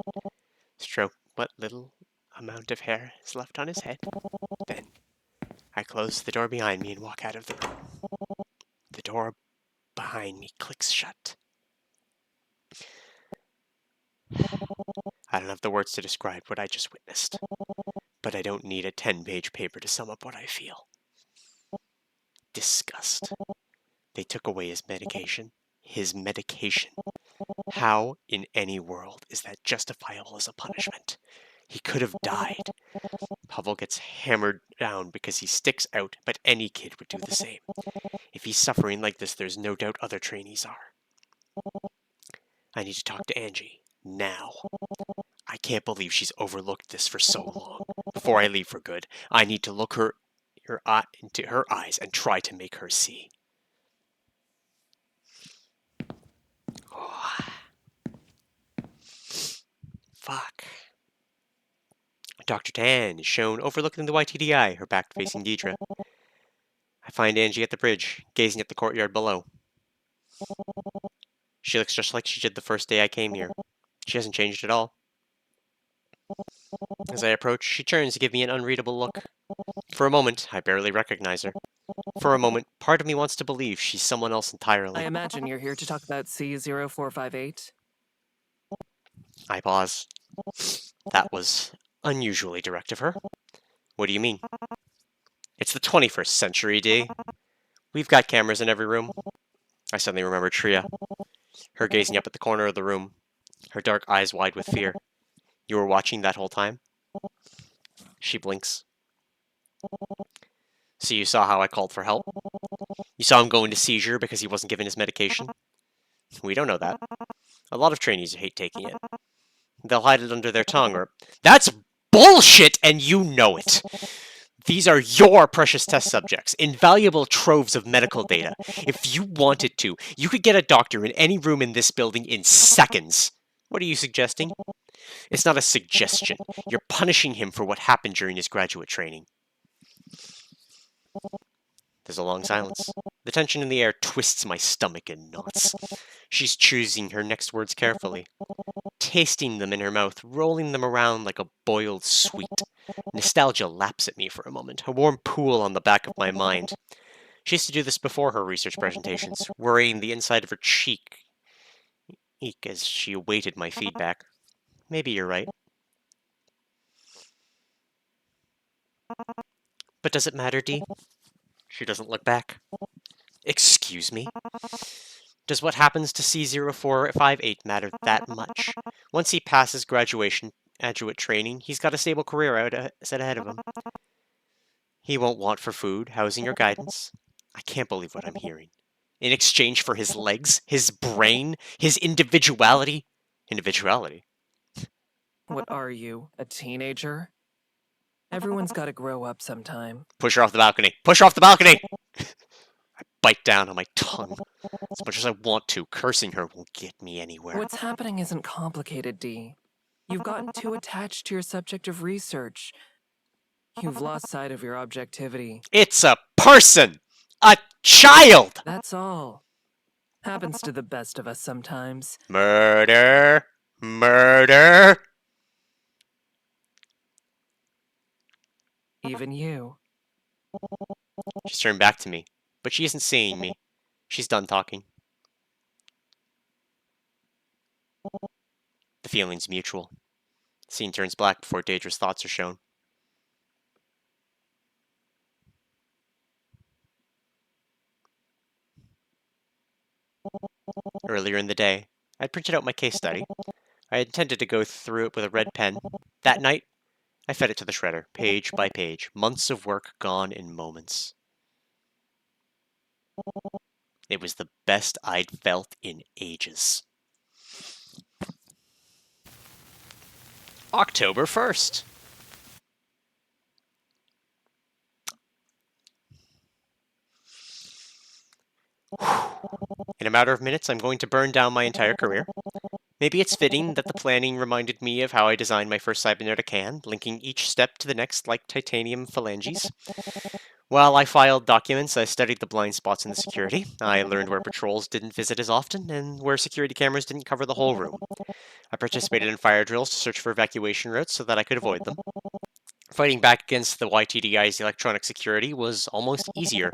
Stroke what little amount of hair is left on his head. Then, I close the door behind me and walk out of the room. The door behind me clicks shut. I don't have the words to describe what I just witnessed, but I don't need a 10-page paper to sum up what I feel. Disgust. They took away his medication. His medication. How in any world is that justifiable as a punishment? He could have died. Pavel gets hammered down because he sticks out, but any kid would do the same. If he's suffering like this, there's no doubt other trainees are. I need to talk to Angie. Now. I can't believe she's overlooked this for so long. Before I leave for good, I need to look into her eyes and try to make her see. Oh. Fuck. Dr. Tan is shown overlooking the YTDI, her back facing Daedra. I find Angie at the bridge, gazing at the courtyard below. She looks just like she did the first day I came here. She hasn't changed at all. As I approach, she turns to give me an unreadable look. For a moment, I barely recognize her. For a moment, part of me wants to believe she's someone else entirely. I imagine you're here to talk about C0458. I pause. That was unusually direct of her. What do you mean? It's the 21st century, D. We've got cameras in every room. I suddenly remember Tria. Her gazing up at the corner of the room, her dark eyes wide with fear. You were watching that whole time? She blinks. So you saw how I called for help? You saw him go into seizure because he wasn't given his medication? We don't know that. A lot of trainees hate taking it. They'll hide it under their tongue or... That's bullshit and you know it! These are your precious test subjects, invaluable troves of medical data. If you wanted to, you could get a doctor in any room in this building in seconds. What are you suggesting? It's not a suggestion. You're punishing him for what happened during his graduate training. There's a long silence. The tension in the air twists my stomach in knots. She's choosing her next words carefully, tasting them in her mouth, rolling them around like a boiled sweet. Nostalgia laps at me for a moment, a warm pool on the back of my mind. She used to do this before her research presentations, worrying the inside of her cheek as she awaited my feedback. Maybe you're right. But does it matter, Dee? She doesn't look back. Excuse me? Does what happens to C0458 matter that much? Once he passes graduate training, he's got a stable career set ahead of him. He won't want for food, housing, or guidance. I can't believe what I'm hearing. In exchange for his legs, his brain, his individuality. Individuality? What are you, a teenager? Everyone's gotta grow up sometime. Push her off the balcony! Push her off the balcony! I bite down on my tongue. As much as I want to, cursing her won't get me anywhere. What's happening isn't complicated, Dee. You've gotten too attached to your subject of research. You've lost sight of your objectivity. It's a person! A child! That's all. Happens to the best of us sometimes. Murder! Murder! Even you. She's turned back to me, but she isn't seeing me. She's done talking. The feeling's mutual. The scene turns black before Daedra's thoughts are shown. Earlier in the day, I'd printed out my case study. I intended to go through it with a red pen. That night, I fed it to the shredder, page by page, months of work gone in moments. It was the best I'd felt in ages. October 1st. In a matter of minutes, I'm going to burn down my entire career. Maybe it's fitting that the planning reminded me of how I designed my first cybernetic hand, linking each step to the next like titanium phalanges. While I filed documents, I studied the blind spots in the security. I learned where patrols didn't visit as often, and where security cameras didn't cover the whole room. I participated in fire drills to search for evacuation routes so that I could avoid them. Fighting back against the YTDI's electronic security was almost easier.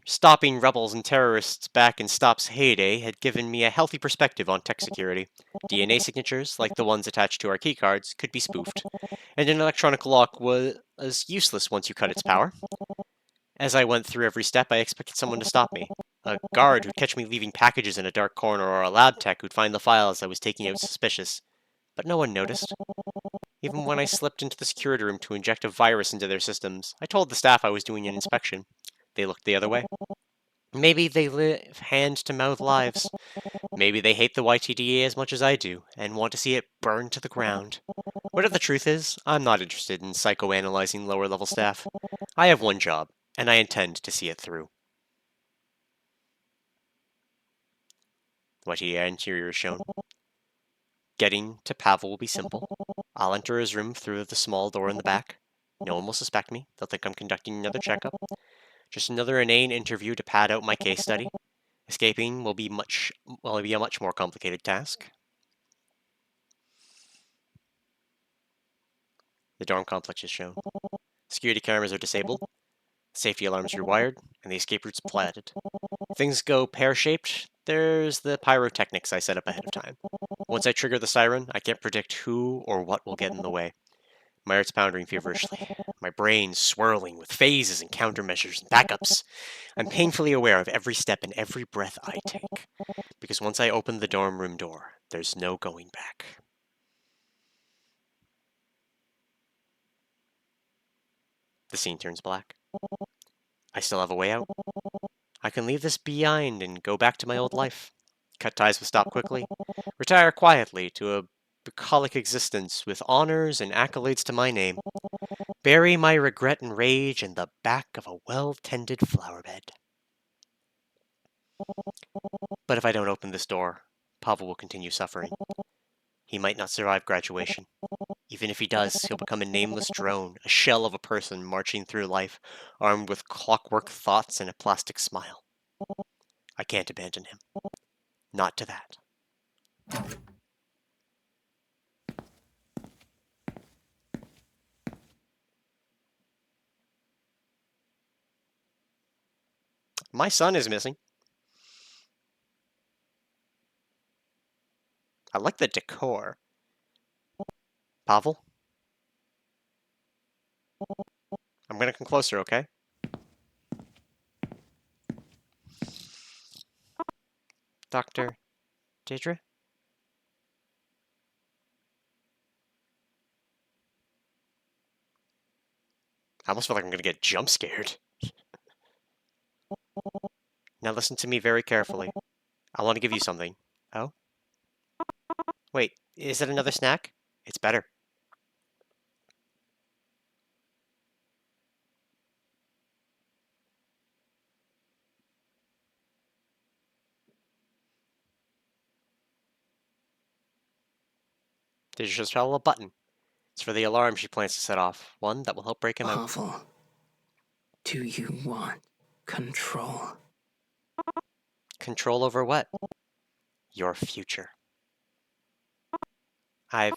Stopping rebels and terrorists back in Stop's heyday had given me a healthy perspective on tech security. DNA signatures, like the ones attached to our keycards, could be spoofed, and an electronic lock was useless once you cut its power. As I went through every step, I expected someone to stop me. A guard who'd catch me leaving packages in a dark corner, or a lab tech who'd find the files I was taking out suspicious. But no one noticed. Even when I slipped into the security room to inject a virus into their systems, I told the staff I was doing an inspection. They looked the other way. Maybe they live hand-to-mouth lives. Maybe they hate the YTDA as much as I do, and want to see it burn to the ground. Whatever the truth is, I'm not interested in psychoanalyzing lower-level staff. I have one job, and I intend to see it through. The YTDA interior is shown. Getting to Pavel will be simple. I'll enter his room through the small door in the back. No one will suspect me. They'll think I'm conducting another checkup. Just another inane interview to pad out my case study. Escaping will be a much more complicated task. The dorm complex is shown. Security cameras are disabled, safety alarms rewired, and the escape routes platted. If things go pear-shaped, there's the pyrotechnics I set up ahead of time. Once I trigger the siren, I can't predict who or what will get in the way. My heart's pounding feverishly, my brain swirling with phases and countermeasures and backups. I'm painfully aware of every step and every breath I take, because once I open the dorm room door, there's no going back. The scene turns black. I still have a way out. I can leave this behind and go back to my old life. Cut ties with Stop quickly. Retire quietly to a bucolic existence with honors and accolades to my name. Bury my regret and rage in the back of a well-tended flower bed. But if I don't open this door, Pavel will continue suffering. He might not survive graduation. Even if he does, he'll become a nameless drone, a shell of a person marching through life, armed with clockwork thoughts and a plastic smile. I can't abandon him. Not to that. My son is missing. I like the decor. Pavel? I'm gonna come closer, okay? Dr. Deidre? I almost feel like I'm gonna get jump scared. Now listen to me very carefully. I want to give you something. Oh? Wait, is it another snack? It's better. Did you just follow a button? It's for the alarm she plans to set off. One that will help break him out. Pavel, do you want control? Control over what? Your future. I've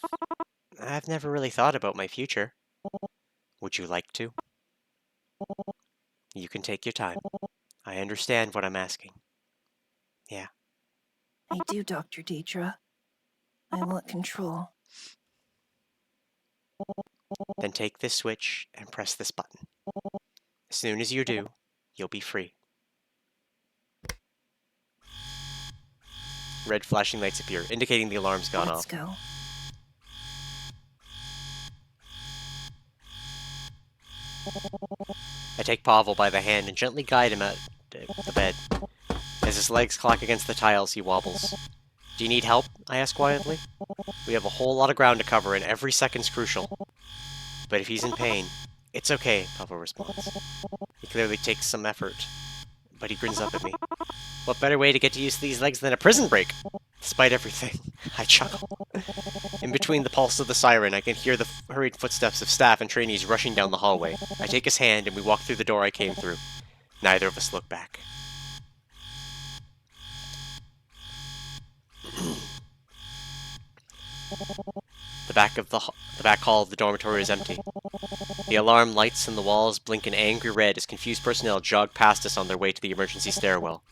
never really thought about my future. Would you like to? You can take your time. I understand what I'm asking. Yeah. I do, Dr. Deidre. I want control. Then take this switch and press this button. As soon as you do, you'll be free. Red flashing lights appear, indicating the alarm's gone Let's off. go. I take Pavel by the hand and gently guide him out the bed. As his legs clock against the tiles, he wobbles. Do you need help? I ask quietly. We have a whole lot of ground to cover and every second's crucial. But if he's in pain, it's okay, Pavel responds. He clearly takes some effort, but he grins up at me. What better way to get to use these legs than a prison break? Despite everything, I chuckle. In between the pulse of the siren, I can hear the hurried footsteps of staff and trainees rushing down the hallway. I take his hand and we walk through the door I came through. Neither of us look back. The back hall of the dormitory is empty. The alarm lights and the walls blink an angry red as confused personnel jog past us on their way to the emergency stairwell.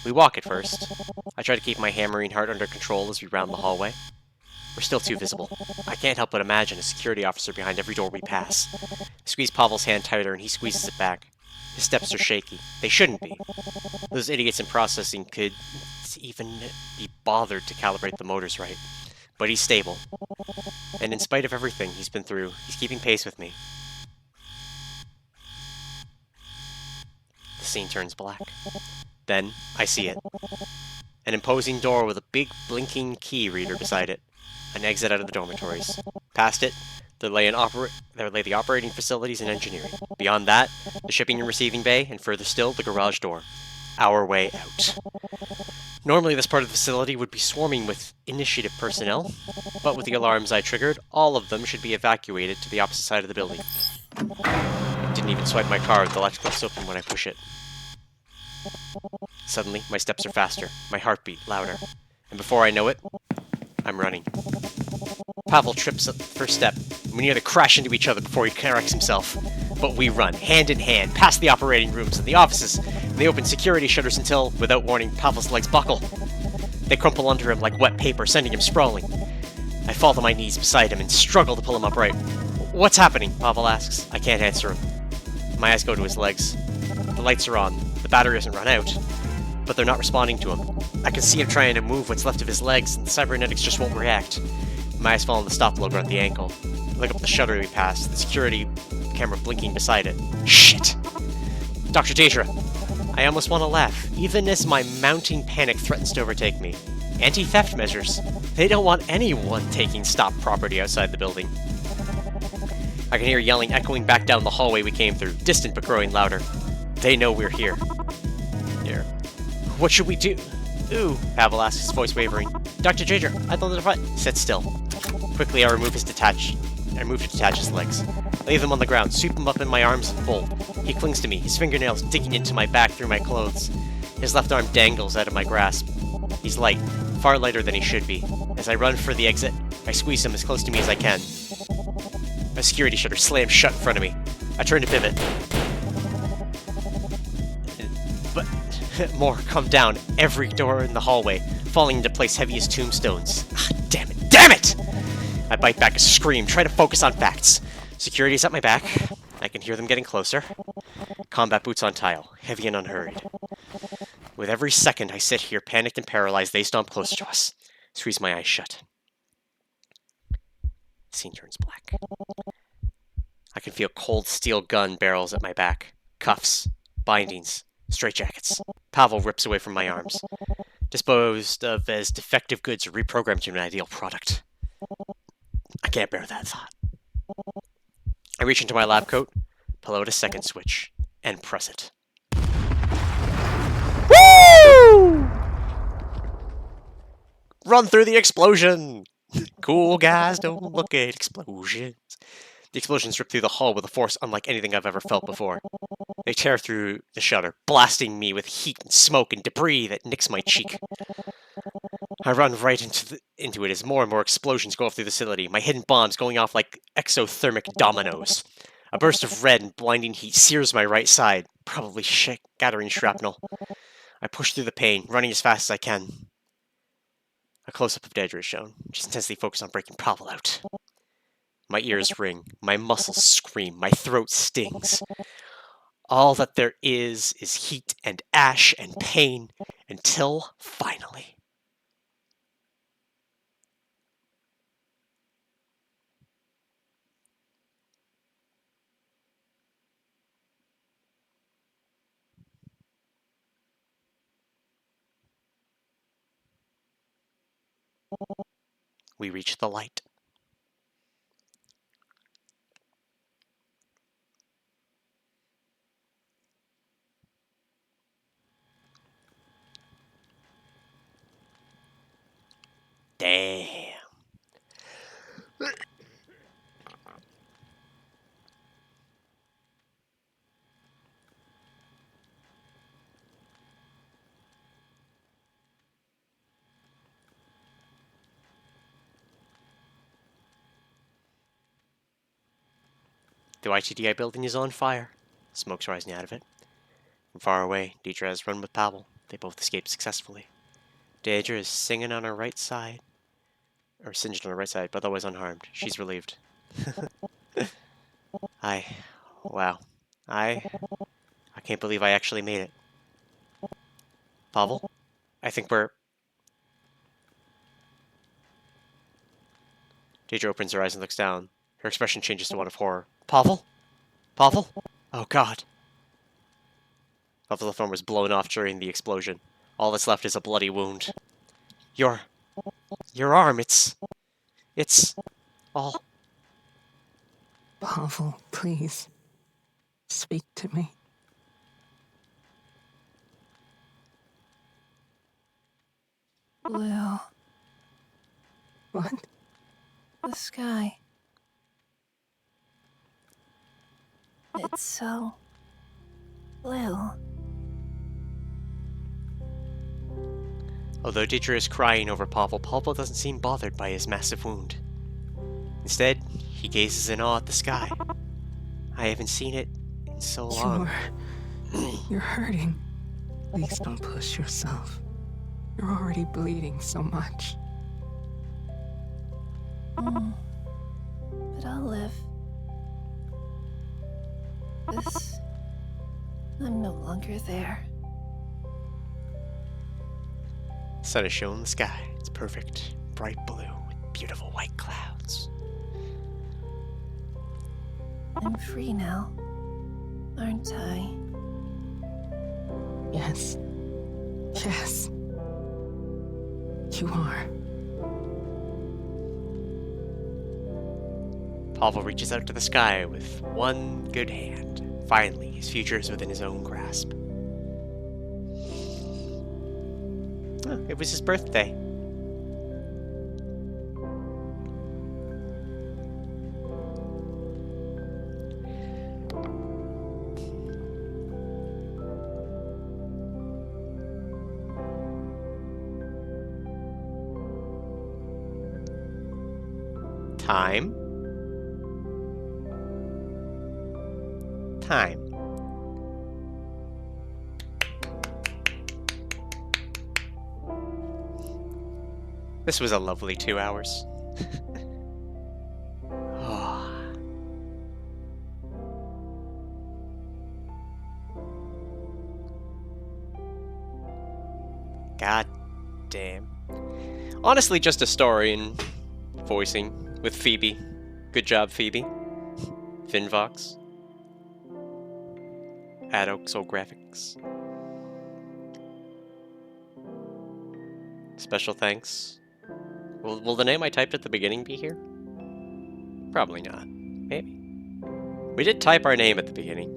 We walk at first. I try to keep my hammering heart under control as we round the hallway. We're still too visible. I can't help but imagine a security officer behind every door we pass. I squeeze Pavel's hand tighter and he squeezes it back. His steps are shaky. They shouldn't be. Those idiots in processing could even be bothered to calibrate the motors right. But he's stable. And in spite of everything he's been through, he's keeping pace with me. The scene turns black. Then, I see it. An imposing door with a big blinking key reader beside it. An exit out of the dormitories. Past it, there lay the operating facilities and engineering. Beyond that, the shipping and receiving bay, and further still, the garage door. Our way out. Normally this part of the facility would be swarming with initiative personnel, but with the alarms I triggered, all of them should be evacuated to the opposite side of the building. Didn't even swipe my card, the latch clicks open when I push it. Suddenly, my steps are faster, my heartbeat louder, and before I know it, I'm running. Pavel trips at the first step, and we nearly crash into each other before he corrects himself. But we run, hand in hand, past the operating rooms and the offices, and they open security shutters until, without warning, Pavel's legs buckle. They crumple under him like wet paper, sending him sprawling. I fall to my knees beside him and struggle to pull him upright. What's happening? Pavel asks. I can't answer him. My eyes go to his legs. The lights are on. The battery hasn't run out. But they're not responding to him. I can see him trying to move what's left of his legs, and the cybernetics just won't react. My eyes fall on the stop logo at the ankle. I look up the shutter we passed, the security camera blinking beside it. Shit! Dr. Deidre! I almost want to laugh, even as my mounting panic threatens to overtake me. Anti-theft measures. They don't want anyone taking stopped property outside the building. I can hear yelling echoing back down the hallway we came through, distant but growing louder. They know we're here. What should we do? Ooh, Pavel asks, his voice wavering. Dr. Jager, I thought the device... Sit still. Quickly, I remove to detach his legs. I leave him on the ground, sweep him up in my arms and fold. He clings to me, his fingernails digging into my back through my clothes. His left arm dangles out of my grasp. He's light, far lighter than he should be. As I run for the exit, I squeeze him as close to me as I can. A security shutter slams shut in front of me. I turn to pivot. But more come down every door in the hallway, falling into place heavy as tombstones. Ah, damn it! Damn it! I bite back a scream, try to focus on facts. Security's at my back. I can hear them getting closer. Combat boots on tile, heavy and unhurried. With every second I sit here, panicked and paralyzed, they stomp closer to us. Squeeze my eyes shut. The scene turns black. I can feel cold steel gun barrels at my back. Cuffs, bindings, straitjackets. Pavel rips away from my arms. Disposed of as defective goods reprogrammed to an ideal product. I can't bear that thought. I reach into my lab coat, pull out a second switch, and press it. Woo! Run through the explosion! Cool guys don't look at explosions. The explosions rip through the hull with a force unlike anything I've ever felt before. They tear through the shutter, blasting me with heat and smoke and debris that nicks my cheek. I run right into it as more and more explosions go off through the facility, my hidden bombs going off like exothermic dominoes. A burst of red and blinding heat sears my right side, probably scattering shrapnel. I push through the pain, running as fast as I can. A close-up of Dedra is shown, just intensely focused on breaking Pavel out. My ears ring, my muscles scream, my throat stings. All that there is heat and ash and pain, until finally. We reach the light. Damn. The YTDI building is on fire. Smoke's rising out of it. From far away, Deidre has run with Pavel. They both escaped successfully. Deidre is singing on her right side. Or singed on her right side, but otherwise unharmed. She's relieved. Wow. I can't believe I actually made it. Pavel? I think we're... Deidre opens her eyes and looks down. Her expression changes to one of horror. Pavel? Pavel? Oh god. Pavel's left arm was blown off during the explosion. All that's left is a bloody wound. Your arm, it's all... Pavel, please. Speak to me. Blue. What? The sky. It's so blue. Although Deidre is crying over Pavel, Pavel doesn't seem bothered by his massive wound. Instead, he gazes in awe at the sky. I haven't seen it in so long. You're hurting. Please don't push yourself. You're already bleeding so much. But I'll live. I'm no longer there. The sun is shown in the sky. It's perfect, bright blue with beautiful white clouds. I'm free now, aren't I? Yes. Yes. You are. Pavel reaches out to the sky with one good hand. Finally, his future is within his own grasp. it was his birthday. Time. Time. This was a lovely 2 hours. Oh. God damn. Honestly, just a story and voicing with Phoebe. Good job, Phoebe. Finvox. Adoxo graphics. Special thanks. Will the name I typed at the beginning be here? Probably not. Maybe. We did type our name at the beginning.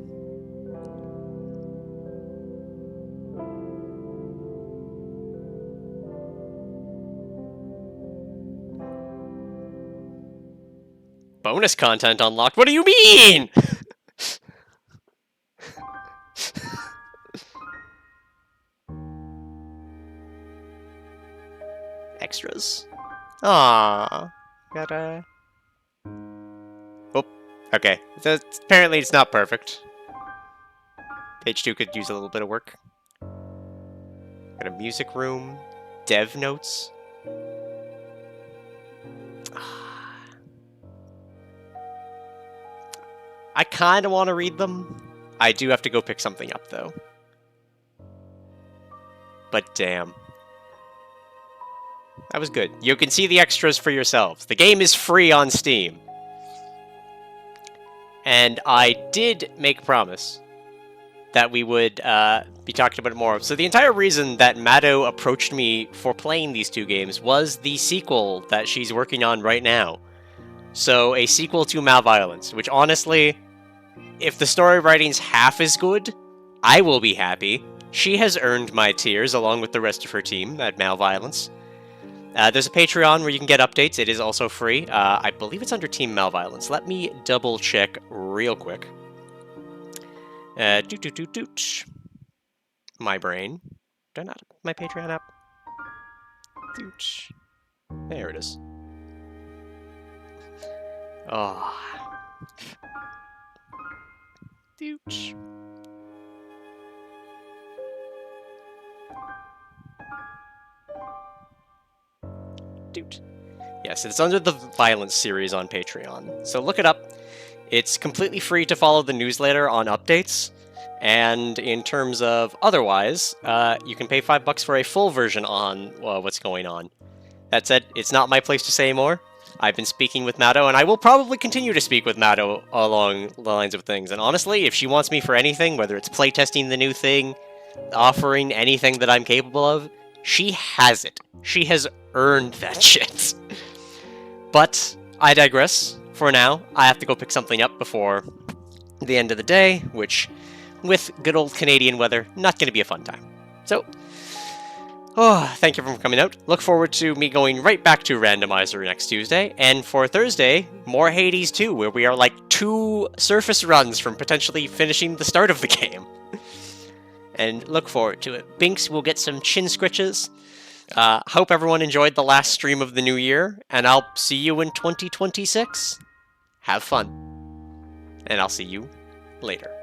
Bonus content unlocked? What do you mean? Extras. Aww. Gotta... Oh, okay. So apparently it's not perfect. Page 2 could use a little bit of work. Got a music room. Dev notes. I kind of want to read them. I do have to go pick something up, though. But damn. That was good. You can see the extras for yourselves. The game is free on Steam. And I did make a promise that we would be talking about it more. So the entire reason that Mado approached me for playing these two games was the sequel that she's working on right now. So a sequel to malViolence, which honestly, if the story writing's half as good, I will be happy. She has earned my tears along with the rest of her team at malViolence. There's a Patreon where you can get updates. It is also free. I believe it's under Team malViolence. Let me double check real quick. My brain. Do I not have my Patreon app? There it is. Oh. Yes, it's under the Violence series on Patreon. So look it up. It's completely free to follow the newsletter on updates. And in terms of otherwise, you can pay $5 for a full version on what's going on. That said, it's not my place to say more. I've been speaking with Mado, and I will probably continue to speak with Mado along the lines of things. And honestly, if she wants me for anything, whether it's playtesting the new thing, offering anything that I'm capable of, she has it. She has earned that shit. But I digress. For now, I have to go pick something up before the end of the day, which, with good old Canadian weather, not going to be a fun time. So, thank you for coming out. Look forward to me going right back to Randomizer next Tuesday. And for Thursday, more Hades 2, where we are like 2 surface runs from potentially finishing the start of the game. And look forward to it. Binks will get some chin scritches. Hope everyone enjoyed the last stream of the new year, and I'll see you in 2026. Have fun. And I'll see you later.